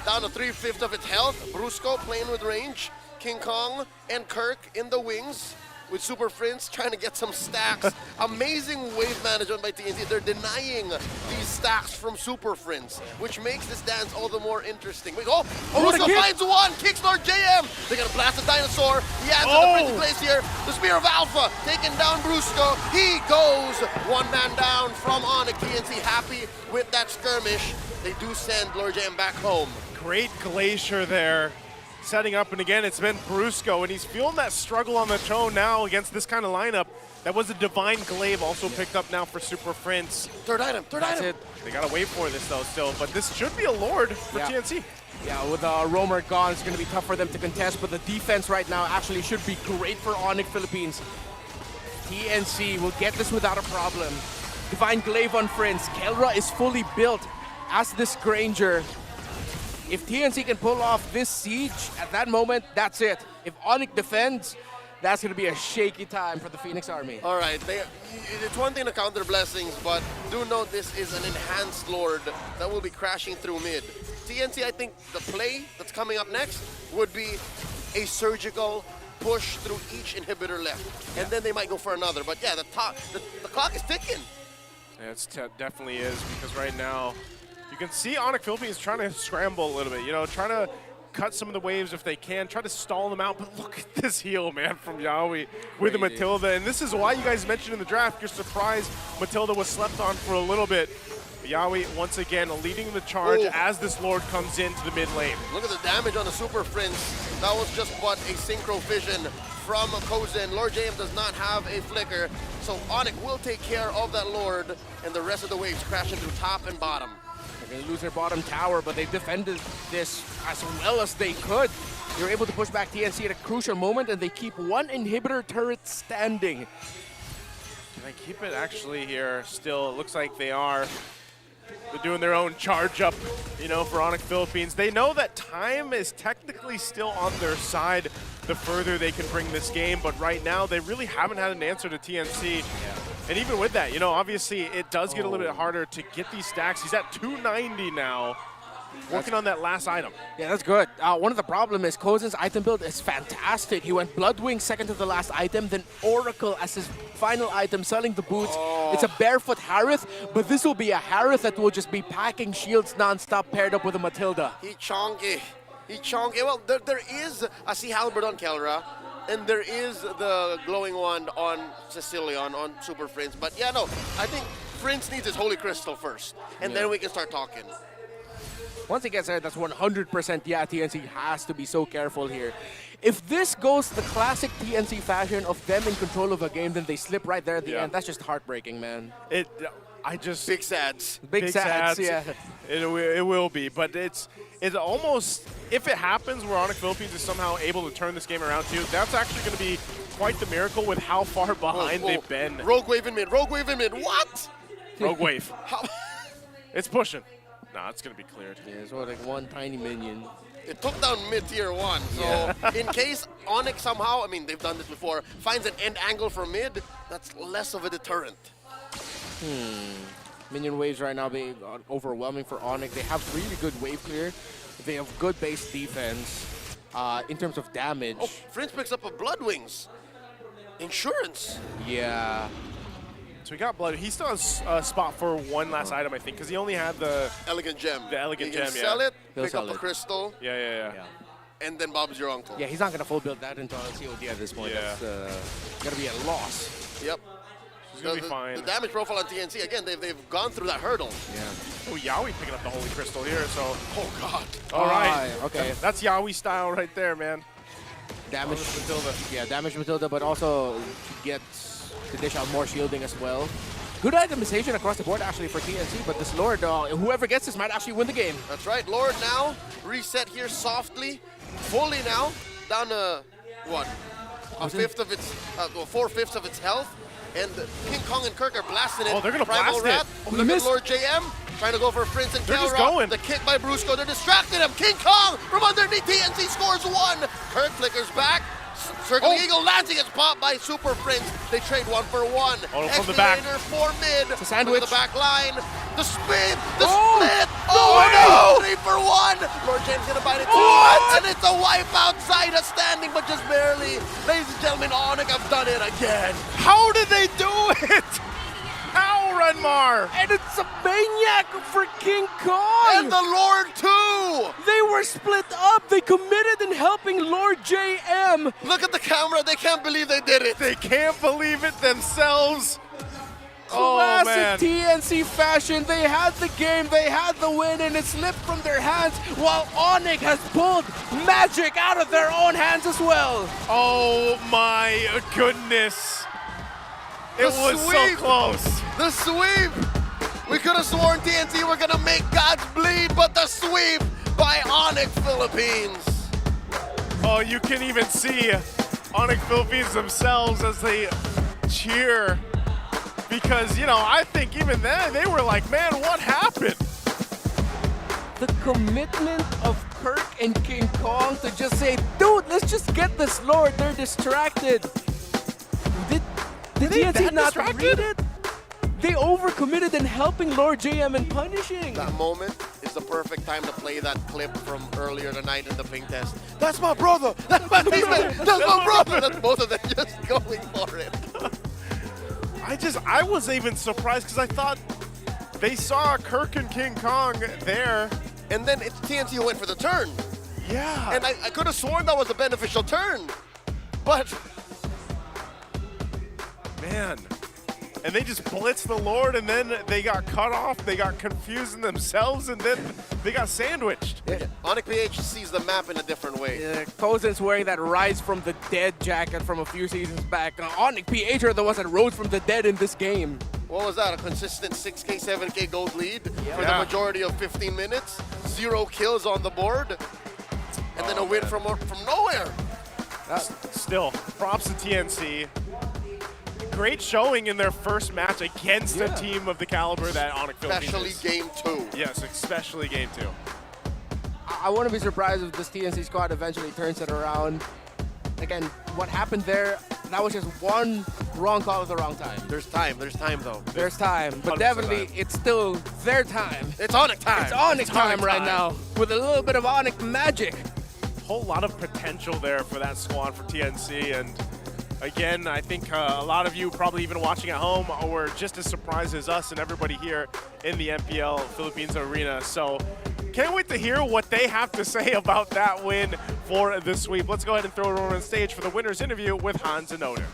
down to 3/5 of its health. Brusco playing with range. King Kong and Kirk in the wings. with Super Prince trying to get some stacks. Amazing wave management by TNC. They're denying these stacks from Super Prince, which makes this dance all the more interesting. Wait, Brusco finds one! Kicks Lord JM! They're gonna blast the dinosaur. He answers the printing place here. The Spear of Alpha taking down Brusco. He goes one man down from Onic. TNC happy with that skirmish. They do send Lord JM back home. Great Glacier there. Setting up, and again, it's been Brusco, and he's feeling that struggle on the toe now against this kind of lineup. That was a Divine Glaive also picked up now for Super Prince. Third item. It. They gotta wait for this though still, but this should be a Lord for TNC. Yeah, with Roamer gone, it's gonna be tough for them to contest, but the defense right now actually should be great for Onic Philippines. TNC will get this without a problem. Divine Glaive on Prince. Kelra is fully built as this Granger. If TNC can pull off this siege at that moment, that's it. If Onic defends, that's going to be a shaky time for the Phoenix Army. All right, it's one thing to counter blessings, but do note this is an enhanced Lord that will be crashing through mid. TNC, I think the play that's coming up next would be a surgical push through each inhibitor left, and then they might go for another. But yeah, the clock is ticking. Yeah, it definitely is, because right now, you can see Onic Philippines trying to scramble a little bit, trying to cut some of the waves if they can, try to stall them out, but look at this heal, man, from Yawi with the Matilda, and this is why you guys mentioned in the draft, you're surprised Matilda was slept on for a little bit. But Yawi, once again, leading the charge as this Lord comes into the mid lane. Look at the damage on the Super Prince. That was just but a synchro vision from Kozen. Lord JM does not have a flicker, so Onic will take care of that Lord, and the rest of the waves crashing through top and bottom. They're going to lose their bottom tower, but they defended this as well as they could. They're able to push back TNC at a crucial moment, and they keep one inhibitor turret standing. Can I keep it actually here still? It looks like they are. They're doing their own charge up, for Onic Philippines. They know that time is technically still on their side the further they can bring this game, but right now they really haven't had an answer to TNC. And even with that, obviously it does get a little bit harder to get these stacks. He's at 290 now, working on that last item. Yeah, that's good. One of the problem is Kozen's item build is fantastic. He went Bloodwing second to the last item, then Oracle as his final item, selling the boots. It's a Barefoot Harith, but this will be a Harith that will just be packing shields non-stop paired up with a Matilda. He chonky. Well, there is a Sea Halberd on Kelra, and there is the glowing wand on Cecilion, on Super Prince. But yeah, no, I think Prince needs his Holy Crystal first, and then we can start talking. Once he gets there, that's 100%. Yeah, TNC has to be so careful here. If this goes the classic TNC fashion of them in control of a game, then they slip right there at the end. That's just heartbreaking, man. Big sads. Big sads, yeah. It will be, but it's almost, if it happens where Onic Philippines is somehow able to turn this game around too, that's actually going to be quite the miracle with how far behind they've been. Rogue wave in mid, what? Rogue wave. It's pushing. Nah, it's going to be cleared. Yeah, it's like one tiny minion. It took down mid-tier 1, so in case Onic somehow, they've done this before, finds an end angle for mid, that's less of a deterrent. Minion waves right now being overwhelming for Onic. They have really good wave clear. They have good base defense in terms of damage. Oh, Prince picks up a Bloodwings. Insurance. Yeah. So he got blood. He still has a spot for one last item, I think, because he only had the Elegant Gem. The Elegant Gem, He can sell it, pick sell up a crystal. Yeah. And then Bob's your uncle. Yeah, he's not going to full build that into COD at this point. Yeah. That's going to be a loss. Yep. He's going to be fine. The damage profile on TNC, again, they've gone through that hurdle. Yeah. Oh, Yawi picking up the Holy Crystal here, so. Oh, God. All right. Okay. That's Yawi style right there, man. Damage Matilda. Yeah, damage Matilda, but also get to dish out more shielding as well. Good itemization across the board, actually, for TNC, but this Lord, whoever gets this might actually win the game. That's right. Lord now reset here softly, fully now, down to, what, a fifth of its, 4/5 of its health. And King Kong and Kirk are blasting it. Oh, they're going to Primal blast Rat. it. Look at Lord JM trying to go for Prince and They're just Kelra. going. The kick by Brusco. They're distracted him. King Kong from underneath. TNC scores 1. Kirk flickers back. Circling Eagle, Lancing gets popped by Super Prince. They trade 1-for-1. Oh, from the back. Escalator for mid. It's a sandwich. To the back line. The spin. The Oh! split. No Oh way! no! 3-for-1. Lord James gonna bite it too. What? And it's a wipe outside, a standing, but just barely. Ladies and gentlemen, Onic have done it again. How did they do it? How, Renmar? And it's a maniac for King Kong! And the Lord too! They were split up! They committed in helping Lord JM! Look at the camera, they can't believe they did it! They can't believe it themselves! Oh, Classic TNC fashion. They had the game, they had the win, and it slipped from their hands while Onic has pulled magic out of their own hands as well. Oh my goodness. It was so close. The sweep! We could have sworn TNC were gonna make gods bleed, but the sweep by Onic Philippines. Oh, you can even see Onic Philippines themselves as they cheer. Because, you know, I think even then they were like, man, what happened? The commitment of Kirk and King Kong to just say, dude, let's just get this Lord. They're distracted. Did TNC not read it? They overcommitted in helping Lord JM and punishing. That moment is the perfect time to play that clip from earlier tonight in the ping test. That's my brother! That's my teammate! That's my brother! That's both of them just going for it. I was even surprised because I thought they saw Kirk and King Kong there. And then it's TNC who went for the turn. Yeah. And I could have sworn that was a beneficial turn. But... Man. And they just blitzed the Lord, and then they got cut off, they got confused in themselves, and then they got sandwiched. Yeah. Onic PH sees the map in a different way. Cozen's wearing that Rise from the Dead jacket from a few seasons back. Onic PH are the ones that rose from the dead in this game. What was that? A consistent 6K, 7K gold lead for the Yeah. majority of 15 minutes. 0 kills on the board. And then a win from nowhere. Still, props to TNC. Great showing in their first match against a team of the caliber that Onic Philippines Especially is. game 2. Yes, especially game 2. I wouldn't be surprised if this TNC squad eventually turns it around. Again, what happened there, that was just one wrong call at the wrong time. There's time though. There's time, but 100% definitely time. it's still their time. It's Onic time. It's Onic time Onic right time. now with a little bit of Onic magic. Whole lot of potential there for that squad for TNC, and again, I think a lot of you probably even watching at home were just as surprised as us and everybody here in the MPL Philippines arena. So can't wait to hear what they have to say about that win for the sweep. Let's go ahead and throw it over on stage for the winner's interview with Hans and Oder.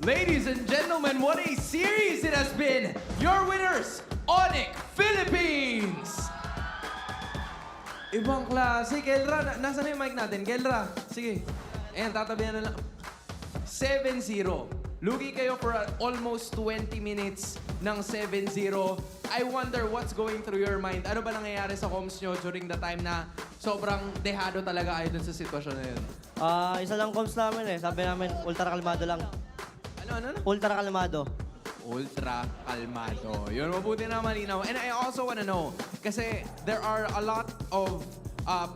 Ladies and gentlemen, what a series it has been. Your winners, Onic Philippines. Ibang klase. Kelra, nasa na yung mic natin? Kelra, sige. Ayan, tatabihan na lang. 7-0. Lugi kayo for almost 20 minutes ng 7-0. I wonder what's going through your mind. Ano ba nangyayari sa comms nyo during the time na sobrang dehado talaga kayo dun sa sitwasyon na yun? Isa lang comms namin eh. Sabi namin, ultra kalmado lang. Ano? Ultra kalmado. Ultra kalmado. Yun, mabuti na malinaw. And I also wanna know, kasi there are a lot of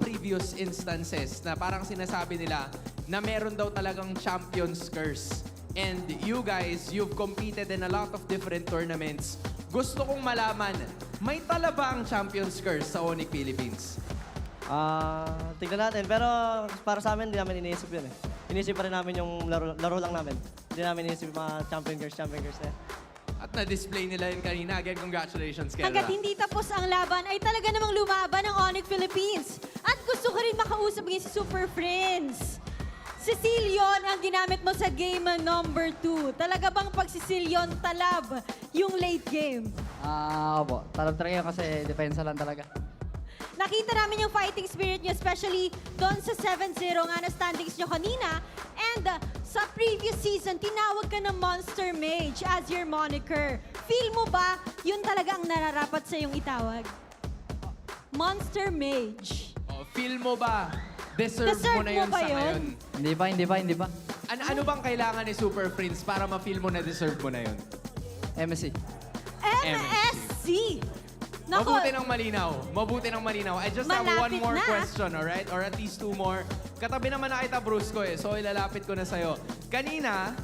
previous instances na parang sinasabi nila na meron daw talagang champion's curse. And you guys, you've competed in a lot of different tournaments. Gusto kong malaman, may tala ba ang champion's curse sa Onic Philippines? Tignan natin. Pero para sa amin, hindi namin iniisip yun eh. Iniisip pa rin namin yung laro lang namin. Hindi namin iniisip mga champion curse na. At na-display nila yun kanina. Again, congratulations, Kelra. Hanggat hindi tapos ang laban, ay talaga namang lumaban ang Onic Philippines. At gusto ko rin makausap ngayon si Super Friends. Cecilion ang ginamit mo sa game number 2. Talaga bang pag Cecilion talab yung late game? Opo. Talab talaga yun kasi depensa lang talaga. Nakita namin yung fighting spirit nyo, especially doon sa 7-0 nga na standings nyo kanina. And sa previous season, tinawag ka ng Monster Mage as your moniker. Feel mo ba yun talaga ang nararapat sa iyong itawag? Monster Mage. Feel mo ba? Deserve mo na yun ba sa ngayon? Hindi pa. Ano bang kailangan ni Super Friends para ma-feel mo na deserve mo na yun? MSC. MSC! Nako. Mabuti ng malinaw. Mabuti ng malinaw. I just have one Malapit more na. question, alright? Or at least two more. Katabi naman na kita, Brusco eh. So ilalapit ko na sa'yo. Kanina,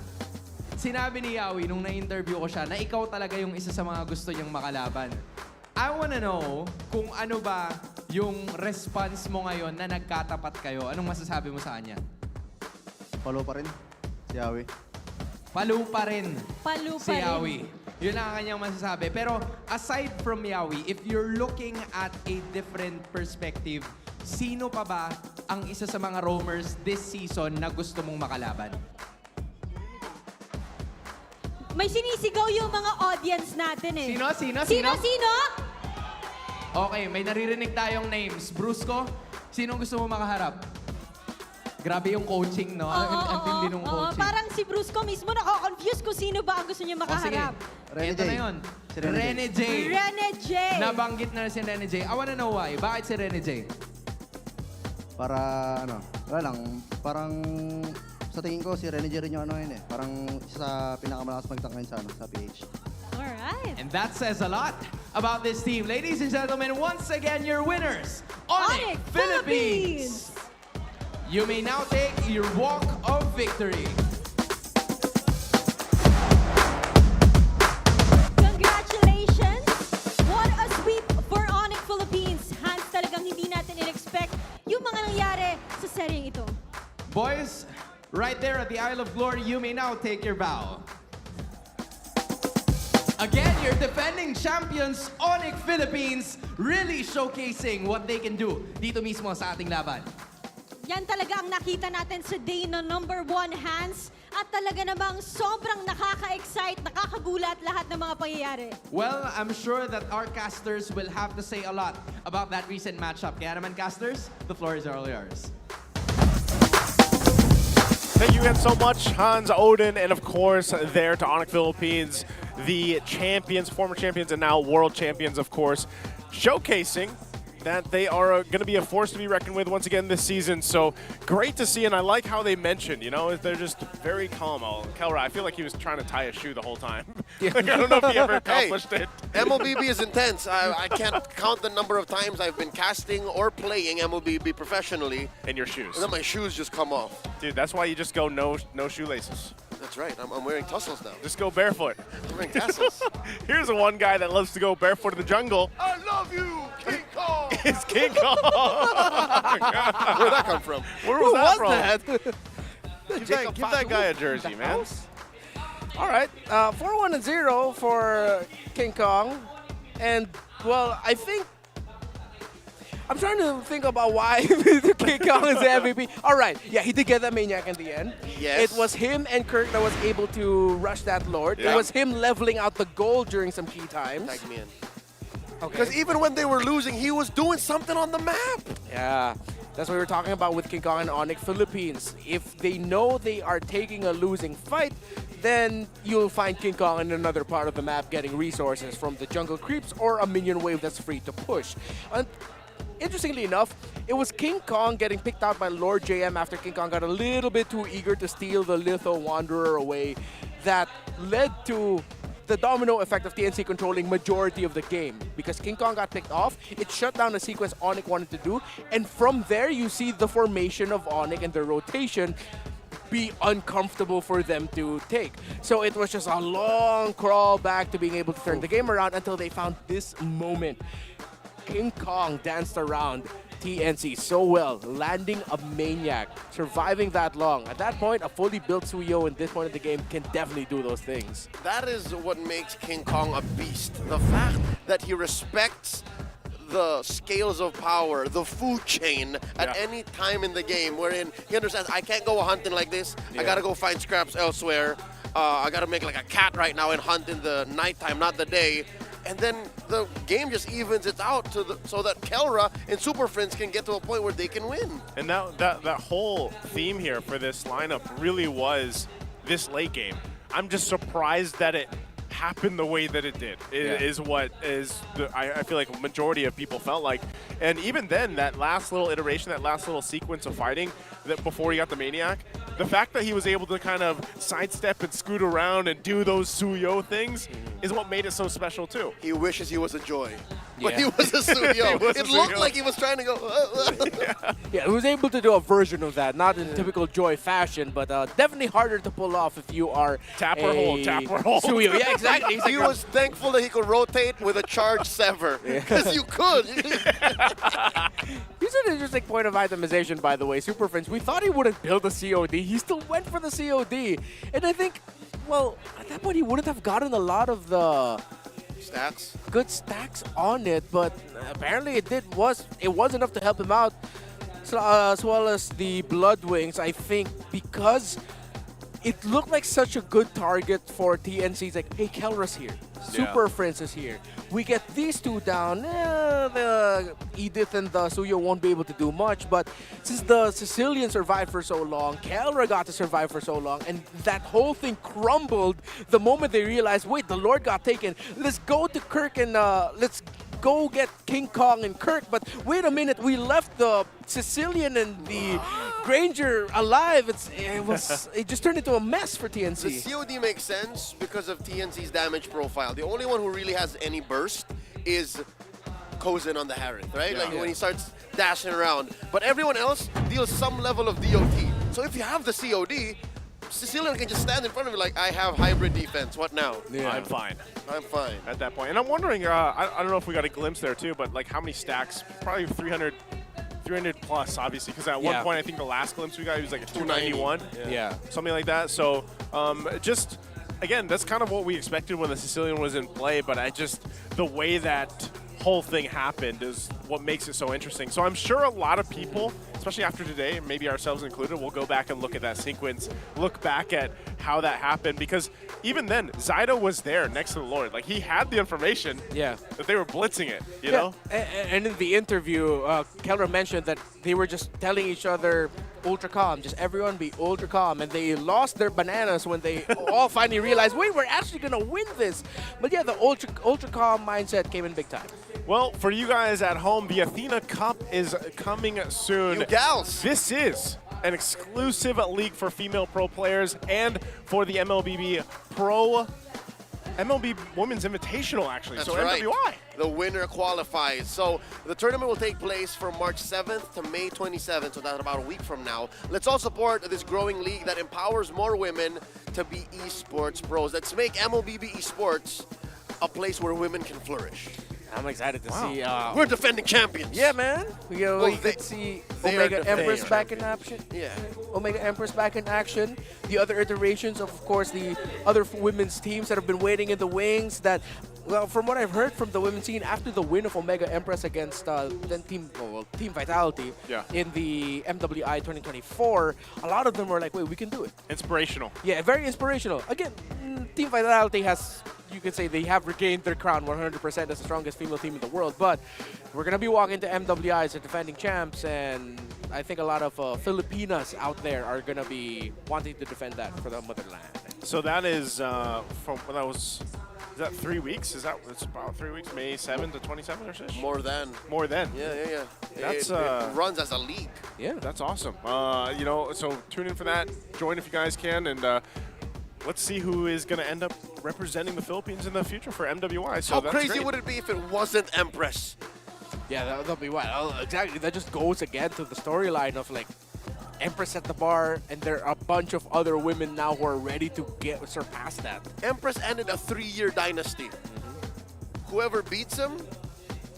sinabi ni Yawi nung na-interview ko siya na ikaw talaga yung isa sa mga gusto niyang makalaban. I wanna know kung ano ba yung response mo ngayon na nagkatapat kayo. Anong masasabi mo sa kanya? Follow pa rin, si Yawi. Palo pa rin Palo si pa rin. Yawi. Yun ang kanyang masasabi. Pero aside from Yawi, if you're looking at a different perspective, sino pa ba ang isa sa mga roamers this season na gusto mong makalaban? May sinisigaw yung mga audience natin eh. Sino? Sino? Okay, may naririnig tayong names. Brusco, sinong gusto mo makaharap? Grabe yung coaching, no? Ang tindi nung coaching. Parang si Brusco mismo nako-confuse kung sino ba ang gusto niya makaharap. Rene Ito J. na yun. Si Rene J. Rene J. Nabanggit na si Rene J. I wanna know why. Bakit si Rene J? Para ano, wala lang, parang sa tingin ko si Rene J rin yung ano yun eh. Parang isa sa pinakamalakas magtangkain sa PH. Alright. And that says a lot about this team. Ladies and gentlemen, once again, your winners, Onic Philippines! You may now take your walk of victory. Congratulations! What a sweep for Onic Philippines. Hans, talagang hindi natin in-expect yung mga nangyari sa seryeng ito. Boys, right there at the Isle of Glory, you may now take your bow. Again, your defending champions, Onic Philippines, really showcasing what they can do dito mismo sa ating laban. Yan talaga ang nakita natin sa day na number 1, Hans. At talaga namang sobrang nakaka-excite, nakakagulat lahat ng mga pangyayari. Well, I'm sure that our casters will have to say a lot about that recent matchup. Kaya naman, casters, the floor is all yours. Thank you again so much, Hans, Odin, and of course, there to Onic Philippines, the champions, former champions, and now world champions, of course, showcasing that they are going to be a force to be reckoned with once again this season. So great to see, and I like how they mentioned, you know, they're just very calm. Kelra, I feel like he was trying to tie a shoe the whole time. Like, I don't know if he ever accomplished it. MLBB is intense. I can't count the number of times I've been casting or playing MLBB professionally. In your shoes. And then my shoes just come off. Dude, that's why you just go no shoelaces. That's right. I'm wearing tussles now. Just go barefoot. I'm wearing tassels. Here's one guy that loves to go barefoot in the jungle. I love you, King Kong! It's King Kong! Where'd that come from? Where was that from? That? Give that guy a jersey, man. All right, 4-1-0 for King Kong. And, well, I think I'm trying to think about why King Kong is the MVP. All right, yeah, he did get that Maniac in the end. Yes. It was him and Kirk that was able to rush that Lord. Yeah. It was him leveling out the goal during some key times. Tag me in. Okay. Because even when they were losing, he was doing something on the map. Yeah, that's what we were talking about with King Kong and Onic Philippines. If they know they are taking a losing fight, then you'll find King Kong in another part of the map getting resources from the jungle creeps or a minion wave that's free to push. And interestingly enough, it was King Kong getting picked out by Lord JM after King Kong got a little bit too eager to steal the Litho Wanderer away that led to the domino effect of TNC controlling majority of the game. Because King Kong got picked off, it shut down the sequence Onic wanted to do, and from there you see the formation of Onic and the rotation be uncomfortable for them to take. So it was just a long crawl back to being able to turn the game around until they found this moment. King Kong danced around TNC so well, landing a Maniac, surviving that long. At that point, a fully built Suyo in this point of the game can definitely do those things. That is what makes King Kong a beast. The fact that he respects the scales of power, the food chain at any time in the game, wherein he understands, I can't go hunting like this. I gotta go find scraps elsewhere. I gotta make like a cat right now and hunt in the nighttime, not the day. And then the game just evens it out so that Kelra and Super Friends can get to a point where they can win. And that whole theme here for this lineup really was this late game. I'm just surprised that it happened the way that it did. Is what is I feel like a majority of people felt like. And even then, that last little iteration, that last little sequence of fighting that before he got the Maniac, the fact that he was able to kind of sidestep and scoot around and do those Suyo things is what made it so special too. He wishes he was a Joy. But he was a Suyo. It looked like he was trying to go. Yeah, he was able to do a version of that, not in typical Joy fashion, but definitely harder to pull off if you are tap or hold. Suyo. Yeah, exactly. He was thankful that he could rotate with a charge sever, because you could. Here's an interesting point of itemization, by the way. Super Friends, we thought he wouldn't build a COD. He still went for the COD. And I think, well, at that point, he wouldn't have gotten a lot of the stacks, good stacks on it, but apparently it was enough to help him out, so, as well as the Blood Wings. I think because it looked like such a good target for TNC. It's like, hey, Kelra's here. Super Friends is here. We get these two down. The Edith and the Suyo won't be able to do much, but since the Sicilian survived for so long, Kelra got to survive for so long, and that whole thing crumbled the moment they realized, wait, the Lord got taken. Let's go to Kirk and let's go get King Kong and Kirk. But wait a minute, we left the Sicilian and the Granger alive. It just turned into a mess for TNC. The COD makes sense because of TNC's damage profile. The only one who really has any burst is Kozin on the Harith, right? Like when he starts dashing around. But everyone else deals some level of DOT. So if you have the COD, Sicilian can just stand in front of you like, I have hybrid defense. What now? I'm fine. I'm fine. At that point. And I'm wondering, I don't know if we got a glimpse there too, but like how many stacks? Probably 300 plus, obviously, because at one point I think the last glimpse we got, he was like a 291. Yeah. Something like that. So just, again, that's kind of what we expected when the Sicilian was in play, but the way that whole thing happened is what makes it so interesting. So I'm sure a lot of people, especially after today, maybe ourselves included, will go back and look at that sequence, look back at how that happened, because even then, Zydo was there next to the Lord. Like, he had the information that they were blitzing it, you know? And in the interview, Kelra mentioned that they were just telling each other, ultra calm, just everyone be ultra calm, and they lost their bananas when they all finally realized, wait, we're actually gonna win this. But yeah, the ultra calm mindset came in big time. Well, for you guys at home, the Athena Cup is coming soon. You gals! This is an exclusive league for female pro players and for the MLBB MLB Women's Invitational, actually. That's so right. MWI. The winner qualifies. So the tournament will take place from March 7th to May 27th, so that's about a week from now. Let's all support this growing league that empowers more women to be esports pros. Let's make MLBB esports a place where women can flourish. I'm excited to see. We're defending champions. Yeah, man. We could see Omega Empress back in action. Yeah. Omega Empress back in action. The other iterations, of course, the other women's teams that have been waiting in the wings that, well, from what I've heard from the women's scene, after the win of Omega Empress against Team Vitality in the MWI 2024, a lot of them were like, wait, we can do it. Inspirational. Yeah, very inspirational. Again, Team Vitality has, you could say they have regained their crown 100% as the strongest female team in the world, but we're going to be walking to MWI as the defending champs, and I think a lot of Filipinas out there are going to be wanting to defend that for the motherland. So that is, from when that was, is that 3 weeks? It's about 3 weeks, May 7 to 27 or so? More than. More than. Yeah. That's, it runs as a league. Yeah. That's awesome. You know, so tune in for that. Join if you guys can, and let's see who is going to end up representing the Philippines in the future for MWI. So How that's crazy great. would it be if it wasn't Empress? Yeah, that'll be wild. Exactly. That just goes again to the storyline of like Empress at the bar, and there are a bunch of other women now who are ready to surpass that. Empress ended a 3-year dynasty. Whoever beats him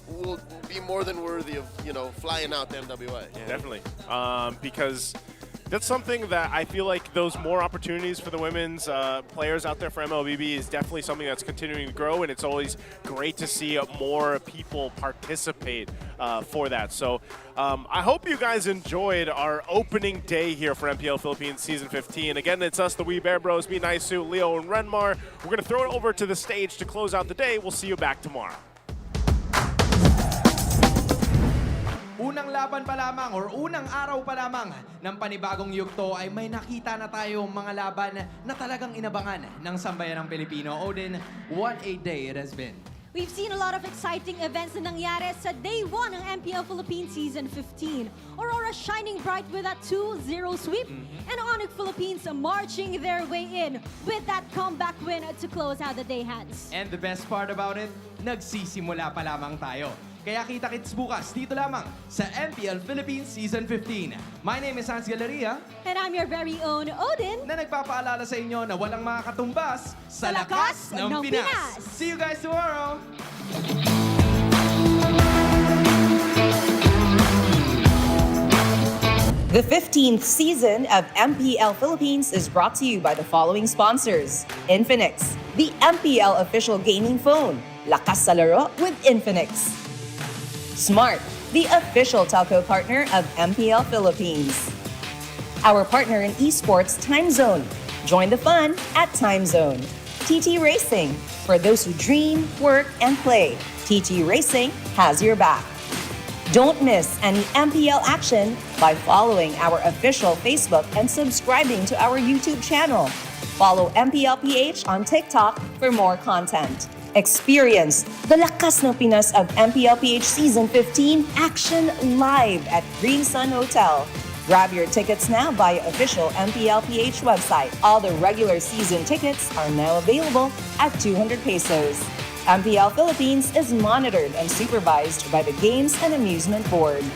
will be more than worthy of, flying out to MWI. Yeah. Definitely. Because that's something that I feel like those more opportunities for the women's players out there for MLBB is definitely something that's continuing to grow, and it's always great to see more people participate for that. So I hope you guys enjoyed our opening day here for MPL Philippines Season 15. Again, it's us, the Wee Bear Bros, me, Naisu, Leo, and Renmar. We're going to throw it over to the stage to close out the day. We'll see you back tomorrow. Unang laban pa lamang or unang araw pa lamang ng panibagong yugto ay may nakita na tayong mga laban na talagang inabangan ng sambayan ng Pilipino. Odin, what a day it has been. We've seen a lot of exciting events na nangyari sa Day 1 ng MPL Philippines Season 15. Aurora shining bright with that 2-0 sweep, and Onic Philippines marching their way in with that comeback win to close out the day, Hans. And the best part about it, nagsisimula pa lamang tayo. Kaya kita-kits bukas dito lamang sa MPL Philippines Season 15. My name is Hans Galleria. And I'm your very own Odin. Na nagpapaalala sa inyo na walang makakatumbas sa lakas ng Pinas. See you guys tomorrow! The 15th season of MPL Philippines is brought to you by the following sponsors. Infinix, the MPL official gaming phone. Lakas sa laro with Infinix. Smart, the official telco partner of MPL Philippines. Our partner in esports, Time Zone. Join the fun at Time Zone. TT Racing, for those who dream, work, and play. TT Racing has your back. Don't miss any MPL action by following our official Facebook and subscribing to our YouTube channel. Follow MPL PH on TikTok for more content. Experience the Lakas ng Pinas of MPL PH Season 15 action live at Green Sun Hotel. Grab your tickets now via official MPL PH website. All the regular season tickets are now available at 200 pesos. MPL Philippines is monitored and supervised by the Games and Amusement Board.